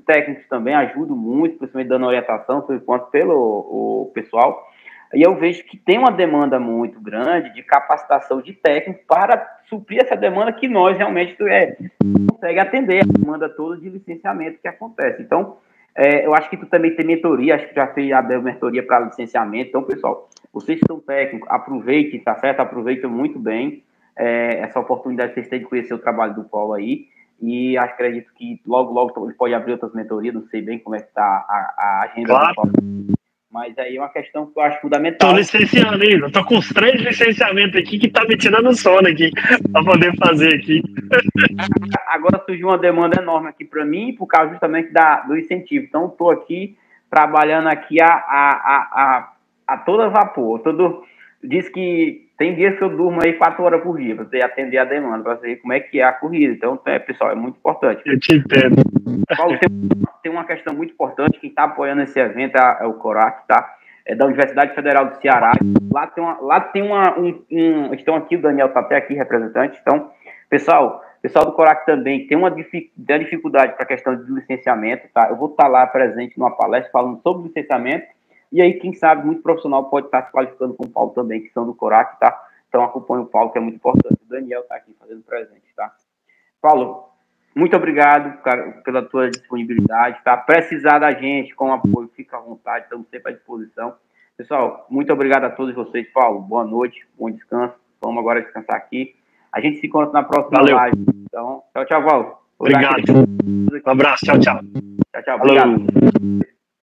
técnicos também, ajudo muito, principalmente dando orientação, por enquanto, pelo pessoal. E eu vejo que tem uma demanda muito grande de capacitação de técnico para suprir essa demanda que nós realmente consegue atender, a demanda toda de licenciamento que acontece. Então, eu acho que tu também tem mentoria, acho que já fez a mentoria para licenciamento. Então, pessoal, vocês que são técnicos, aproveitem, tá certo? Aproveitem muito bem essa oportunidade que vocês têm de conhecer o trabalho do Paulo aí. E acredito que logo ele pode abrir outras mentorias, não sei bem como é que está a agenda do Paulo. Mas aí é uma questão que eu acho fundamental. Tô licenciando ainda, eu tô com os 3 licenciamentos aqui que tá me tirando sono aqui, pra poder fazer aqui. Agora surgiu uma demanda enorme aqui para mim, por causa justamente do incentivo. Então, estou aqui trabalhando aqui a todo vapor. Diz que tem dias que eu durmo aí 4 horas por dia, para você atender a demanda, para ver como é que é a corrida. Então, pessoal, é muito importante. Eu te entendo. Paulo, tem uma questão muito importante, quem está apoiando esse evento é o CORAC, tá? É da Universidade Federal do Ceará. Estão aqui, o Daniel está até aqui, representante. Então, pessoal do CORAC também tem uma dificuldade para a questão de licenciamento, tá? Eu vou estar lá presente numa palestra falando sobre licenciamento, e aí, quem sabe, muito profissional pode estar se qualificando com o Paulo também, que são do CORAC, tá? Então, acompanhe o Paulo, que é muito importante. O Daniel está aqui fazendo presente, tá? Paulo, muito obrigado, cara, pela tua disponibilidade, tá? Precisar da gente, com apoio, fica à vontade, estamos sempre à disposição. Pessoal, muito obrigado a todos vocês. Paulo, boa noite, bom descanso. Vamos agora descansar aqui. A gente se encontra na próxima live. Então, tchau, Paulo. Obrigado. Um abraço, tchau. Tchau, obrigado.